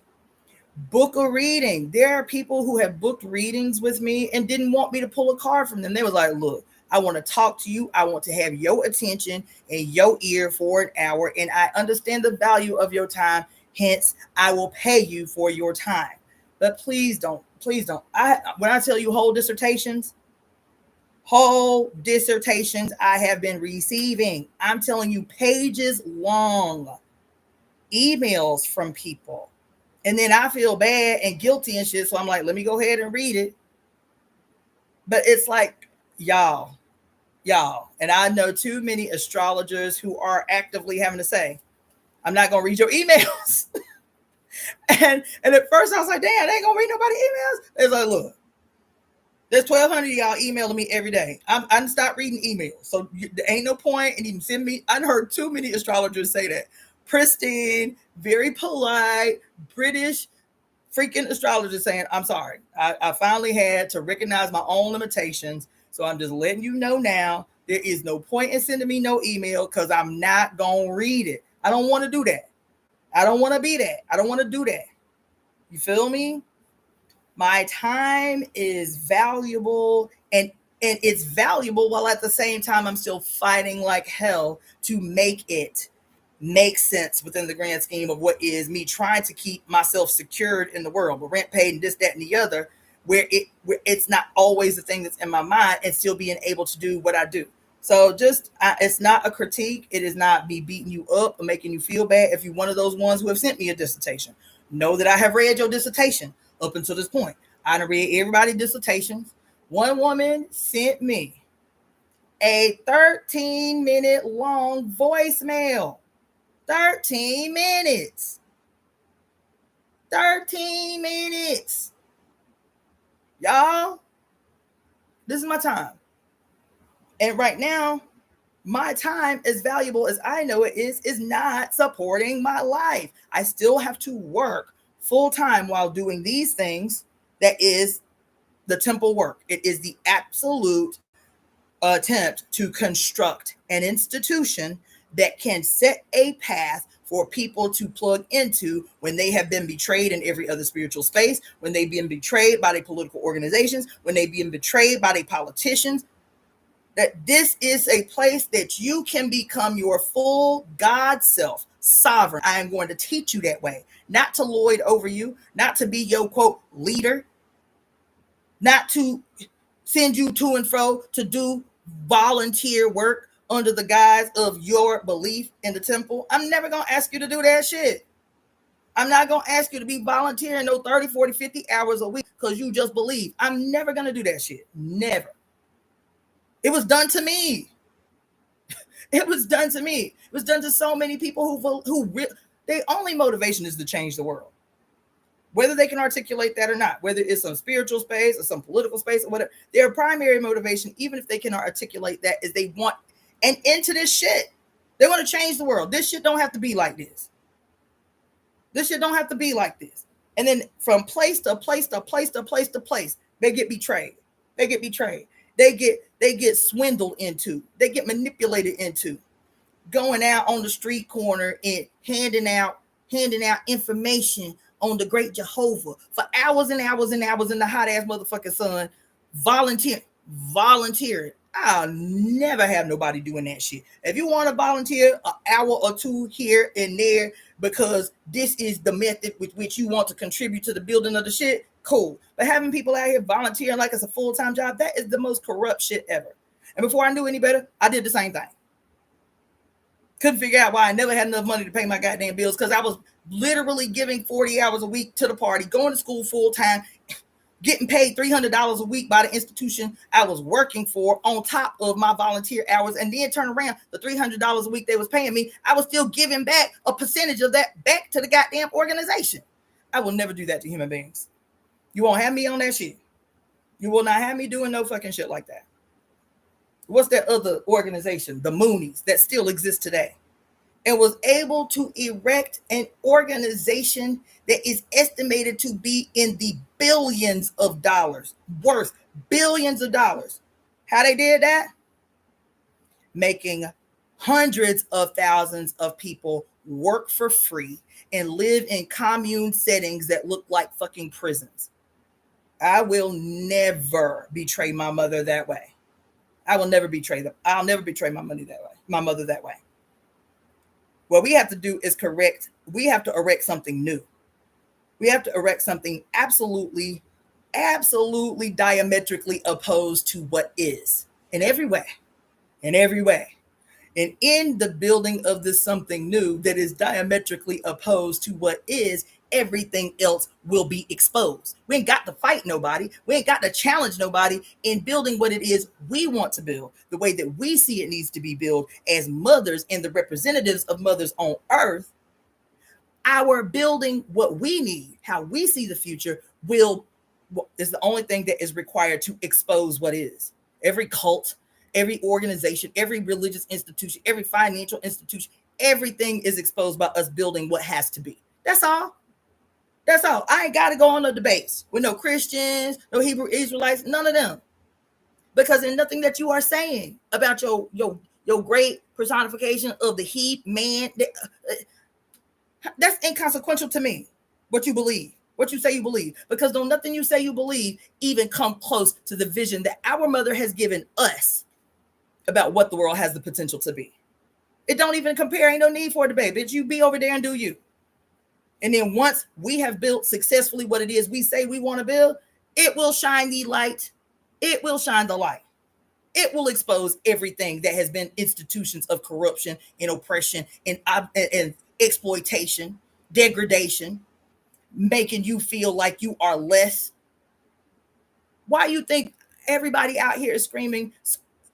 Book a reading. There are people who have booked readings with me and didn't want me to pull a card from them. They was like, look, I want to talk to you. I want to have your attention and your ear for an hour. And I understand the value of your time. Hence, I will pay you for your time. But please don't. When I tell you whole dissertations I have been receiving. I'm telling you pages long emails from people. And then I feel bad and guilty and shit. So I'm like, let me go ahead and read it. But it's like, y'all. And I know too many astrologers who are actively having to say, I'm not going to read your emails. and at first I was like, damn, they ain't going to read nobody emails. It's like, look, there's 1,200 of y'all emailing me every day. I'm done stopped reading emails. So there ain't no point in even sending me. I heard too many astrologers say that. Pristine, very polite, British freaking astrologer saying, I'm sorry. I finally had to recognize my own limitations. So I'm just letting you know now, there is no point in sending me no email because I'm not going to read it. I don't want to do that. I don't want to be that. I don't want to do that. You feel me? My time is valuable and it's valuable while at the same time I'm still fighting like hell to make it make sense within the grand scheme of what is me trying to keep myself secured in the world, but rent paid and this, that, and the other, where it's not always the thing that's in my mind and still being able to do what I do. So it's not a critique. It is not me beating you up or making you feel bad. If you're one of those ones who have sent me a dissertation, know that I have read your dissertation up until this point. I done read everybody's dissertations. One woman sent me a 13-minute long voicemail. 13 minutes. 13 minutes. Y'all, this is my time. And right now, my time, as valuable as I know it is not supporting my life. I still have to work full time while doing these things. That is the temple work. It is the absolute attempt to construct an institution that can set a path for people to plug into when they have been betrayed in every other spiritual space, when they've been betrayed by their political organizations, when they've been betrayed by their politicians. That this is a place that you can become your full God self, sovereign. I am going to teach you that way, not to lord over you, not to be your quote leader, not to send you to and fro to do volunteer work under the guise of your belief in the temple. I'm never going to ask you to do that shit. I'm not going to ask you to be volunteering no 30, 40, 50 hours a week because you just believe. I'm never going to do that shit. Never. It was done to me. It was done to me. It was done to so many people who their only motivation is to change the world. Whether they can articulate that or not, whether it's some spiritual space or some political space or whatever, their primary motivation, even if they can articulate that, is they want an end to this shit. They want to change the world. This shit don't have to be like this. This shit don't have to be like this. And then from place to place to place to place to place, they get betrayed. They get betrayed. They get swindled into. They get manipulated into going out on the street corner and handing out information on the great Jehovah for hours and hours and hours in the hot ass motherfucking sun, volunteering. I'll never have nobody doing that shit. If you want to volunteer an hour or two here and there because this is the method with which you want to contribute to the building of the shit, cool. But having people out here volunteering like it's a full-time job, that is the most corrupt shit ever. And before I knew any better, I did the same thing. Couldn't figure out why I never had enough money to pay my goddamn bills because I was literally giving 40 hours a week to the party, going to school full-time, getting paid $300 a week by the institution I was working for on top of my volunteer hours, and then turn around, the $300 a week they was paying me, I was still giving back a percentage of that back to the goddamn organization. I will never do that to human beings. You won't have me on that shit. You will not have me doing no fucking shit like that. What's that other organization, the Moonies, that still exists today, and was able to erect an organization that is estimated to be in the billions of dollars, worth billions of dollars. How they did that? Making hundreds of thousands of people work for free and live in commune settings that look like fucking prisons. I will never betray my mother that way. I will never betray them. I'll never betray my mother that way. What we have to do is correct. We have to erect something new. We have to erect something absolutely diametrically opposed to what is in every way. And in the building of this something new that is diametrically opposed to what is, everything else will be exposed. We ain't got to fight nobody. We ain't got to challenge nobody in building what it is we want to build, the way that we see it needs to be built as mothers and the representatives of mothers on earth. Our building what we need, how we see the future, is the only thing that is required to expose what is. Every cult, every organization, every religious institution, every financial institution, everything is exposed by us building what has to be. That's all. That's all. I ain't got to go on no debates with no Christians, no Hebrew Israelites, none of them. Because there's nothing that you are saying about your great personification of the he, man. That's inconsequential to me, what you believe, what you say you believe. Because don't nothing you say you believe even come close to the vision that our mother has given us about what the world has the potential to be. It don't even compare. Ain't no need for a debate. Bitch, you be over there and do you. And then once we have built successfully what it is we say we want to build, it will shine the light. It will shine the light. It will expose everything that has been institutions of corruption and oppression and exploitation, degradation, making you feel like you are less. Why you think everybody out here is screaming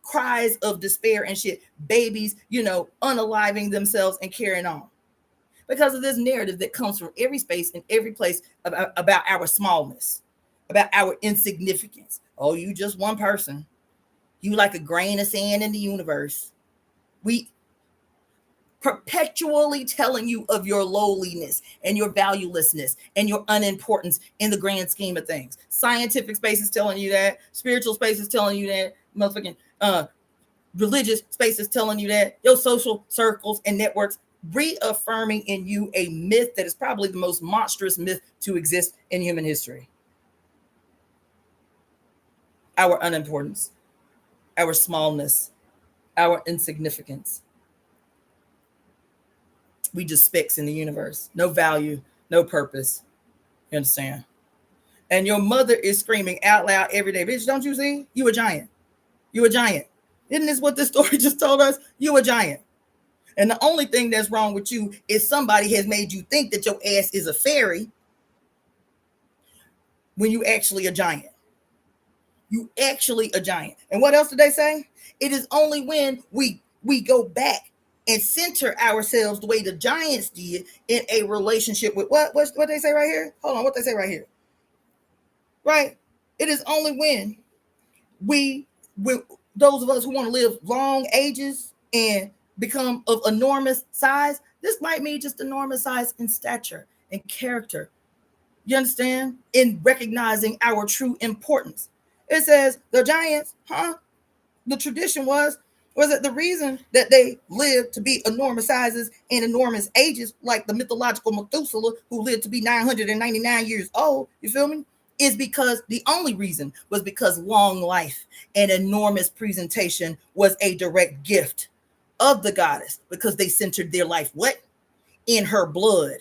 cries of despair and shit? Babies, unaliving themselves and carrying on. Because of this narrative that comes from every space and every place about our smallness, about our insignificance. Oh, you just one person. You like a grain of sand in the universe. We perpetually telling you of your lowliness and your valuelessness and your unimportance in the grand scheme of things. Scientific space is telling you that. Spiritual space is telling you that. Motherfucking religious space is telling you that. Your social circles and networks reaffirming in you a myth that is probably the most monstrous myth to exist in human history. Our unimportance, our smallness, our insignificance. We just specks in the universe. No value, no purpose. You understand? And your mother is screaming out loud every day, bitch, don't you see? You a giant. You a giant. Isn't this what this story just told us? You a giant. And the only thing that's wrong with you is somebody has made you think that your ass is a fairy when you actually a giant. You actually a giant. And what else did they say? It is only when we go back and center ourselves the way the giants did in a relationship with what they say right here? Hold on, what they say right here? Right? It is only when those of us who want to live long ages and become of enormous size, this might mean just enormous size in stature and character. You understand? In recognizing our true importance. It says the giants, the tradition was that the reason that they lived to be enormous sizes and enormous ages, like the mythological Methuselah, who lived to be 999 years old, you feel me? Is because the only reason was because long life and enormous presentation was a direct gift of the goddess, because they centered their life what? In her blood.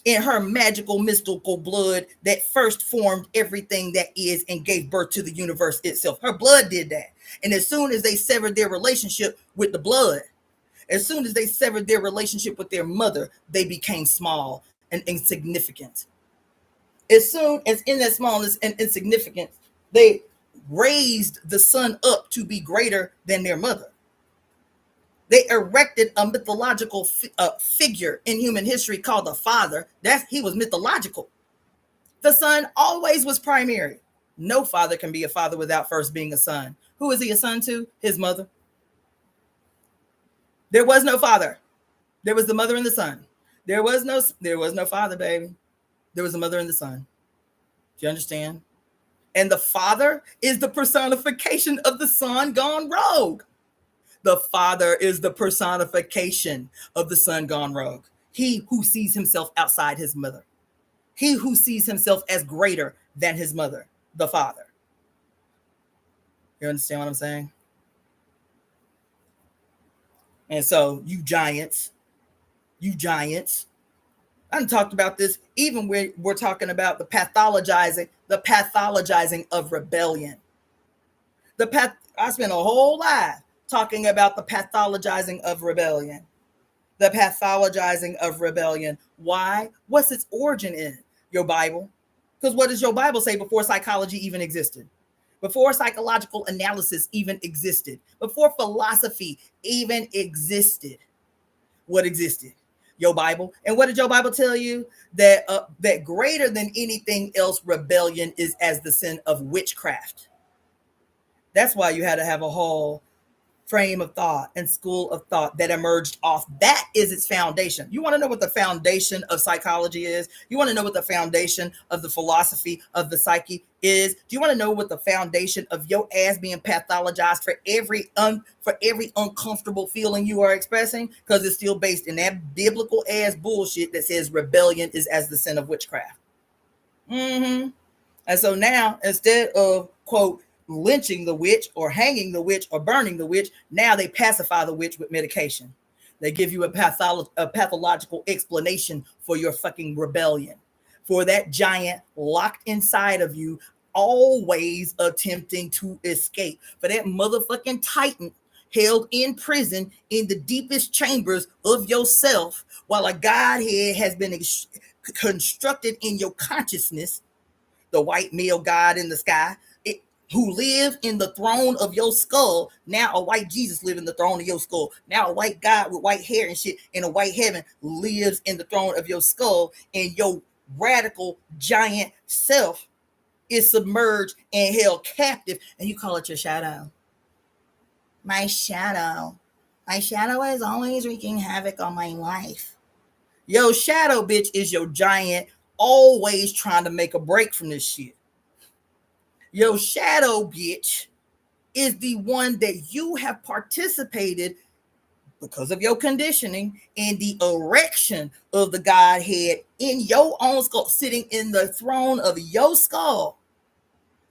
In her magical, mystical blood that first formed everything that is and gave birth to the universe itself. Her blood did that. And as soon as they severed their relationship with the blood, as soon as they severed their relationship with their mother, they became small and insignificant. As soon as in that smallness and insignificance, they raised the son up to be greater than their mother. They erected a mythological figure in human history called the father. He was mythological. The son always was primary. No father can be a father without first being a son. Who is he a son to? His mother. There was no father. There was the mother and the son. There was no father, baby. There was a mother and the son. Do you understand? And the father is the personification of the son gone rogue. The father is the personification of the son gone rogue. He who sees himself outside his mother. He who sees himself as greater than his mother, the father. You understand what I'm saying? And so you giants, I done talked about this even when we're talking about the pathologizing of rebellion. I spent a whole life talking about the pathologizing of rebellion. The pathologizing of rebellion. Why? What's its origin in? Your Bible. Because what does your Bible say before psychology even existed? Before psychological analysis even existed? Before philosophy even existed? What existed? Your Bible. And what did your Bible tell you? That greater than anything else, rebellion is as the sin of witchcraft. That's why you had to have a whole frame of thought and school of thought that emerged off. That is its foundation. You want to know what the foundation of psychology is? You want to know what the foundation of the philosophy of the psyche is? Do you want to know what the foundation of your ass being pathologized for every uncomfortable feeling you are expressing? Because it's still based in that biblical ass bullshit that says rebellion is as the sin of witchcraft. And so now, instead of, quote, lynching the witch or hanging the witch or burning the witch, now they pacify the witch with medication. They give you a pathological explanation for your fucking rebellion, for that giant locked inside of you, always attempting to escape, for that motherfucking titan held in prison in the deepest chambers of yourself, while a godhead has been constructed in your consciousness, the white male god in the sky, who live in the throne of your skull. Now a white Jesus live in the throne of your skull. Now a white God with white hair and shit in a white heaven lives in the throne of your skull, and your radical giant self is submerged and held captive, and you call it your shadow. My shadow is always wreaking havoc on my life. Your shadow, bitch, is your giant always trying to make a break from this shit. Your shadow, bitch, is the one that you have participated because of your conditioning and the erection of the Godhead in your own skull, sitting in the throne of your skull,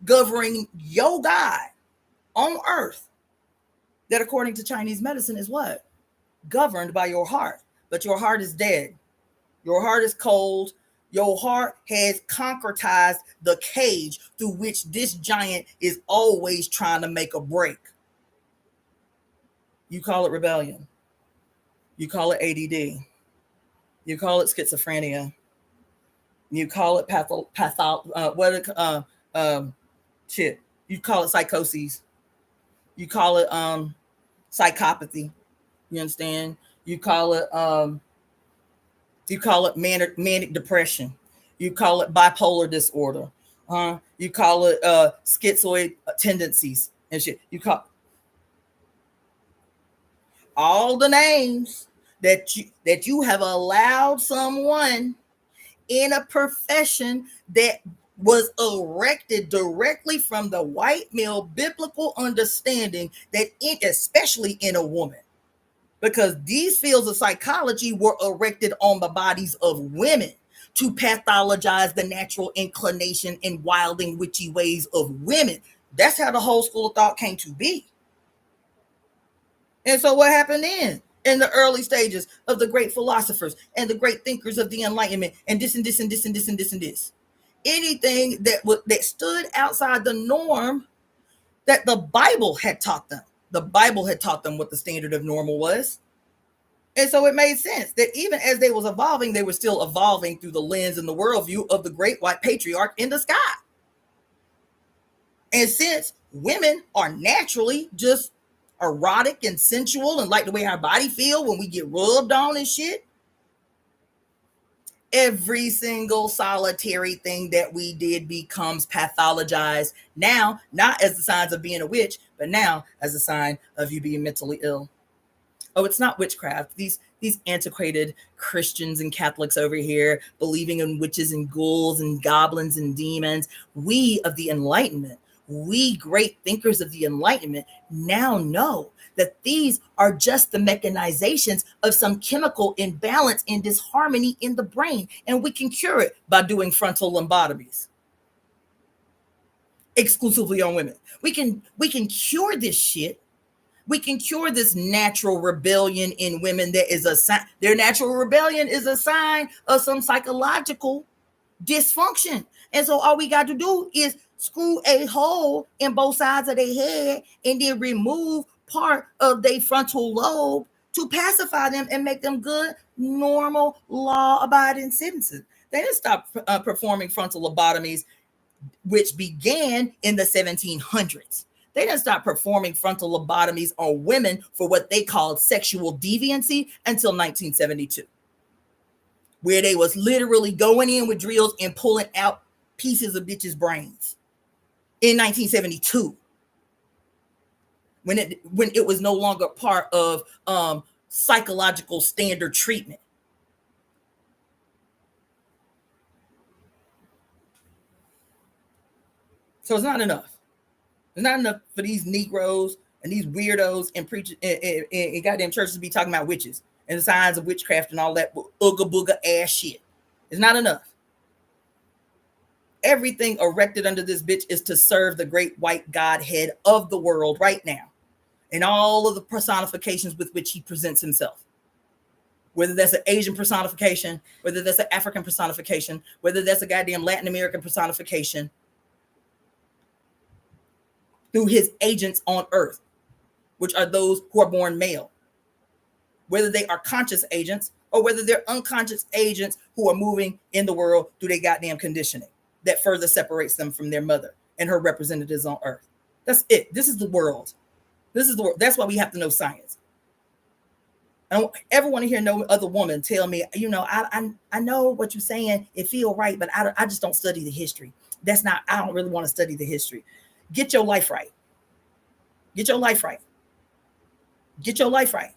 governing your God on earth, that according to Chinese medicine is what? Governed by your heart. But your heart is dead. Your heart is cold. Your heart has concretized the cage through which this giant is always trying to make a break. You call it rebellion. You call it ADD. You call it schizophrenia. You call it shit. You call it psychoses. You call it psychopathy. You understand? You call it manic depression. You call it bipolar disorder. You call it schizoid tendencies and shit. You call all the names that you have allowed someone in a profession that was erected directly from the white male biblical understanding that especially in a woman, because these fields of psychology were erected on the bodies of women to pathologize the natural inclination and wilding witchy ways of women. That's how the whole school of thought came to be. And so what happened then? In the early stages of the great philosophers and the great thinkers of the Enlightenment, and this and this and this and this and this and this. Anything that stood outside the norm that the Bible had taught them. The Bible had taught them what the standard of normal was. And so it made sense that even as they was evolving, they were still evolving through the lens and the worldview of the great white patriarch in the sky. And since women are naturally just erotic and sensual and like the way our body feel when we get rubbed on and shit, every single solitary thing that we did becomes pathologized now, not as the signs of being a witch, but now as a sign of you being mentally ill. Oh, it's not witchcraft. These antiquated Christians and Catholics over here believing in witches and ghouls and goblins and demons. We of the Enlightenment, we great thinkers of the Enlightenment now know that these are just the mechanizations of some chemical imbalance and disharmony in the brain, and we can cure it by doing frontal lobotomies exclusively on women. We can cure this shit. We can cure this natural rebellion in women that is a sign. Their natural rebellion is a sign of some psychological dysfunction. And so all we got to do is screw a hole in both sides of their head and then remove part of their frontal lobe to pacify them and make them good, normal, law-abiding citizens. They didn't stop performing frontal lobotomies, which began in the 1700s. They didn't stop performing frontal lobotomies on women for what they called sexual deviancy until 1972, where they was literally going in with drills and pulling out pieces of bitches' brains. In 1972, when it was no longer part of psychological standard treatment. So it's not enough. It's not enough for these Negroes and these weirdos and preachers and goddamn churches to be talking about witches and the signs of witchcraft and all that ooga booga ass shit. It's not enough. Everything erected under this bitch is to serve the great white Godhead of the world right now, and all of the personifications with which he presents himself. Whether that's an Asian personification, whether that's an African personification, whether that's a goddamn Latin American personification, through his agents on earth, which are those who are born male. Whether they are conscious agents or whether they're unconscious agents who are moving in the world through their goddamn conditioning that further separates them from their mother and her representatives on earth. That's it. This is the world. This is the world. That's why we have to know science. I don't ever want to hear no other woman tell me, you know, I know what you're saying. It feel right, but I just don't study the history. I don't really want to study the history. Get your life right. Get your life right. Get your life right.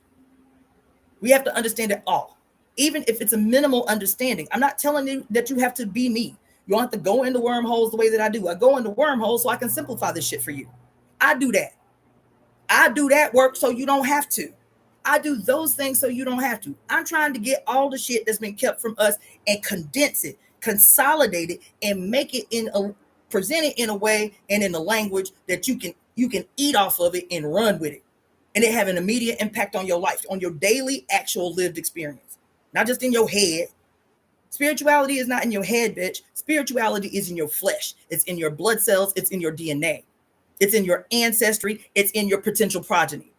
We have to understand it all, even if it's a minimal understanding. I'm not telling you that you have to be me. You don't have to go into wormholes the way that I do. I go into wormholes so I can simplify this shit for you. I do that. I do that work so you don't have to. I do those things so you don't have to. I'm trying to get all the shit that's been kept from us and condense it, consolidate it, and make it present it in a way and in a language that you can eat off of it and run with it. And it have an immediate impact on your life, on your daily actual lived experience. Not just in your head. Spirituality is not in your head, bitch. Spirituality is in your flesh. It's in your blood cells. It's in your DNA. It's in your ancestry. It's in your potential progeny.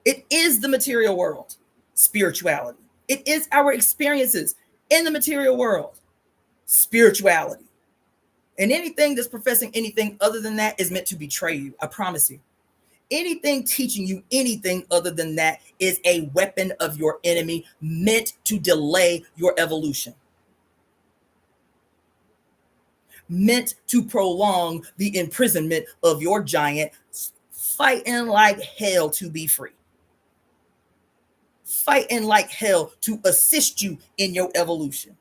It is the material world, spirituality. It is our experiences in the material world, spirituality. And anything that's professing anything other than that is meant to betray you. I promise you. Anything teaching you anything other than that is a weapon of your enemy meant to delay your evolution. Meant to prolong the imprisonment of your giant fighting like hell to be free. Fighting like hell to assist you in your evolution.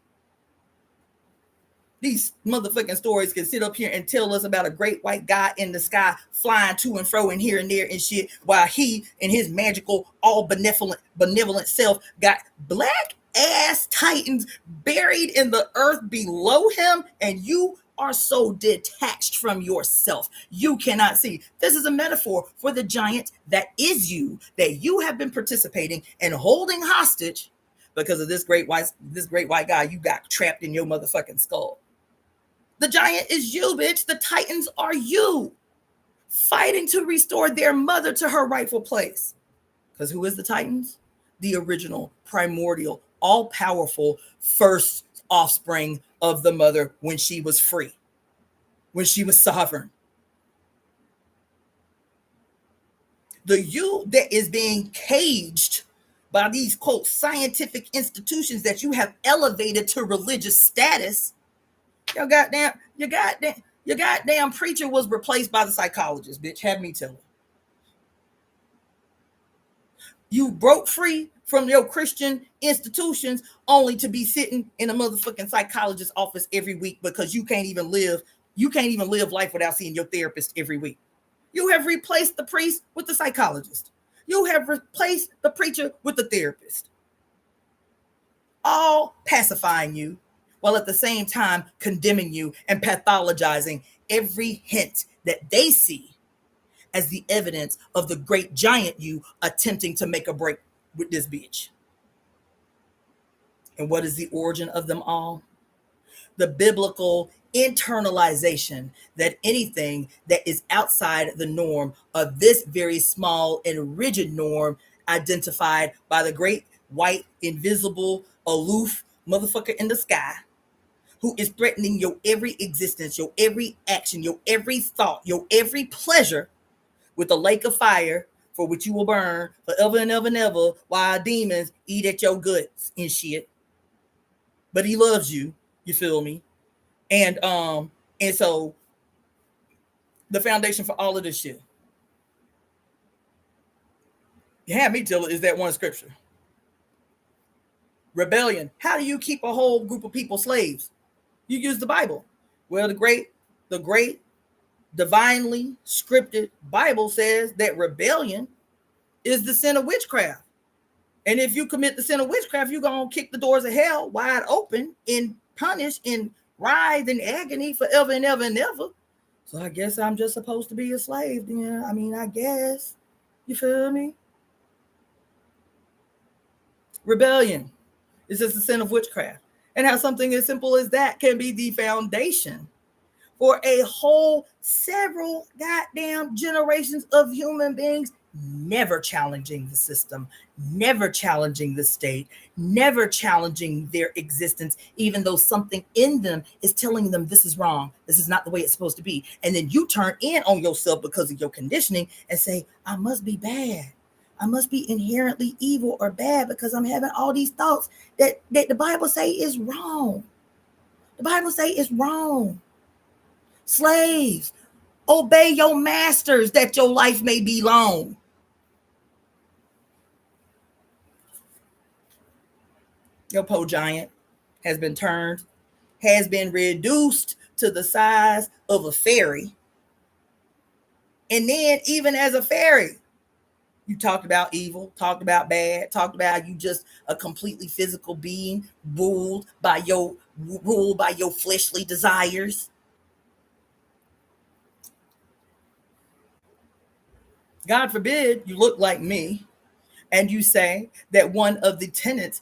These motherfucking stories can sit up here and tell us about a great white guy in the sky flying to and fro and here and there and shit, while he and his magical, all benevolent self got black ass titans buried in the earth below him, and you are so detached from yourself you cannot see. This is a metaphor for the giant that is you, that you have been participating and holding hostage because of this great white guy you got trapped in your motherfucking skull. The giant is you, bitch. The titans are you, fighting to restore their mother to her rightful place. Because who is the titans? The original, primordial, all-powerful first offspring of the mother when she was free, when she was sovereign. The you that is being caged by these, quote, scientific institutions that you have elevated to religious status. Your goddamn preacher was replaced by the psychologist, bitch. Have me tell her. You broke free from your Christian institutions only to be sitting in a motherfucking psychologist's office every week because you can't even live life without seeing your therapist every week. You have replaced the priest with the psychologist. You have replaced the preacher with the therapist. All pacifying you, while at the same time condemning you and pathologizing every hint that they see as the evidence of the great giant you attempting to make a break with this bitch. And what is the origin of them all? The biblical internalization that anything that is outside the norm of this very small and rigid norm identified by the great white, invisible, aloof motherfucker in the sky, who is threatening your every existence, your every action, your every thought, your every pleasure with a lake of fire for which you will burn forever and ever and ever while demons eat at your guts and shit. But he loves you, you feel me? And so the foundation for all of this shit, you have me tell it, is that one scripture. Rebellion. How do you keep a whole group of people slaves? You use the Bible. Well, the great divinely scripted Bible says that rebellion is the sin of witchcraft. And if you commit the sin of witchcraft, you're going to kick the doors of hell wide open and punish and writhe in agony forever and ever and ever. So I guess I'm just supposed to be a slave then. I mean, I guess. You feel me? Rebellion is just the sin of witchcraft. And how something as simple as that can be the foundation for a whole several goddamn generations of human beings never challenging the system, never challenging the state, never challenging their existence, even though something in them is telling them this is wrong, this is not the way it's supposed to be. And then you turn in on yourself because of your conditioning and say, I must be bad. I must be inherently evil or bad because I'm having all these thoughts that the Bible say is wrong. The Bible say is wrong. Slaves, obey your masters that your life may be long. Your po giant has been reduced to the size of a fairy. And then even as a fairy, You talked about evil, talked about bad, talked about you just a completely physical being ruled by your fleshly desires. God forbid you look like me and you say that one of the tenets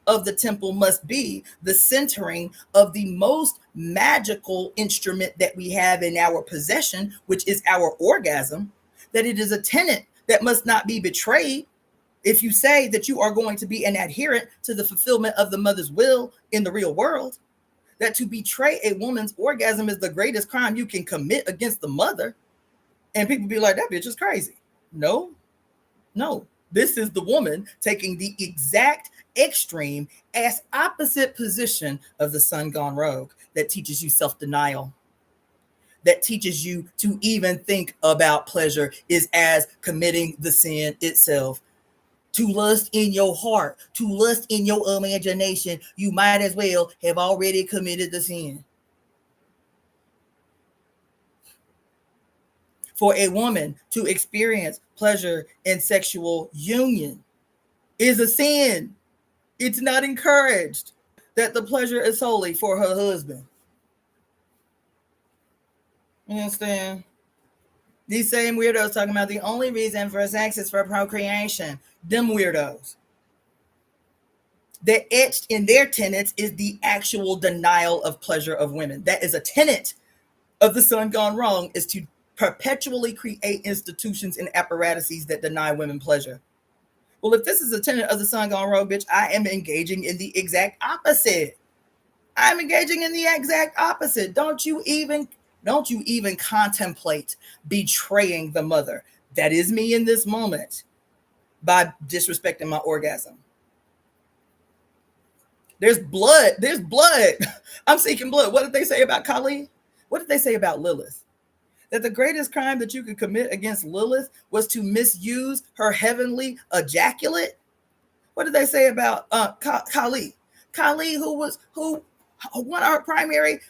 of the temple must be the centering of the most magical instrument that we have in our possession, which is our orgasm, that it is a tenet that must not be betrayed. If you say that you are going to be an adherent to the fulfillment of the mother's will in the real world, that to betray a woman's orgasm is the greatest crime you can commit against the mother, and people be like, that bitch is crazy. No, no. This is the woman taking the exact extreme as opposite position of the son gone rogue that teaches you self-denial, that teaches you to even think about pleasure is as committing the sin itself. To lust in your heart, to lust in your imagination, you might as well have already committed the sin. For a woman to experience pleasure in sexual union is a sin. It's not encouraged. That the pleasure is solely for her husband. You understand? These same weirdos talking about the only reason for sex is for procreation. Them weirdos. That etched in their tenets is the actual denial of pleasure of women. That is a tenet of the son gone wrong, is to perpetually create institutions and apparatuses that deny women pleasure. Well, if this is a tenet of the son gone wrong, bitch, I am engaging in the exact opposite. I'm engaging in the exact opposite. Don't you even contemplate betraying the mother. That is me in this moment by disrespecting my orgasm. There's blood. There's blood. I'm seeking blood. What did they say about Kali? What did they say about Lilith? That the greatest crime that you could commit against Lilith was to misuse her heavenly ejaculate. What did they say about Kali? Kali, who one of her primary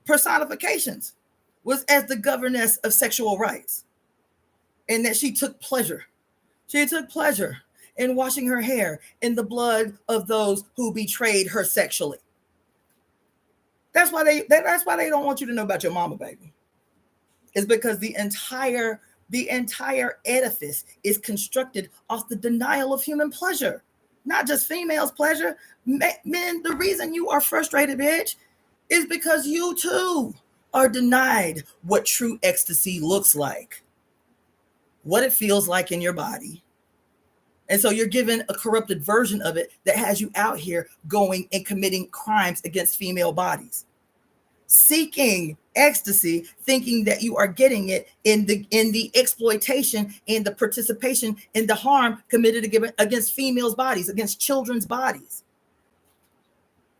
personifications was as the governess of sexual rights, and that she took pleasure. She took pleasure in washing her hair in the blood of those who betrayed her sexually. That's why they don't want you to know about your mama, baby. It's because the entire edifice is constructed off the denial of human pleasure, not just females' pleasure. Men, the reason you are frustrated, bitch, is because you too are denied what true ecstasy looks like, what it feels like in your body. And so you're given a corrupted version of it that has you out here going and committing crimes against female bodies, seeking ecstasy, thinking that you are getting it in the exploitation and the participation in the harm committed against females' bodies, against children's bodies.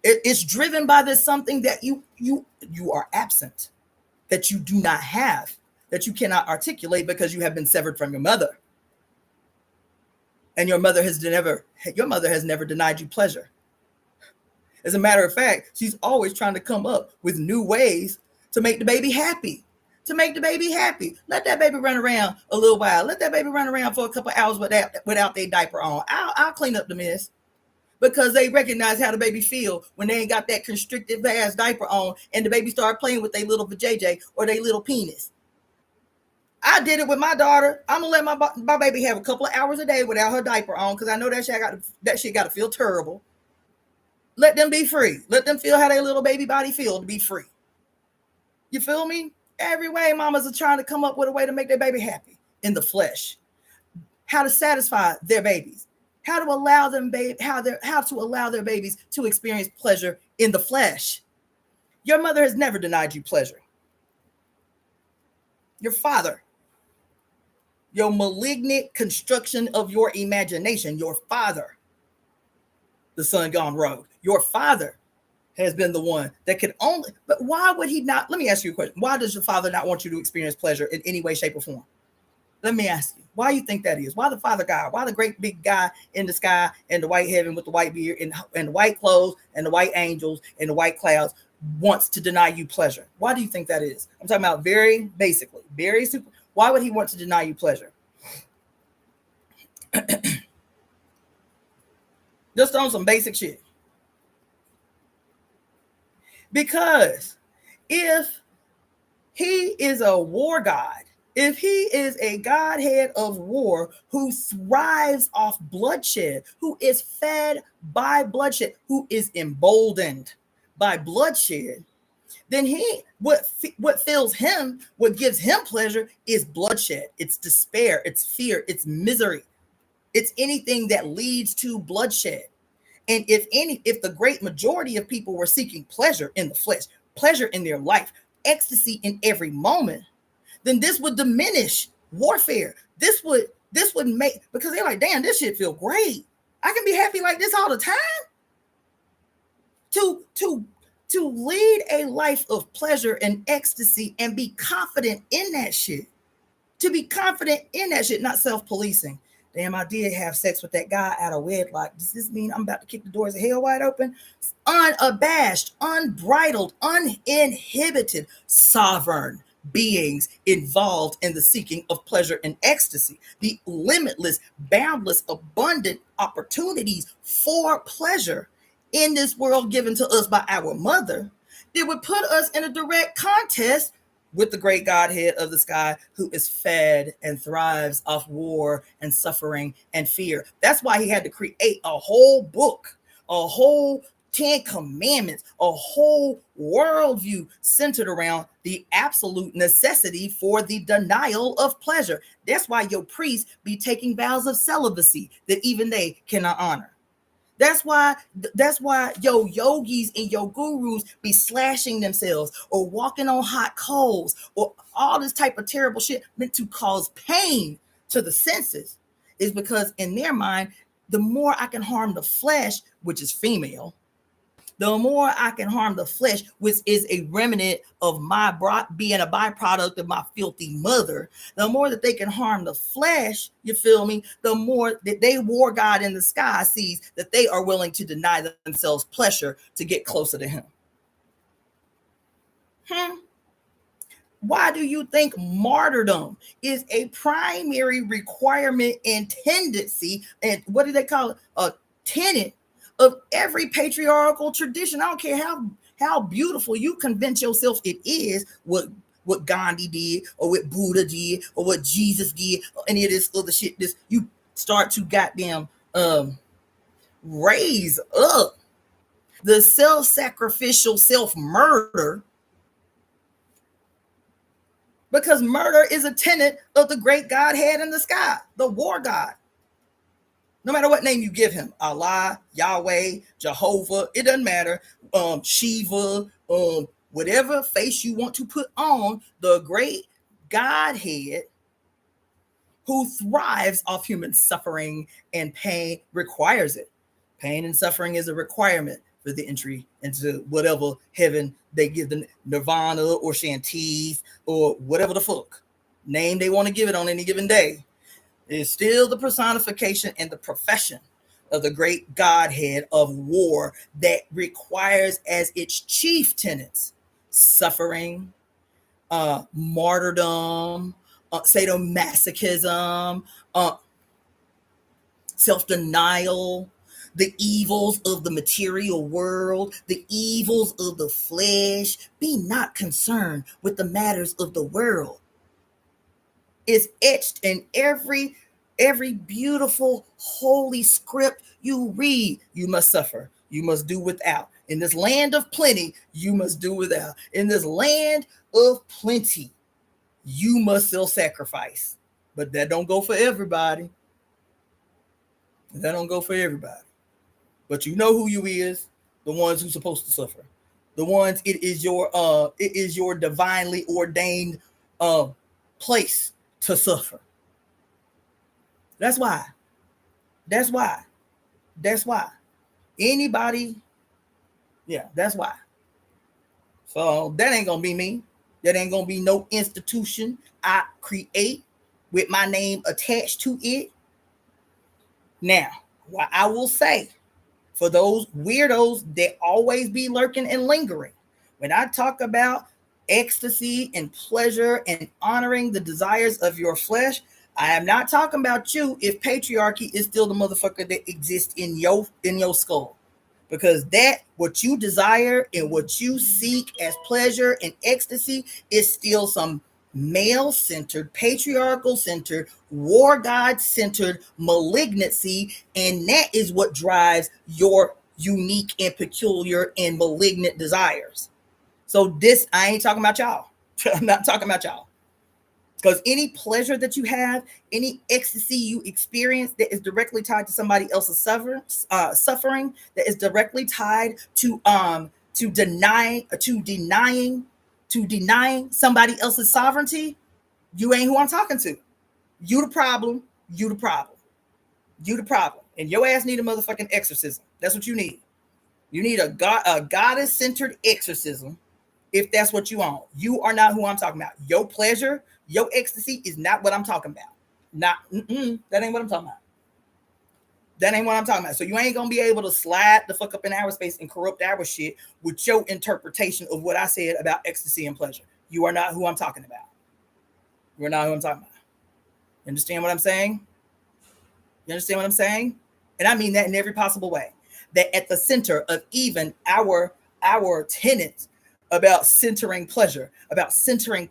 It's driven by this something that you are absent, that you do not have, that you cannot articulate because you have been severed from your mother. And your mother has never denied you pleasure. As a matter of fact, she's always trying to come up with new ways to make the baby happy. Let that baby run around a little while. Let that baby run around for a couple hours without their diaper on. I'll clean up the mess. Because they recognize how the baby feel when they ain't got that constrictive ass diaper on and the baby start playing with their little vajayjay or their little penis. I did it with my daughter. I'm gonna let my baby have a couple of hours a day without her diaper on because I know that shit got to feel terrible. Let them be free. Let them feel how their little baby body feel to be free. You feel me? Every way mamas are trying to come up with a way to make their baby happy in the flesh. How to satisfy their babies. How to allow their babies to experience pleasure in the flesh. Your mother has never denied you pleasure. Your father, your malignant construction of your imagination, your father, the son gone rogue, your father has been the one that could only, but why would he not? Let me ask you a question. Why does your father not want you to experience pleasure in any way, shape, or form? Let me ask you, why you think that is? Why the Father God? Why the great big guy in the sky and the white heaven with the white beard and the white clothes and the white angels and the white clouds wants to deny you pleasure? Why do you think that is? I'm talking about very basically, very super. Why would he want to deny you pleasure? Just on some basic shit. Because if he is a war god, if he is a godhead of war who thrives off bloodshed, who is fed by bloodshed, who is emboldened by bloodshed, then what fills him, what gives him pleasure is bloodshed. It's despair, it's fear, it's misery. It's anything that leads to bloodshed. And if the great majority of people were seeking pleasure in the flesh, pleasure in their life, ecstasy in every moment, then this would diminish warfare. This would make, because they're like, damn, this shit feel great. I can be happy like this all the time. To lead a life of pleasure and ecstasy and be confident in that shit. To be confident in that shit, not self-policing. Damn, I did have sex with that guy out of wedlock. Does this mean I'm about to kick the doors of hell wide open? Unabashed, unbridled, uninhibited, sovereign beings involved in the seeking of pleasure and ecstasy. The limitless, boundless, abundant opportunities for pleasure in this world given to us by our mother that would put us in a direct contest with the great Godhead of the sky, who is fed and thrives off war and suffering and fear. That's why he had to create a whole book, a whole 10 commandments, a whole worldview centered around the absolute necessity for the denial of pleasure. That's why your priests be taking vows of celibacy that even they cannot honor. That's why your yogis and your gurus be slashing themselves or walking on hot coals or all this type of terrible shit meant to cause pain to the senses, is because in their mind, the more I can harm the flesh, which is female, the more I can harm the flesh, which is a remnant of my being a byproduct of my filthy mother, the more that they can harm the flesh, you feel me, the more that they war God in the sky sees that they are willing to deny themselves pleasure to get closer to him. Why do you think martyrdom is a primary requirement and tendency, and what do they call it, a tenet of every patriarchal tradition? I don't care how beautiful you convince yourself it is, what Gandhi did or what Buddha did or what Jesus did or any of this other shit. This you start to goddamn raise up the self-sacrificial self-murder, because murder is a tenet of the great Godhead in the sky, the war God. No matter what name you give him, Allah, Yahweh, Jehovah, it doesn't matter. Shiva, whatever face you want to put on, the great Godhead who thrives off human suffering and pain requires it. Pain and suffering is a requirement for the entry into whatever heaven they give, the nirvana or shanties or whatever the fuck name they want to give it on any given day. Is still the personification and the profession of the great Godhead of war that requires as its chief tenets suffering, martyrdom, sadomasochism, self-denial, the evils of the material world, the evils of the flesh. Be not concerned with the matters of the world. Is etched in every beautiful holy script you read. You must suffer. You must do without. In this land of plenty, you must do without. In this land of plenty, you must self-sacrifice. But that don't go for everybody. That don't go for everybody. But you know who you is, the ones who's supposed to suffer. The ones it is your divinely ordained place to suffer. That's why. Anybody, yeah, that's why. So that ain't gonna be me. That ain't gonna be no institution I create with my name attached to it. Now, what I will say, for those weirdos that always be lurking and lingering, when I talk about ecstasy and pleasure and honoring the desires of your flesh. I am not talking about you if patriarchy is still the motherfucker that exists in your skull. Because that what you desire and what you seek as pleasure and ecstasy is still some male-centered, patriarchal-centered, war god-centered malignancy, and that is what drives your unique and peculiar and malignant desires. So this, I ain't talking about y'all. I'm not talking about y'all. Because any pleasure that you have, any ecstasy you experience that is directly tied to somebody else's suffering, that is directly tied to denying somebody else's sovereignty, you ain't who I'm talking to. You the problem. You the problem. You the problem. And your ass need a motherfucking exorcism. That's what you need. You need a goddess-centered exorcism. If that's what you want, you are not who I'm talking about. Your pleasure, your ecstasy is not what I'm talking about. That ain't what I'm talking about. That ain't what I'm talking about. So you ain't gonna be able to slide the fuck up in our space and corrupt our shit with your interpretation of what I said about ecstasy and pleasure. You are not who I'm talking about. You're not who I'm talking about. You understand what I'm saying? You understand what I'm saying? And I mean that in every possible way. That at the center of even our tenets about centering pleasure, about centering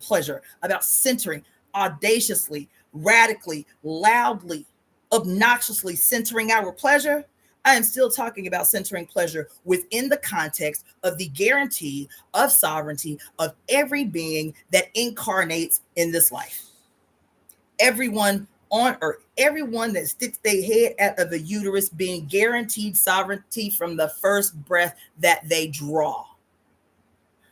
audaciously, radically, loudly, obnoxiously centering our pleasure, I am still talking about centering pleasure within the context of the guarantee of sovereignty of every being that incarnates in this life. Everyone on earth, everyone that sticks their head out of the uterus being guaranteed sovereignty from the first breath that they draw.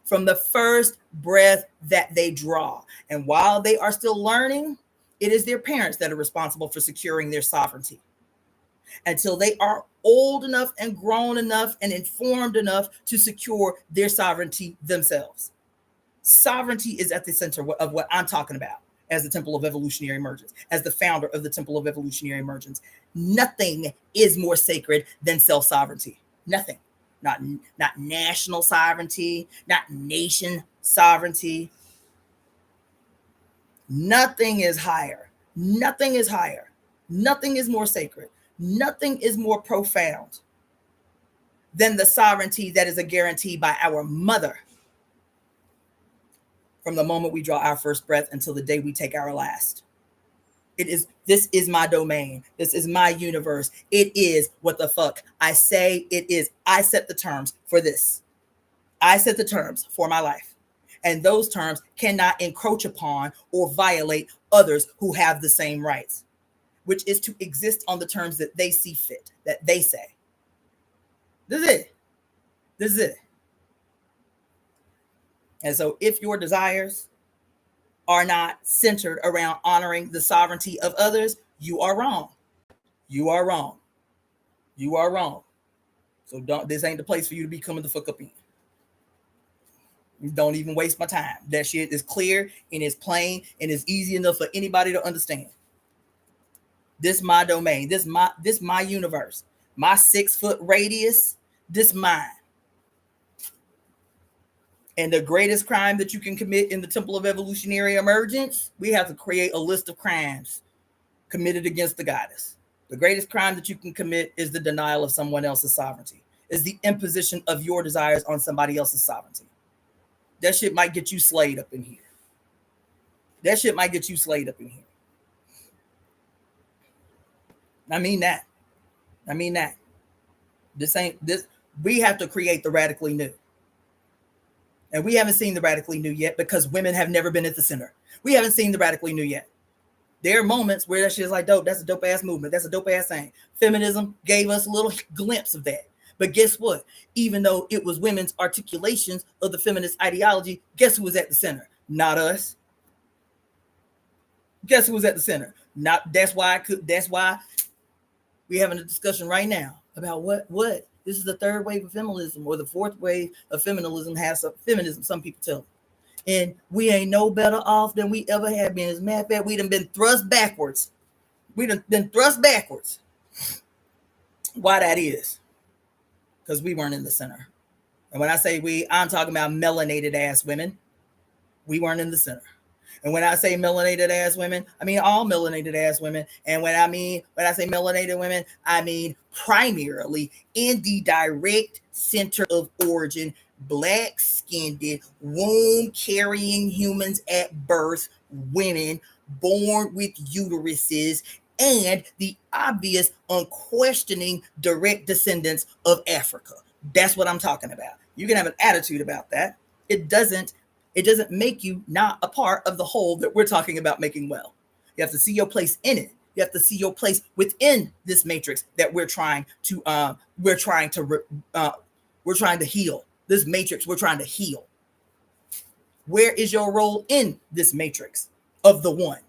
From the first breath that they draw. And while they are still learning, it is their parents that are responsible for securing their sovereignty. Until they are old enough and grown enough and informed enough to secure their sovereignty themselves. Sovereignty is at the center of what I'm talking about as the Temple of Evolutionary Emergence, as the founder of the Temple of Evolutionary Emergence. Nothing is more sacred than self-sovereignty. Nothing. Not national sovereignty, not nation sovereignty. Nothing is higher. Nothing is higher. Nothing is more sacred. Nothing is more profound than the sovereignty that is a guarantee by our mother from the moment we draw our first breath until the day we take our last. This is my domain. This is my universe. It is what the fuck I say it is. I set the terms for this. I set the terms for my life. And those terms cannot encroach upon or violate others who have the same rights, which is to exist on the terms that they see fit, that they say. This is it. This is it. And so if your desires are not centered around honoring the sovereignty of others, you are wrong. You are wrong. You are wrong. So this ain't the place for you to be coming the fuck up in. Don't even waste my time. That shit is clear and it's plain and it's easy enough for anybody to understand. This my domain. This my universe. My 6-foot radius. This mine. And the greatest crime that you can commit in the Temple of Evolutionary Emergence, we have to create a list of crimes committed against the goddess. The greatest crime that you can commit is the denial of someone else's sovereignty, is the imposition of your desires on somebody else's sovereignty. That shit might get you slayed up in here. That shit might get you slayed up in here. I mean that. This. We have to create the radically new. And we haven't seen the radically new yet because women have never been at the center. We haven't seen the radically new yet. There are moments where that shit is like dope. That's a dope ass movement. That's a dope ass thing. Feminism gave us a little glimpse of that. But guess what? Even though it was women's articulations of the feminist ideology, guess who was at the center? Not us. Guess who was at the center? That's why we're having a discussion right now about what this is the third wave of feminism or the fourth wave of feminism some people tell me. And we ain't no better off than we ever have been. As a matter of fact, we done been thrust backwards. Why that is? Because we weren't in the center. And when I say we, I'm talking about melanated ass women. We weren't in the center. And when I say melanated ass women, I mean all melanated ass women. And when I say melanated women, I mean primarily in the direct center of origin, black skinned, womb carrying humans at birth, women born with uteruses, and the obvious, unquestioning direct descendants of Africa. That's what I'm talking about. You can have an attitude about that. It doesn't make you not a part of the whole that we're talking about making well. You have to see your place in it. You have to see your place within this matrix that we're trying to heal. This matrix we're trying to heal. Where is your role in this matrix of the one?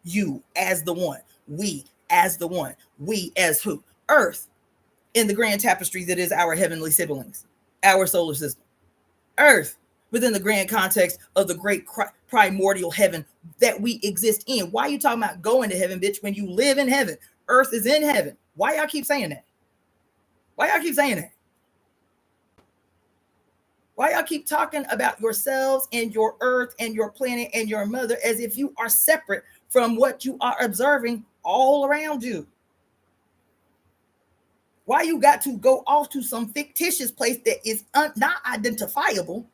You as the one. We as the one. We as who? Earth in the grand tapestry that is our heavenly siblings, our solar system. Earth within the grand context of the great primordial heaven that we exist in. Why are you talking about going to heaven, bitch, when you live in heaven? Earth is in heaven. Why y'all keep saying that? Why y'all keep saying that? Why y'all keep talking about yourselves and your earth and your planet and your mother as if you are separate from what you are observing all around you? Why you got to go off to some fictitious place that is not identifiable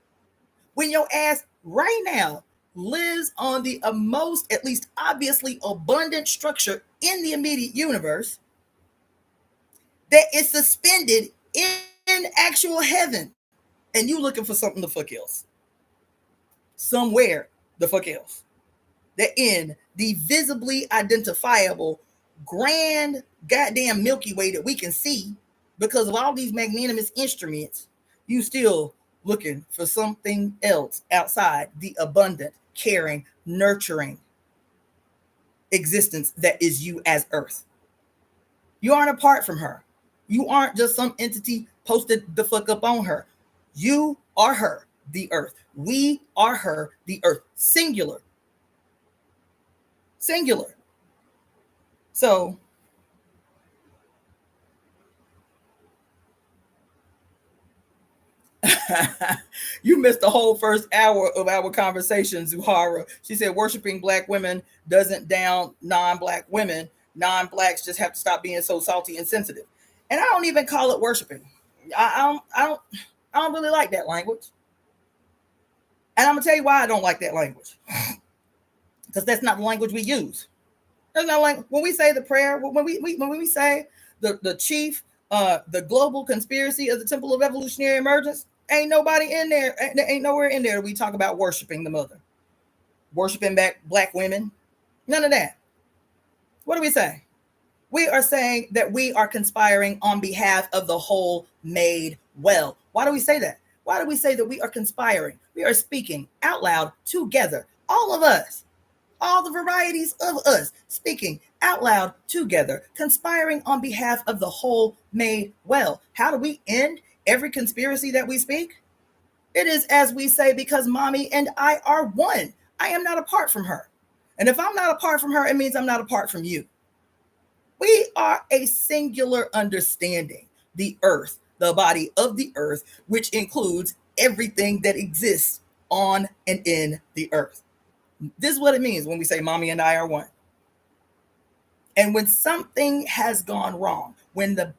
when your ass right now lives on the most, at least obviously abundant structure in the immediate universe that is suspended in actual heaven, and you looking for something the fuck else, somewhere the fuck else, that in the visibly identifiable grand goddamn Milky Way that we can see because of all these magnanimous instruments, you still looking for something else outside the abundant, caring, nurturing existence that is you as Earth. You aren't apart from her. You aren't just some entity posted the fuck up on her. You are her, the Earth. We are her, the Earth. Singular. Singular. So you missed the whole first hour of our conversation, Zuhara. She said worshiping black women doesn't down non-black women. Non-blacks just have to stop being so salty and sensitive. And I don't even call it worshiping. I don't really like that language. And I'm gonna tell you why I don't like that language. Because that's not the language we use. That's not like when we say the prayer, when we say the chief, the global conspiracy of the Temple of Evolutionary Emergence, ain't nobody in there, ain't nowhere in there we talk about worshiping the mother, worshiping back black women, none of that. What do we say? We are saying that we are conspiring on behalf of the whole made well. Why do we say that? Why do we say that we are conspiring? We are speaking out loud together, all of us, all the varieties of us speaking out loud together, conspiring on behalf of the whole made well. How do we end every conspiracy that we speak? It is as we say, because Mommy and I are one. I am not apart from her. And if I'm not apart from her, it means I'm not apart from you. We are a singular understanding, the earth, the body of the earth, which includes everything that exists on and in the earth. This is what it means when we say Mommy and I are one. And when something has gone wrong, when the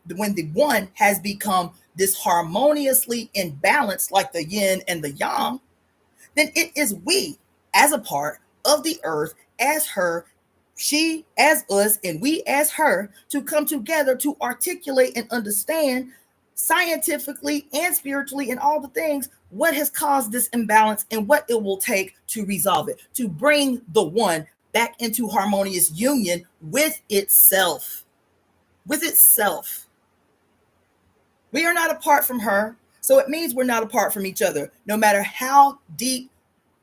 one has become disharmoniously imbalanced like the yin and the yang, then it is we as a part of the earth, as her, she as us, and we as her, to come together to articulate and understand scientifically and spiritually and all the things what has caused this imbalance and what it will take to resolve it, to bring the one back into harmonious union with itself. With itself. We are not apart from her, so it means we're not apart from each other, no matter how deep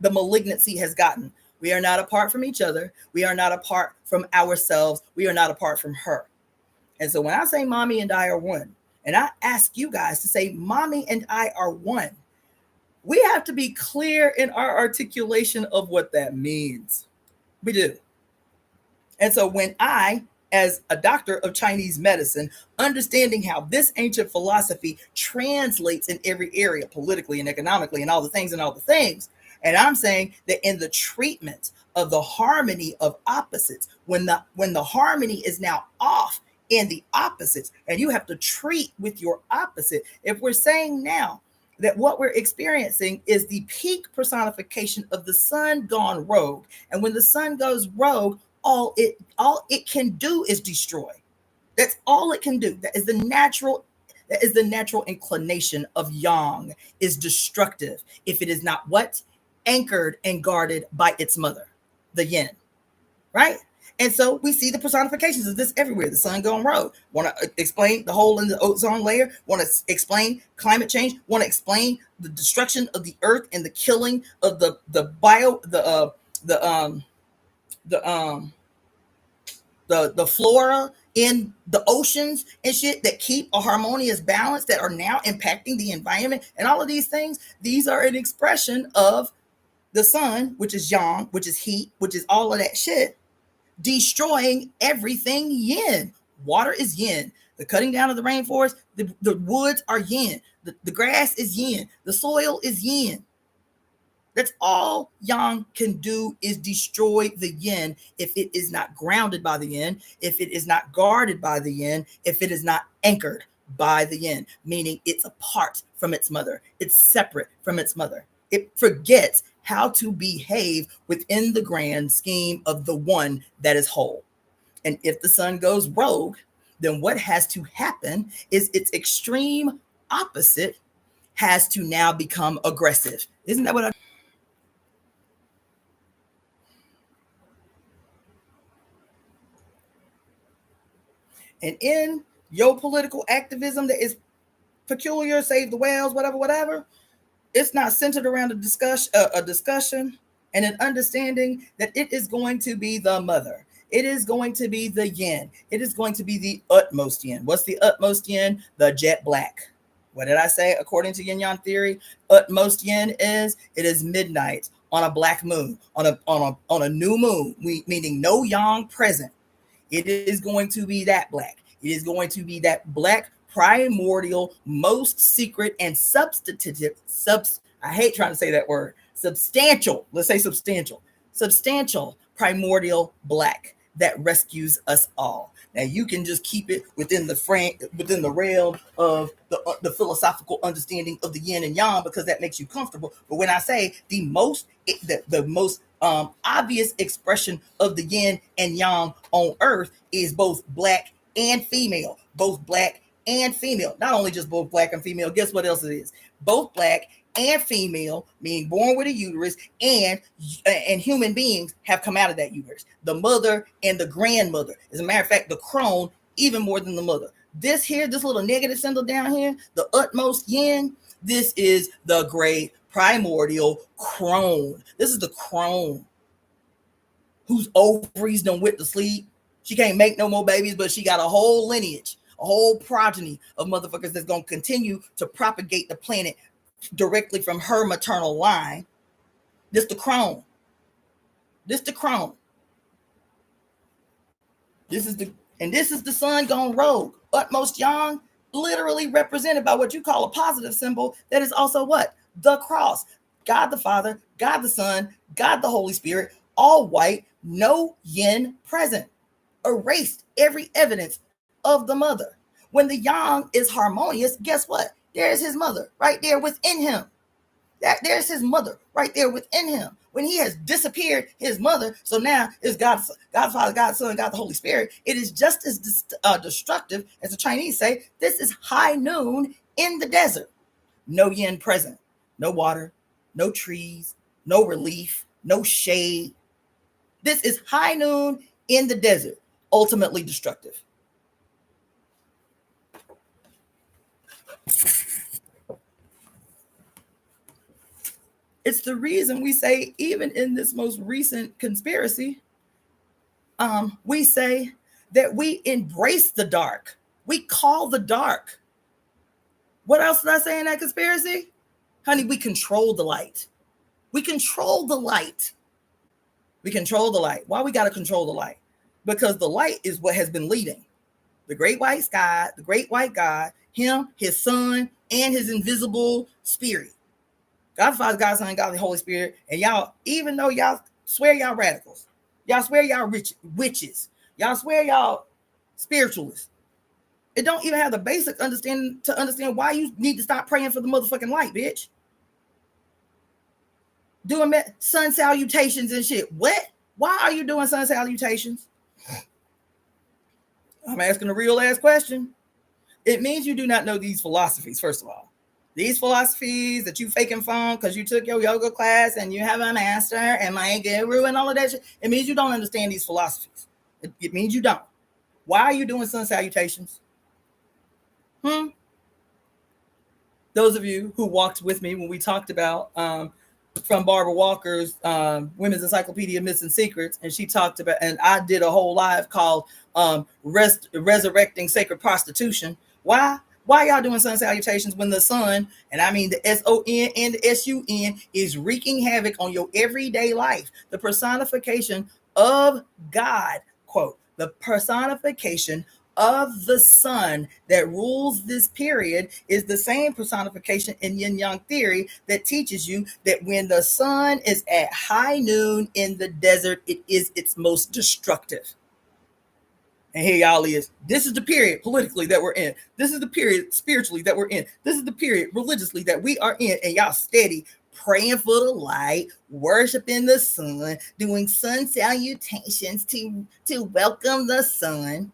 the malignancy has gotten. We are not apart from each other. We are not apart from ourselves. We are not apart from her. And so when I say Mommy and I are one, and I ask you guys to say Mommy and I are one, we have to be clear in our articulation of what that means. We do. And so when I, as a doctor of Chinese medicine, understanding how this ancient philosophy translates in every area, politically and economically and all the things, And I'm saying that in the treatment of the harmony of opposites, when the harmony is now off in the opposites, and you have to treat with your opposite. If we're saying now that what we're experiencing is the peak personification of the sun gone rogue, and when the sun goes rogue, all it can do is destroy. That's all it can do. That is the natural inclination of yang, is destructive if it is not what? Anchored and guarded by its mother, the yin, right? And so we see the personifications of this everywhere. The sun going rogue. Want to explain the hole in the ozone layer? Want to explain climate change? Want to explain the destruction of the earth and the killing of the flora in the oceans and shit that keep a harmonious balance, that are now impacting the environment, and all of these things? These are an expression of the sun, which is yang, which is heat, which is all of that shit, destroying everything yin. Water is yin. The cutting down of the rainforest, the woods are yin. The grass is yin. The soil is yin. That's all yang can do, is destroy the yin if it is not grounded by the yin, if it is not guarded by the yin, if it is not anchored by the yin, meaning it's apart from its mother. It's separate from its mother. It forgets how to behave within the grand scheme of the one that is whole. And if the sun goes rogue, then what has to happen is its extreme opposite has to now become aggressive. Isn't that what I... And in your political activism that is peculiar, save the whales, whatever, it's not centered around a discussion and an understanding that it is going to be the mother. It is going to be the yin. It is going to be the utmost yin. What's the utmost yin? The jet black. What did I say? According to yin yang theory, utmost yin is, it is midnight on a black moon, on a new moon, meaning no yang present. It is going to be that black. It is going to be that black, primordial, most secret and substantive, I hate trying to say that word, substantial, let's say substantial primordial black that rescues us all. Now you can just keep it within the realm of the philosophical understanding of the yin and yang, because that makes you comfortable. But when I say the most obvious expression of the yin and yang on earth is both black and female, both black and female. Not only just both black and female, guess what else it is? Both black and female, meaning born with a uterus, and human beings have come out of that uterus. The mother and the grandmother. As a matter of fact, the crone, even more than the mother. This little negative symbol down here, the utmost yin, this is the great primordial crone. This is the crone whose ovaries done went to sleep. She can't make no more babies, but she got a whole lineage, a whole progeny of motherfuckers that's going to continue to propagate the planet directly from her maternal line. This the crone. This the crone. This is the sun gone rogue. Utmost yang, literally represented by what you call a positive symbol, that is also what? The cross. God the Father, God the Son, God the Holy Spirit, all white, no yin present. Erased every evidence of the mother. When the yang is harmonious, guess what? There's his mother right there within him. There's his mother right there within him. When he has disappeared his mother, so now it's God Father, God Son, God the Holy Spirit. It is just as destructive as the Chinese say. This is high noon in the desert. No yin present. No water, no trees, no relief, no shade. This is high noon in the desert. Ultimately destructive. It's the reason we say, even in this most recent conspiracy, we say that we embrace the dark. We call the dark. What else did I say in that conspiracy? Honey, we control the light. We control the light. We control the light. Why we got to control the light? Because the light is what has been leading. The great white sky, the great white God, him, his son, and his invisible spirit. God the Father, God the Son, God the Holy Spirit. And y'all, even though y'all swear y'all radicals, y'all swear y'all witches, y'all swear y'all spiritualists, it don't even have the basic understanding to understand why you need to stop praying for the motherfucking light, bitch. Doing sun salutations and shit. What? Why are you doing sun salutations? I'm asking a real ass question. It means you do not know these philosophies, first of all. These philosophies that you faking from because you took your yoga class and you have a master and my guru and all of that shit. It means you don't understand these philosophies. It means you don't. Why are you doing sun salutations? Those of you who walked with me when we talked about from Barbara Walker's Women's Encyclopedia of Myths and Secrets, and she talked about, and I did a whole live called Resurrecting Sacred Prostitution. Why y'all doing sun salutations when the sun, and I mean the S-O-N and the S-U-N, is wreaking havoc on your everyday life? The personification of God, quote, the personification of the sun that rules this period is the same personification in yin yang theory that teaches you that when the sun is at high noon in the desert, it is its most destructive. And here y'all is. This is the period politically that we're in. This is the period spiritually that we're in. This is the period religiously that we are in. And y'all steady praying for the light, worshiping the sun, doing sun salutations to welcome the sun.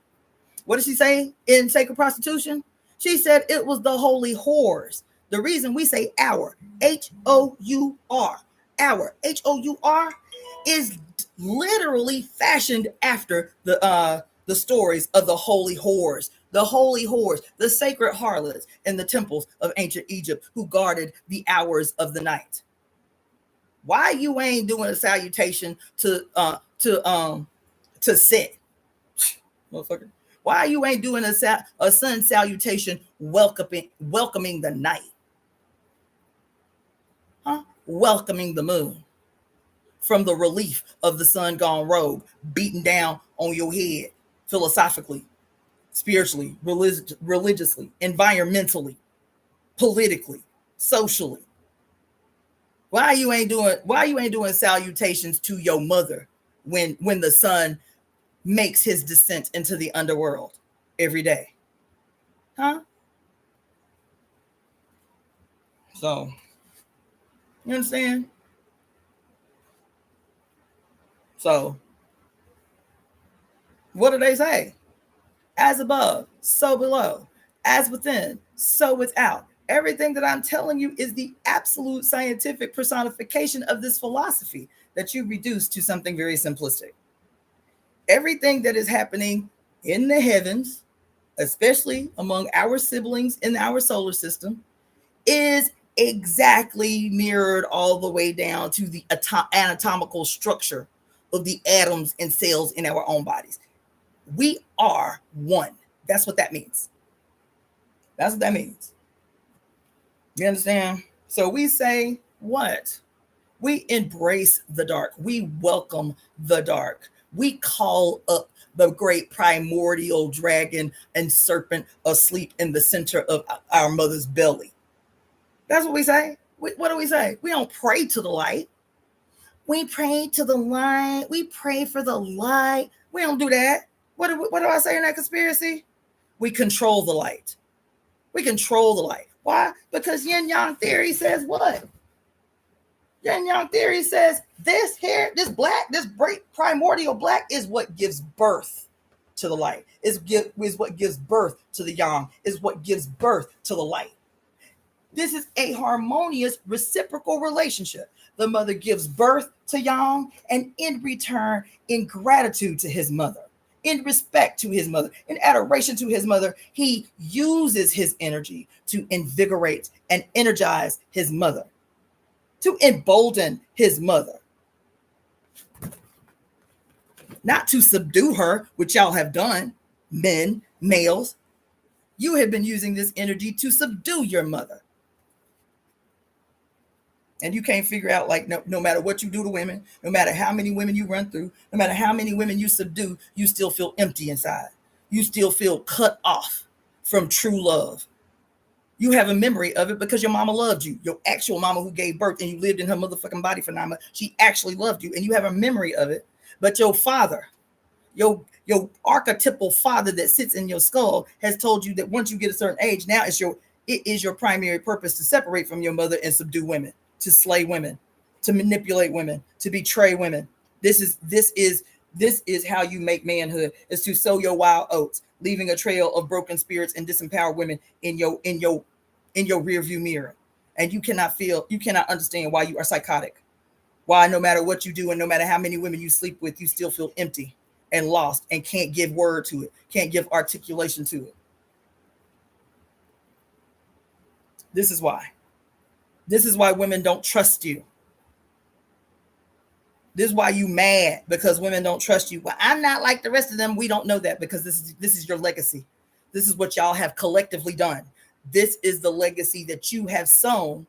What did she say in Sacred Prostitution? She said it was the holy whores. The reason we say our, H-O-U-R, our, H-O-U-R, is literally fashioned after the stories of the holy whores, the sacred harlots in the temples of ancient Egypt who guarded the hours of the night. Why you ain't doing a salutation to Set, motherfucker? Why you ain't doing a sun salutation welcoming the night? Welcoming the moon from the relief of the sun gone rogue, beating down on your head philosophically, spiritually, religiously, environmentally, politically, socially. Why you ain't doing salutations to your mother when the sun makes his descent into the underworld every day? So, you understand? So, what do they say? As above, so below. As within, so without. Everything that I'm telling you is the absolute scientific personification of this philosophy that you reduce to something very simplistic. Everything that is happening in the heavens, especially among our siblings in our solar system, is exactly mirrored all the way down to the anatomical structure of the atoms and cells in our own bodies. We are one. That's what that means. That's what that means. You understand? So we say what? We embrace the dark. We welcome the dark. We call up the great primordial dragon and serpent asleep in the center of our mother's belly. That's what we say. What do we say? We don't pray to the light. We pray to the light. We pray for the light. We don't do that. What do I say in that conspiracy? We control the light. We control the light. Why? Because yin yang theory says what? Yin yang theory says this here, this black, this great primordial black is what gives birth to the light. Is what gives birth to the yang. Is what gives birth to the light. This is a harmonious reciprocal relationship. The mother gives birth to yang, and in return, in gratitude to his mother, in respect to his mother, in adoration to his mother, he uses his energy to invigorate and energize his mother, to embolden his mother. Not to subdue her, which y'all have done, men, males. You have been using this energy to subdue your mother. And you can't figure out, like, no matter what you do to women, no matter how many women you run through, no matter how many women you subdue, you still feel empty inside. You still feel cut off from true love. You have a memory of it because your mama loved you. Your actual mama who gave birth and you lived in her motherfucking body for 9 months. She actually loved you and you have a memory of it. But your father, your archetypal father that sits in your skull has told you that once you get a certain age, now it is your primary purpose to separate from your mother and subdue women, to slay women, to manipulate women, to betray women. This is how you make manhood, is to sow your wild oats, leaving a trail of broken spirits and disempowered women in your rear view mirror. And you cannot understand why you are psychotic. Why no matter what you do and no matter how many women you sleep with, you still feel empty and lost and can't give word to it, can't give articulation to it. This is why. This is why women don't trust you. This is why you mad, because women don't trust you. Well, I'm not like the rest of them. We don't know that, because this is your legacy. This is what y'all have collectively done. This is the legacy that you have sown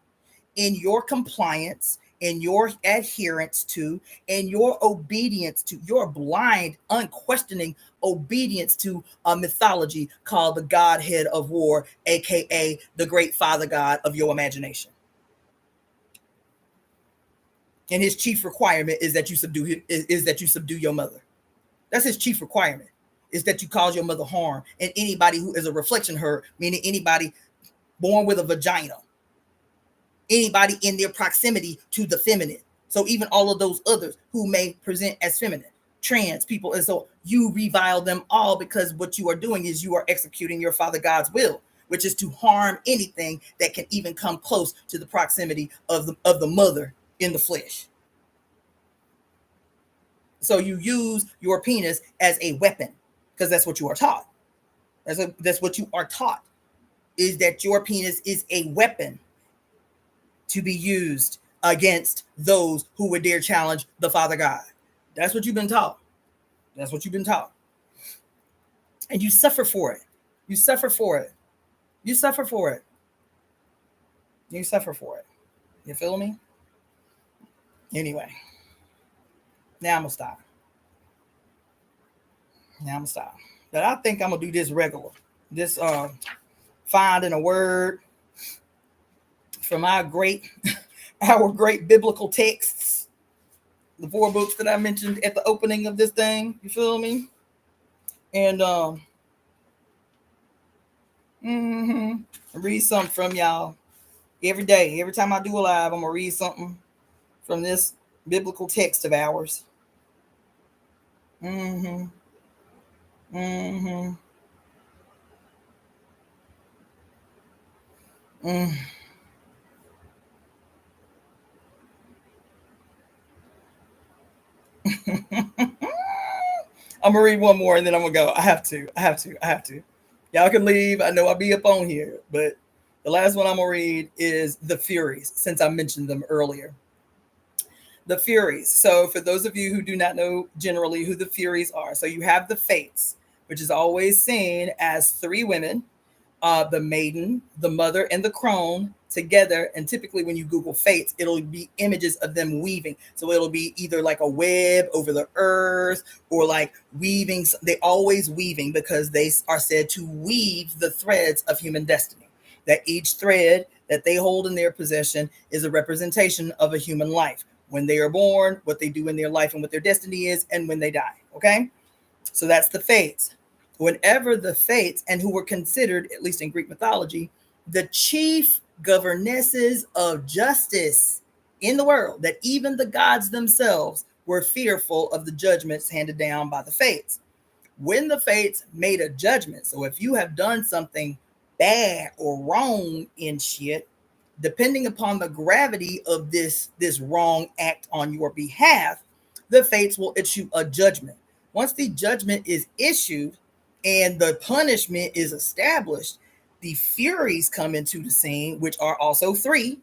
in your compliance, in your adherence to, in your obedience to, your blind, unquestioning obedience to a mythology called the Godhead of War, aka the great father god of your imagination. And his chief requirement is that you subdue your mother. That's his chief requirement, is that you cause your mother harm. And anybody who is a reflection of her, meaning anybody born with a vagina, anybody in their proximity to the feminine. So even all of those others who may present as feminine, trans people. And so you revile them all, because what you are doing is you are executing your father God's will, which is to harm anything that can even come close to the proximity of the mother in the flesh. So you use your penis as a weapon, because that's what you are taught. That's what you are taught, is that your penis is a weapon to be used against those who would dare challenge the Father God. That's what you've been taught. That's what you've been taught. And you suffer for it. You suffer for it. You suffer for it. You suffer for it. You feel me? Anyway, now I'm gonna stop. But I think I'm gonna do this regular. This finding a word from our great biblical texts, the 4 books that I mentioned at the opening of this thing. You feel me? And read something from y'all every day. Every time I do a live, I'm gonna read something from this biblical text of ours. I'm gonna read one more and then I'm gonna go. I have to. Y'all can leave. I know I'll be up on here, but the last one I'm gonna read is the Furies, since I mentioned them earlier. The Furies. So for those of you who do not know generally who the Furies are, so you have the Fates, which is always seen as 3 women, the maiden, the mother, and the crone together. And typically when you Google Fates, it'll be images of them weaving. So it'll be either like a web over the earth or like weaving. They always weaving, because they are said to weave the threads of human destiny. That each thread that they hold in their possession is a representation of a human life. When they are born, what they do in their life and what their destiny is, and when they die. Okay? So that's the Fates. Whenever the Fates, and who were considered, at least in Greek mythology, the chief governesses of justice in the world, that even the gods themselves were fearful of the judgments handed down by the Fates. When the Fates made a judgment, so if you have done something bad or wrong in shit, depending upon the gravity of this wrong act on your behalf, the Fates will issue a judgment. Once the judgment is issued and the punishment is established, the Furies come into the scene, which are also 3.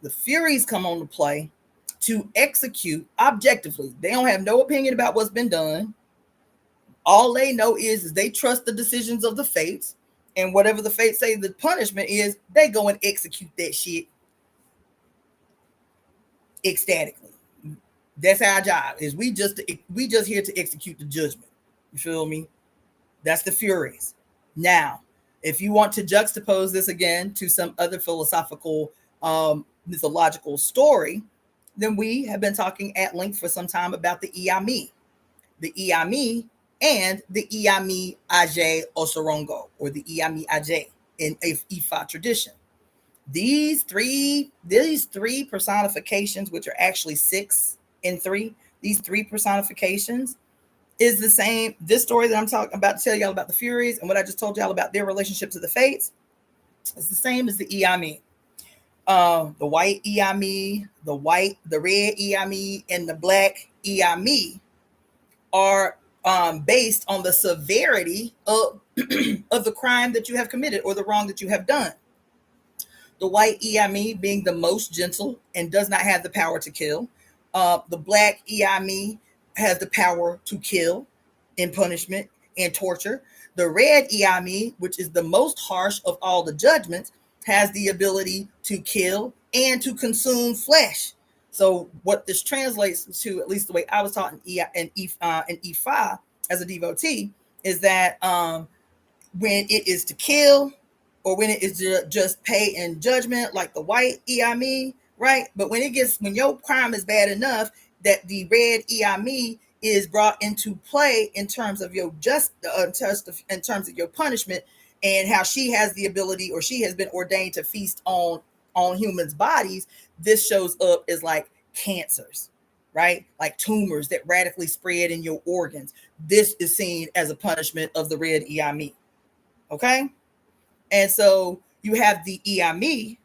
The Furies come on to play to execute objectively. They don't have no opinion about what's been done. All they know is they trust the decisions of the Fates, and whatever the Fates say the punishment is, they go and execute that shit ecstatically. That's our job. Is we just here to execute the judgment. You feel me? That's the Furies. Now, If you want to juxtapose this again to some other philosophical, mythological story, then we have been talking at length for some time about the Iami, and the Iami Aje Osorongo, or the Iami Aje in Ifa tradition. These three personifications, which are actually 6 and 3, these 3 personifications is the same. This story that I'm talking about to tell y'all about the Furies and what I just told y'all about their relationship to the Fates is the same as the Iami. The white Iami, the red Iami, and the black Iami are based on the severity of of the crime that you have committed or the wrong that you have done. The white Iami being the most gentle and does not have the power to kill. The black Iami has the power to kill in punishment and torture. The red Iami, which is the most harsh of all the judgments, has the ability to kill and to consume flesh. So what this translates to, at least the way I was taught in Ifa as a devotee, is that when it is to kill, or when it is to just pay in judgment, like the white Iami, right? But when your crime is bad enough that the red Iami is brought into play in terms of your in terms of your punishment, and how she has the ability, or she has been ordained to feast on humans' bodies, this shows up as like cancers, right? Like tumors that radically spread in your organs. This is seen as a punishment of the red Iami. And so you have the Iami,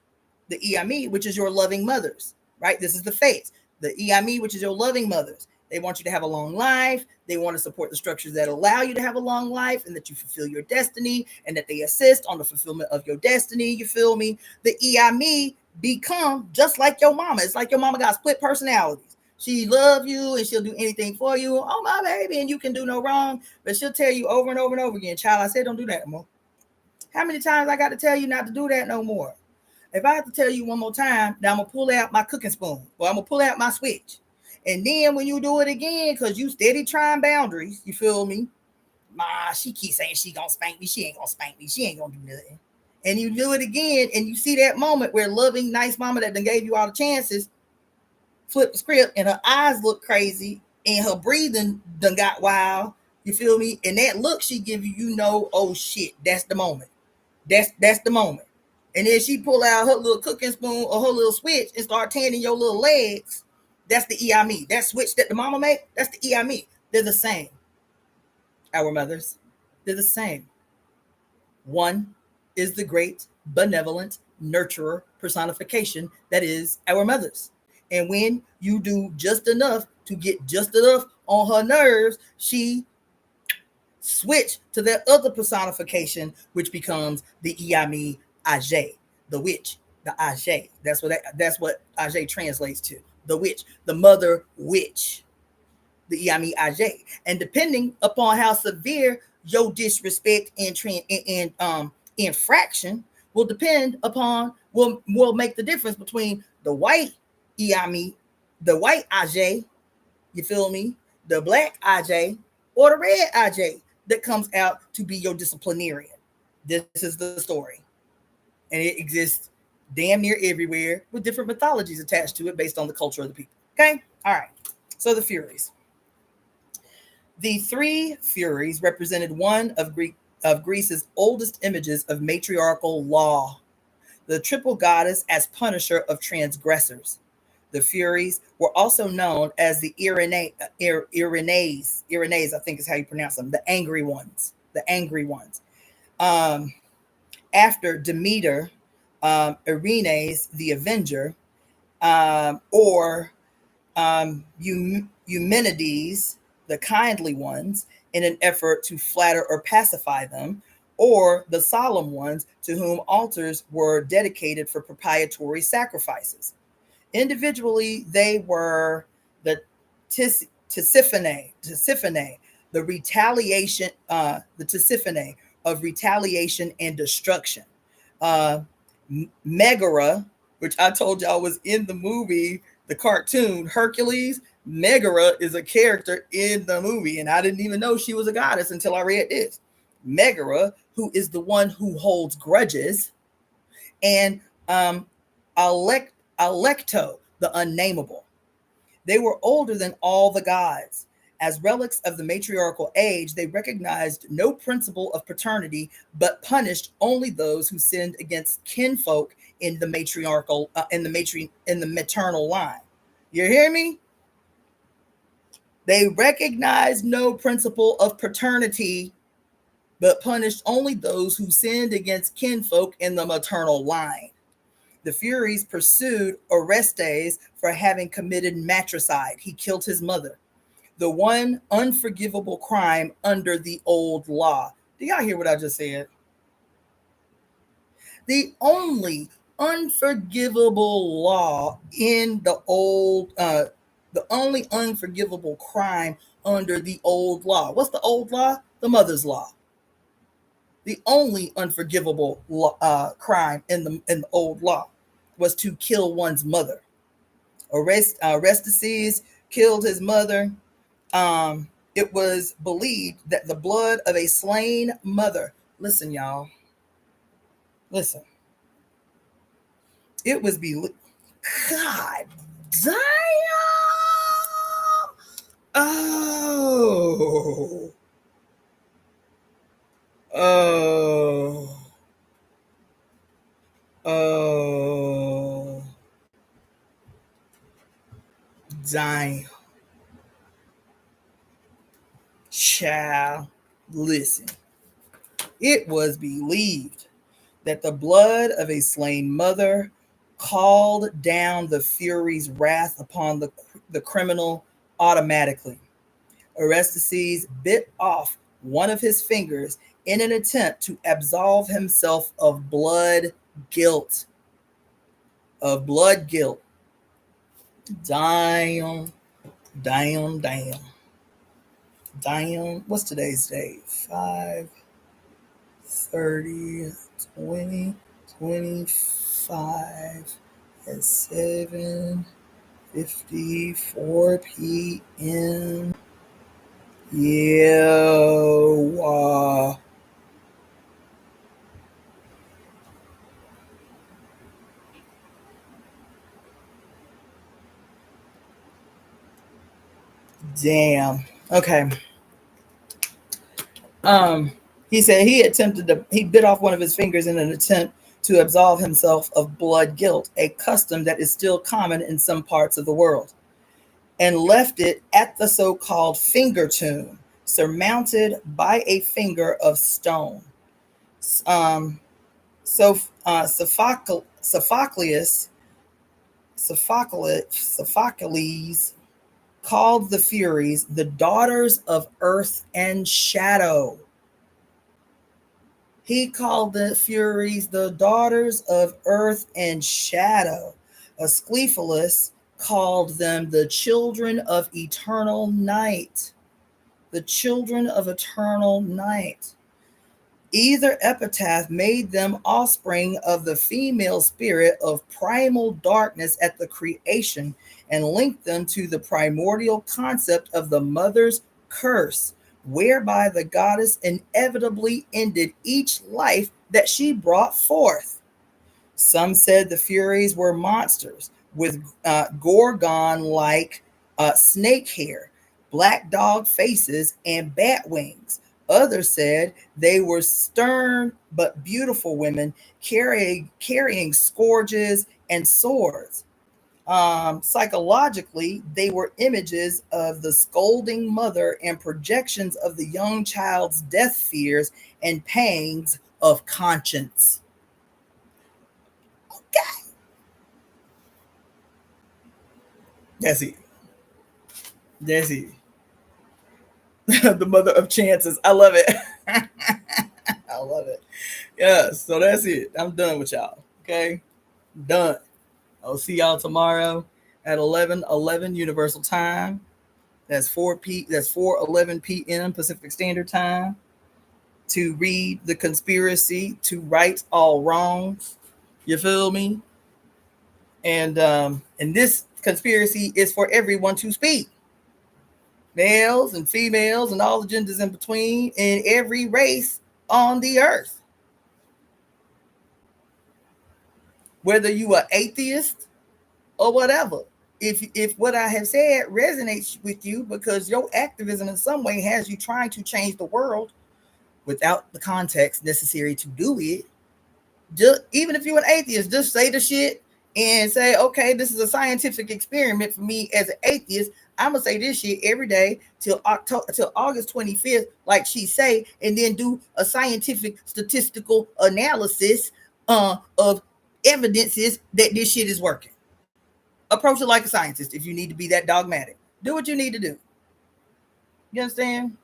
which is your loving mothers, right? This is the Fates. The Iami, which is your loving mothers. They want you to have a long life. They want to support the structures that allow you to have a long life, and that you fulfill your destiny, and that they assist on the fulfillment of your destiny. You feel me? The Iami become just like your mama. It's like your mama got split personalities. She love you and she'll do anything for you. Oh, my baby, and you can do no wrong. But she'll tell you over and over and over again, child, I said don't do that no more. How many times I got to tell you not to do that no more? If I have to tell you one more time, now I'm going to pull out my cooking spoon, or I'm going to pull out my switch. And then when you do it again, because you steady trying boundaries, you feel me? She keeps saying she going to spank me. She ain't going to spank me. She ain't going to do nothing. And you do it again, and you see that moment where loving, nice mama that done gave you all the chances flip the script, and her eyes look crazy, and her breathing done got wild. You feel me? And that look she give you, you know, oh shit, that's the moment. That's the moment. And then she pull out her little cooking spoon or her little switch and start tanning your little legs. That's the Iami. That switch that the mama made, that's the Iami. They're the same. Our mothers, they're the same. One is the great, benevolent, nurturer personification that is our mothers. And when you do just enough to get just enough on her nerves, she switch to that other personification, which becomes the Iami Aje, the witch, the Aje. That's what Aje translates to. The witch, the mother witch, the Iami Aje. And depending upon how severe your disrespect and infraction will depend upon, will make the difference between the white Iami, the white Aje, you feel me, the black Aje, or the red Aje that comes out to be your disciplinarian. This is the story. And it exists damn near everywhere with different mythologies attached to it based on the culture of the people. Okay? All right. So the Furies. The 3 Furies represented one of Greece's oldest images of matriarchal law, the triple goddess as punisher of transgressors. The Furies were also known as the Irenaes, I think is how you pronounce them, the angry ones. After Demeter, Irenaes, the Avenger, or Eumenides, the kindly ones, in an effort to flatter or pacify them, or the solemn ones to whom altars were dedicated for propitiatory sacrifices. Individually, they were the Tisiphone, the retaliation, the Tisiphone of retaliation and destruction. Megara, which I told y'all was in the movie, the cartoon Hercules. Megara is a character in the movie, and I didn't even know she was a goddess until I read this. Megara who is the one who holds grudges, and Alecto, the unnameable. They were older than all the gods. As relics of the matriarchal age, they recognized no principle of paternity, but punished only those who sinned against kinfolk in the matriarchal, in the maternal line. You hear me? They recognized no principle of paternity, but punished only those who sinned against kinfolk in the maternal line. The Furies pursued Orestes for having committed matricide. He killed his mother, the one unforgivable crime under the old law. Do y'all hear what I just said? The only unforgivable law in the only unforgivable crime under the old law. What's the old law? The mother's law. The only unforgivable crime in the old law was to kill one's mother. Orestes killed his mother. It was believed that the blood of a slain mother. Listen, y'all. Listen. It was believed. God damn. Oh. Oh. Oh. Damn. Child, listen. It was believed that the blood of a slain mother called down the Furies' wrath upon the criminal automatically. Orestes bit off one of his fingers in an attempt to absolve himself of blood guilt. Of blood guilt. Damn. Damn, damn. Damn. What's today's date? 5, 30, 20, 25 at 7:54 p.m. Yeah. Damn. Okay. He said he bit off one of his fingers in an attempt to absolve himself of blood guilt, a custom that is still common in some parts of the world, and left it at the so-called finger tomb, surmounted by a finger of stone. Sophocles called the Furies the daughters of earth and shadow. He called the Furies the daughters of earth and shadow. Asclepius called them the children of eternal night. The children of eternal night. Either epitaph made them offspring of the female spirit of primal darkness at the creation and linked them to the primordial concept of the mother's curse, whereby the goddess inevitably ended each life that she brought forth. Some said the Furies were monsters with gorgon-like snake hair, black dog faces, and bat wings. Others said they were stern but beautiful women carrying scourges and swords. Psychologically, they were images of the scolding mother and projections of the young child's death fears and pangs of conscience. Okay. That's it. That's it. The mother of chances. I love it. I love it. Yeah, so that's it. I'm done with y'all. Okay? Done. I'll see y'all tomorrow at 11:11 Universal Time. That's 4:11 p.m. Pacific Standard Time to read The Conspiracy to Right All Wrongs. You feel me? And this conspiracy is for everyone to speak. Males and females and all the genders in between, in every race, on the earth. Whether you are atheist or whatever. If what I have said resonates with you because your activism in some way has you trying to change the world without the context necessary to do it, just even if you're an atheist, just say the shit and say, okay, this is a scientific experiment for me as an atheist. I'm gonna say this shit every day till August 25th, like she say, and then do a scientific statistical analysis of evidences that this shit is working. Approach it like a scientist if you need to be that dogmatic. Do what you need to do. You understand?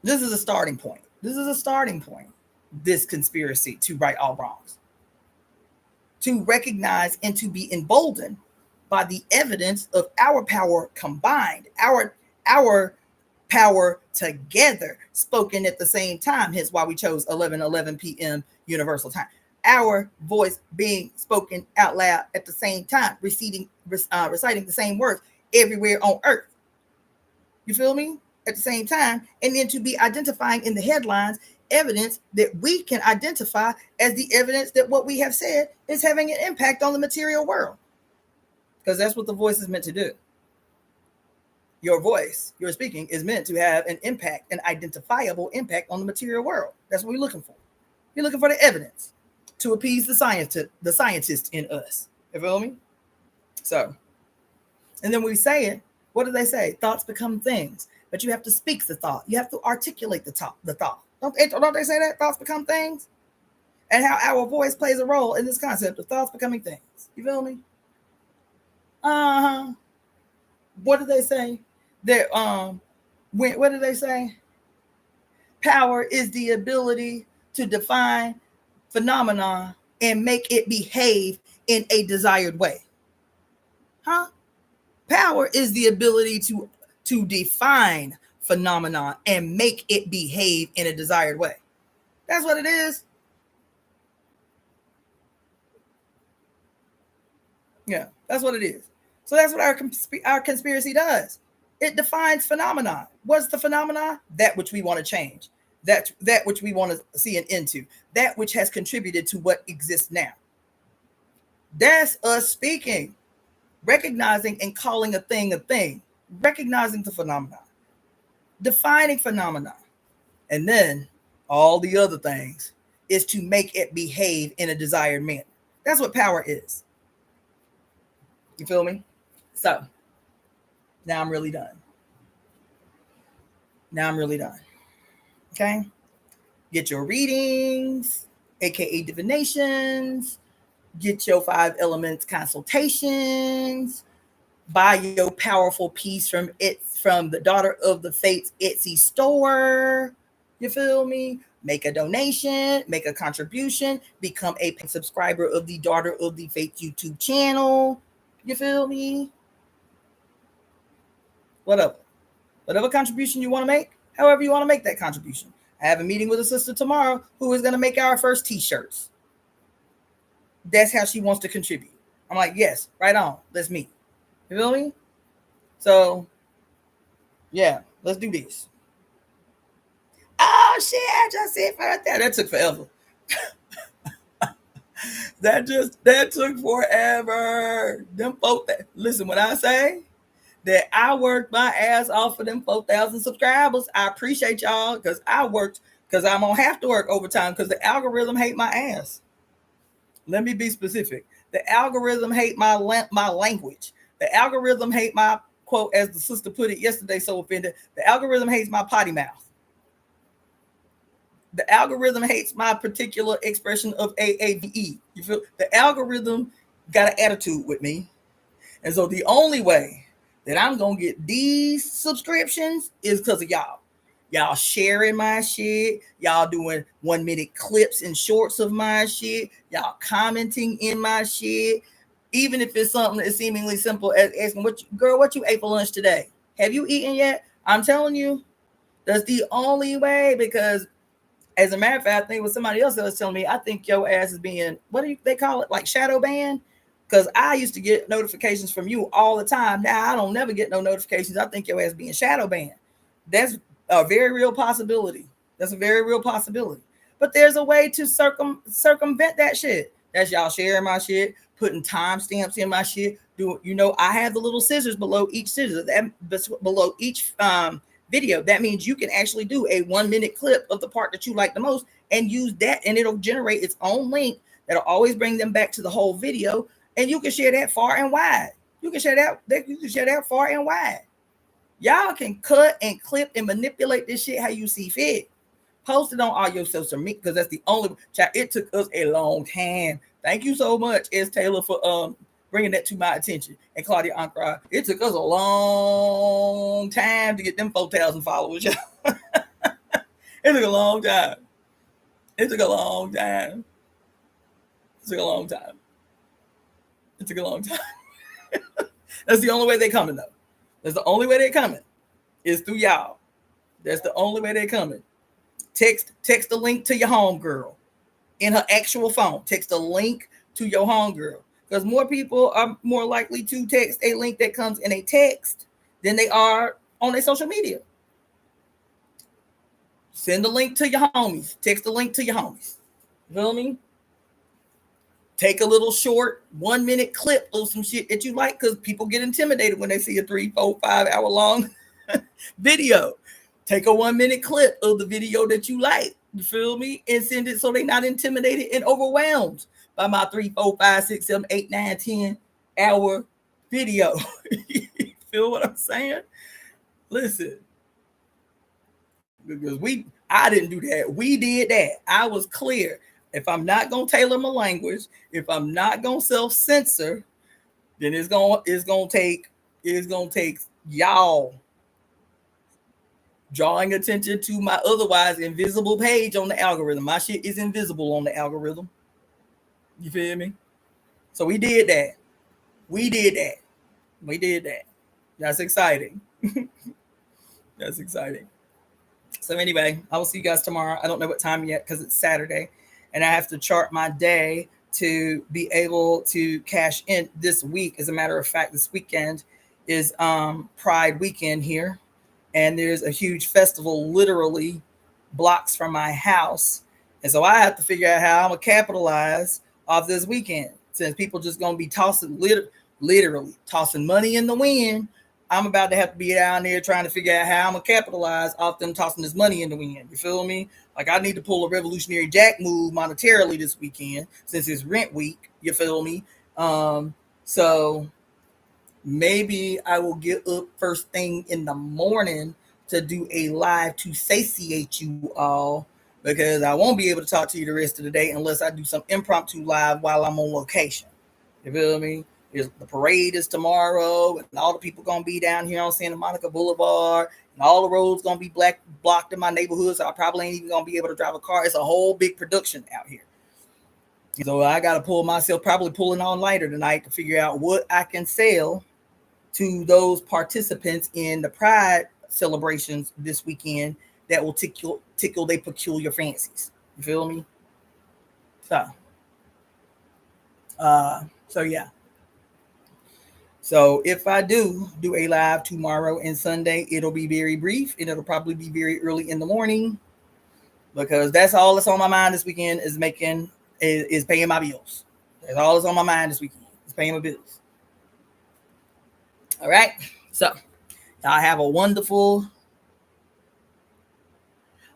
This is a starting point. This is a starting point. This conspiracy to right all wrongs. To recognize and to be emboldened by the evidence of our power combined, our power together, spoken at the same time. Hence why we chose 11:11 p.m. Universal Time. Our voice being spoken out loud at the same time, reciting the same words everywhere on earth. You feel me? At the same time, and then to be identifying in the headlines evidence that we can identify as the evidence that what we have said is having an impact on the material world. Because that's what the voice is meant to do. Your voice, your speaking, is meant to have an impact, an identifiable impact on the material world. That's what we're looking for. You're looking for the evidence to appease the scientist in us. You feel me? So, and then we say it. What do they say? Thoughts become things. But you have to speak the thought. You have to articulate the thought. Don't they say that? Thoughts become things? And how our voice plays a role in this concept of thoughts becoming things. You feel me? Uh-huh. What do they say? What do they say? Power is the ability to define phenomena and make it behave in a desired way. Huh? Power is the ability to define phenomena and make it behave in a desired way. That's what it is. Yeah, that's what it is. So that's what our conspiracy does. It defines phenomena. What's the phenomena? That which we want to change. That which we want to see an end to. That which has contributed to what exists now. That's us speaking. Recognizing and calling a thing. Recognizing the phenomena. Defining phenomena. And then all the other things is to make it behave in a desired manner. That's what power is. You feel me? So now I'm really done. Okay? Get your readings, aka divinations, get your 5 elements consultations, buy your powerful piece from the Daughter of the Fates Etsy store. You feel me? Make a donation, make a contribution, become a subscriber of the Daughter of the Fates YouTube channel. You feel me? Whatever contribution you want to make, however you want to make that contribution. I have a meeting with a sister tomorrow who is going to make our first t-shirts. That's how she wants to contribute. I'm like, yes, right on. Let's meet. You feel me? So, yeah, let's do this. Oh, shit, I just said right there. That took forever. That took forever. Them folk listen, when I say that I worked my ass off for them 4,000 subscribers, I appreciate y'all because I worked, because I'm going to have to work overtime because the algorithm hate my ass. Let me be specific. The algorithm hate my language. The algorithm hate my, quote, as the sister put it yesterday, so offended, the algorithm hates my potty mouth. The algorithm hates my particular expression of AAVE. You feel? The algorithm got an attitude with me. And so the only way that I'm going to get these subscriptions is because of y'all. Y'all sharing my shit. Y'all doing 1-minute clips and shorts of my shit. Y'all commenting in my shit. Even if it's something that's seemingly simple as asking, what you ate for lunch today? Have you eaten yet? I'm telling you, that's the only way, because as a matter of fact, I think it was somebody else that was telling me, I think your ass is being, what do they call it? Like shadow banned? Because I used to get notifications from you all the time. Now I don't never get no notifications. I think your ass being shadow banned. That's a very real possibility. That's a very real possibility. But there's a way to circumvent that shit. That's y'all sharing my shit, putting timestamps in my shit. I have the little scissors below each scissor, that below each video. That means you can actually do a 1 minute clip of the part that you like the most and use that, and it'll generate its own link that'll always bring them back to the whole video, and you can share that far and wide. You can share that far and wide. Y'all can cut and clip and manipulate this shit how you see fit. Post it on all your social media, because that's the only chat. It took us a long time. Thank you so much, S. Taylor, for bringing that to my attention, and Claudia Ankara. It took us a long time to get them 4,000 followers. It took a long time. It took a long time. It took a long time. It took a long time. That's the only way they're coming, though. That's the only way they're coming, is through y'all. That's the only way they're coming. Text a link to your homegirl in her actual phone. Text a link to your homegirl, because more people are more likely to text a link that comes in a text than they are on their social media. Send a link to your homies. Text a link to your homies. You feel me? Take a little short 1 minute clip of some shit that you like, because people get intimidated when they see a 3, 4, 5 hour long video. Take a 1 minute clip of the video that you like, you feel me? And send it so they're not intimidated and overwhelmed by my 3, 4, 5, 6, 7, 8, 9, 10 hour video. You feel what I'm saying? Listen, because I didn't do that. We did that. I was clear. If I'm not gonna tailor my language, if I'm not gonna self-censor, then it's gonna take y'all drawing attention to my otherwise invisible page on the algorithm. My shit is invisible on the algorithm. You feel me? So we did that. That's exciting. That's exciting. So anyway, I will see you guys tomorrow. I don't know what time yet, because it's Saturday, and I have to chart my day to be able to cash in this week. As a matter of fact, this weekend is Pride weekend here, and there's a huge festival literally blocks from my house, and so I have to figure out how I'm gonna capitalize off this weekend, since people just gonna be tossing literally tossing money in the wind. I'm about to have to be down there trying to figure out how I'm gonna capitalize off them tossing this money in the wind. You feel me? Like, I need to pull a revolutionary jack move monetarily this weekend, since it's rent week. You feel me? So maybe I will get up first thing in the morning to do a live to satiate you all, because I won't be able to talk to you the rest of the day unless I do some impromptu live while I'm on location. You feel me? The parade is tomorrow, and all the people gonna be down here on Santa Monica Boulevard, and all the roads gonna be blocked in my neighborhood, so I probably ain't even gonna be able to drive a car. It's a whole big production out here. So I gotta pull myself, probably pulling on lighter tonight, to figure out what I can sell to those participants in the Pride celebrations this weekend that will tickle their peculiar fancies. You feel me? So yeah. So if I do a live tomorrow and Sunday, it'll be very brief, and it'll probably be very early in the morning, because that's all that's on my mind this weekend is paying my bills. That's all that's on my mind this weekend is paying my bills. All right. So y'all have a wonderful.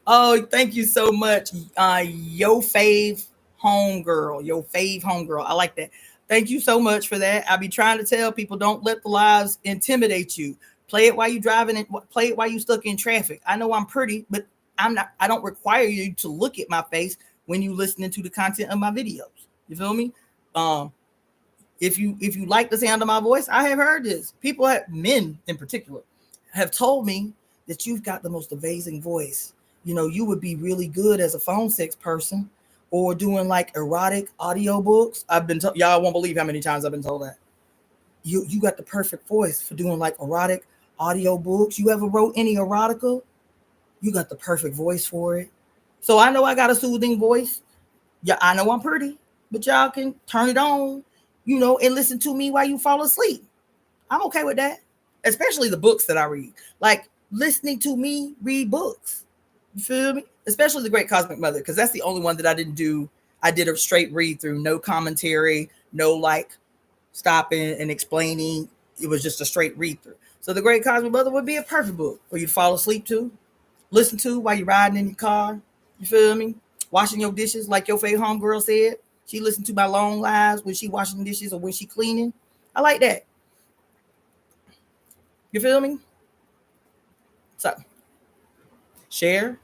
Oh, thank you so much. Your fave homegirl. I like that. Thank you so much for that. I be trying to tell people, don't let the lives intimidate you. Play it while you're driving, and play it while you're stuck in traffic. I know I'm pretty, but I don't require you to look at my face when you're listening to the content of my videos. You feel me? If you like the sound of my voice, I have heard this. Men in particular, have told me that you've got the most amazing voice. You know, you would be really good as a phone sex person, or doing like erotic audiobooks. Y'all won't believe how many times I've been told that. You got the perfect voice for doing like erotic audiobooks. You ever wrote any erotica? You got the perfect voice for it. So I know I got a soothing voice. Yeah, I know I'm pretty, but y'all can turn it on, and listen to me while you fall asleep. I'm okay with that. Especially the books that I read. Like, listening to me read books. You feel me? especially the Great Cosmic Mother, because that's the only one that I didn't do. I did a straight read through, no commentary, no like stopping and explaining. It was just a straight read through. So the Great Cosmic Mother would be a perfect book for you to fall asleep to, listen to while you're riding in your car. You feel me? Washing your dishes, like your favorite homegirl said. She listened to my long lives when she washing dishes or when she cleaning. I like that. You feel me? So share,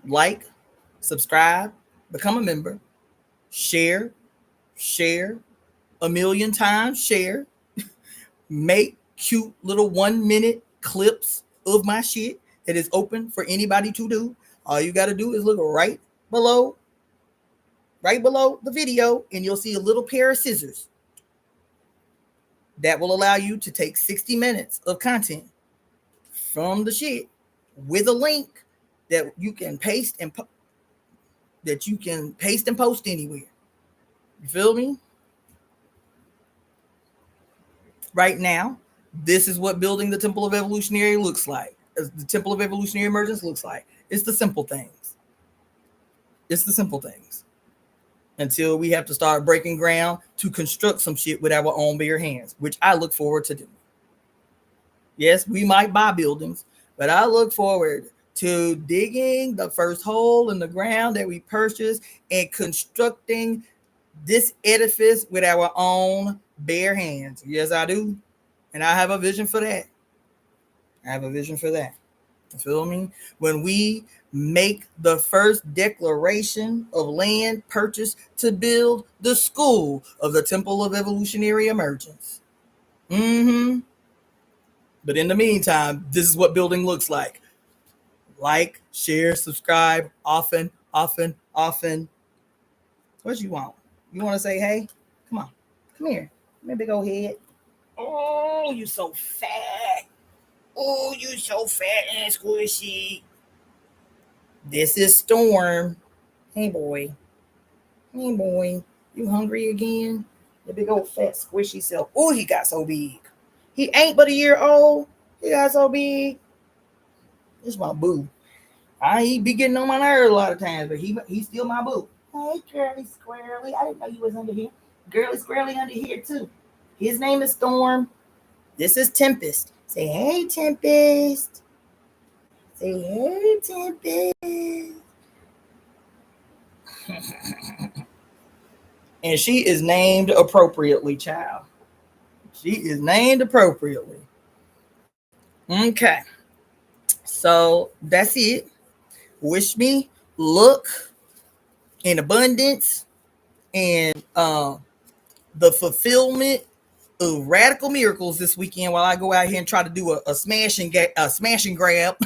like, subscribe, become a member, share, a million times, share, make cute little 1 minute clips of my shit that is open for anybody to do. All you got to do is look below the video, and you'll see a little pair of scissors that will allow you to take 60 minutes of content from the shit with a link that you can paste and post anywhere. You feel me? Right now, this is what building the Temple of Evolutionary looks like. The Temple of Evolutionary Emergence looks like. It's the simple things. It's the simple things. Until we have to start breaking ground to construct some shit with our own bare hands, which I look forward to doing. Yes, we might buy buildings, but I look forward to digging the first hole in the ground that we purchased and constructing this edifice with our own bare hands. Yes, I do. And I have a vision for that. You feel me? When we make the first declaration of land purchase to build the school of the Temple of Evolutionary Emergence. But in the meantime, this is what building looks like. Like, share, subscribe, often. What you want? You want to say hey? Come on. Come here. Come here, big old head. Oh, you so fat. Oh, you so fat and squishy. This is Storm. Hey, boy. You hungry again? The big old fat squishy self. Oh, he got so big. He ain't but a year old. He got so big. This is my boo. He be getting on my nerves a lot of times, but he's still my boo. Hey, girly squirrely. I didn't know you was under here. Girly squirrely under here, too. His name is Storm. This is Tempest. Say, hey, Tempest. Say, hey, Tempest. And she is named appropriately, child. She is named appropriately. Okay. So that's it. Wish me luck and abundance and the fulfillment of radical miracles this weekend while I go out here and try to do a smash and grab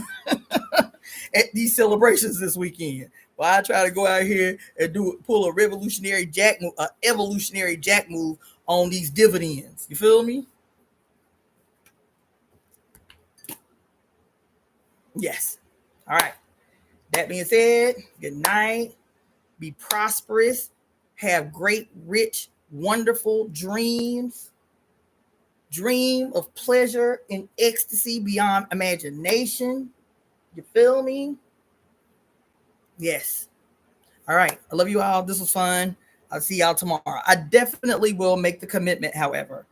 at these celebrations this weekend. While I try to go out here and pull a evolutionary jack move on these dividends. You feel me? Yes. All right. That being said, good night. Be prosperous. Have great, rich, wonderful dreams. Dream of pleasure and ecstasy beyond imagination. You feel me? Yes. All right. I love you all. This was fun. I'll see y'all tomorrow. I definitely will make the commitment, however,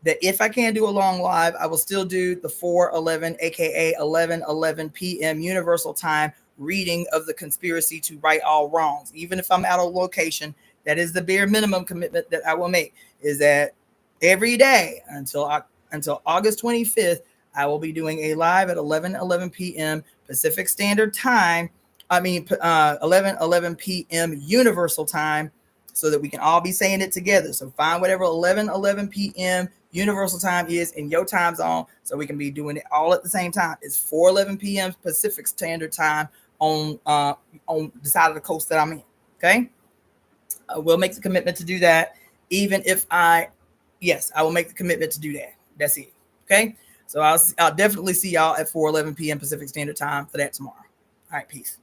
that if I can do a long live, I will still do the 4/11, aka 11:11 p.m. Universal Time reading of the Conspiracy to Right All Wrongs. Even if I'm out of location, that is the bare minimum commitment that I will make, is that every day until August 25th, I will be doing a live at 11:11 p.m. Pacific Standard Time. 11:11 p.m. Universal Time, so that we can all be saying it together. So find whatever 11:11 p.m. Universal Time is in your time zone, so we can be doing it all at the same time. It's 4:11 p.m. Pacific Standard Time on the side of the coast that I'm in. Okay, I will make the commitment to do that. Even if I will make the commitment to do that. That's it. Okay, so I'll definitely see y'all at 4:11 p.m. Pacific Standard Time for that tomorrow. All right, peace.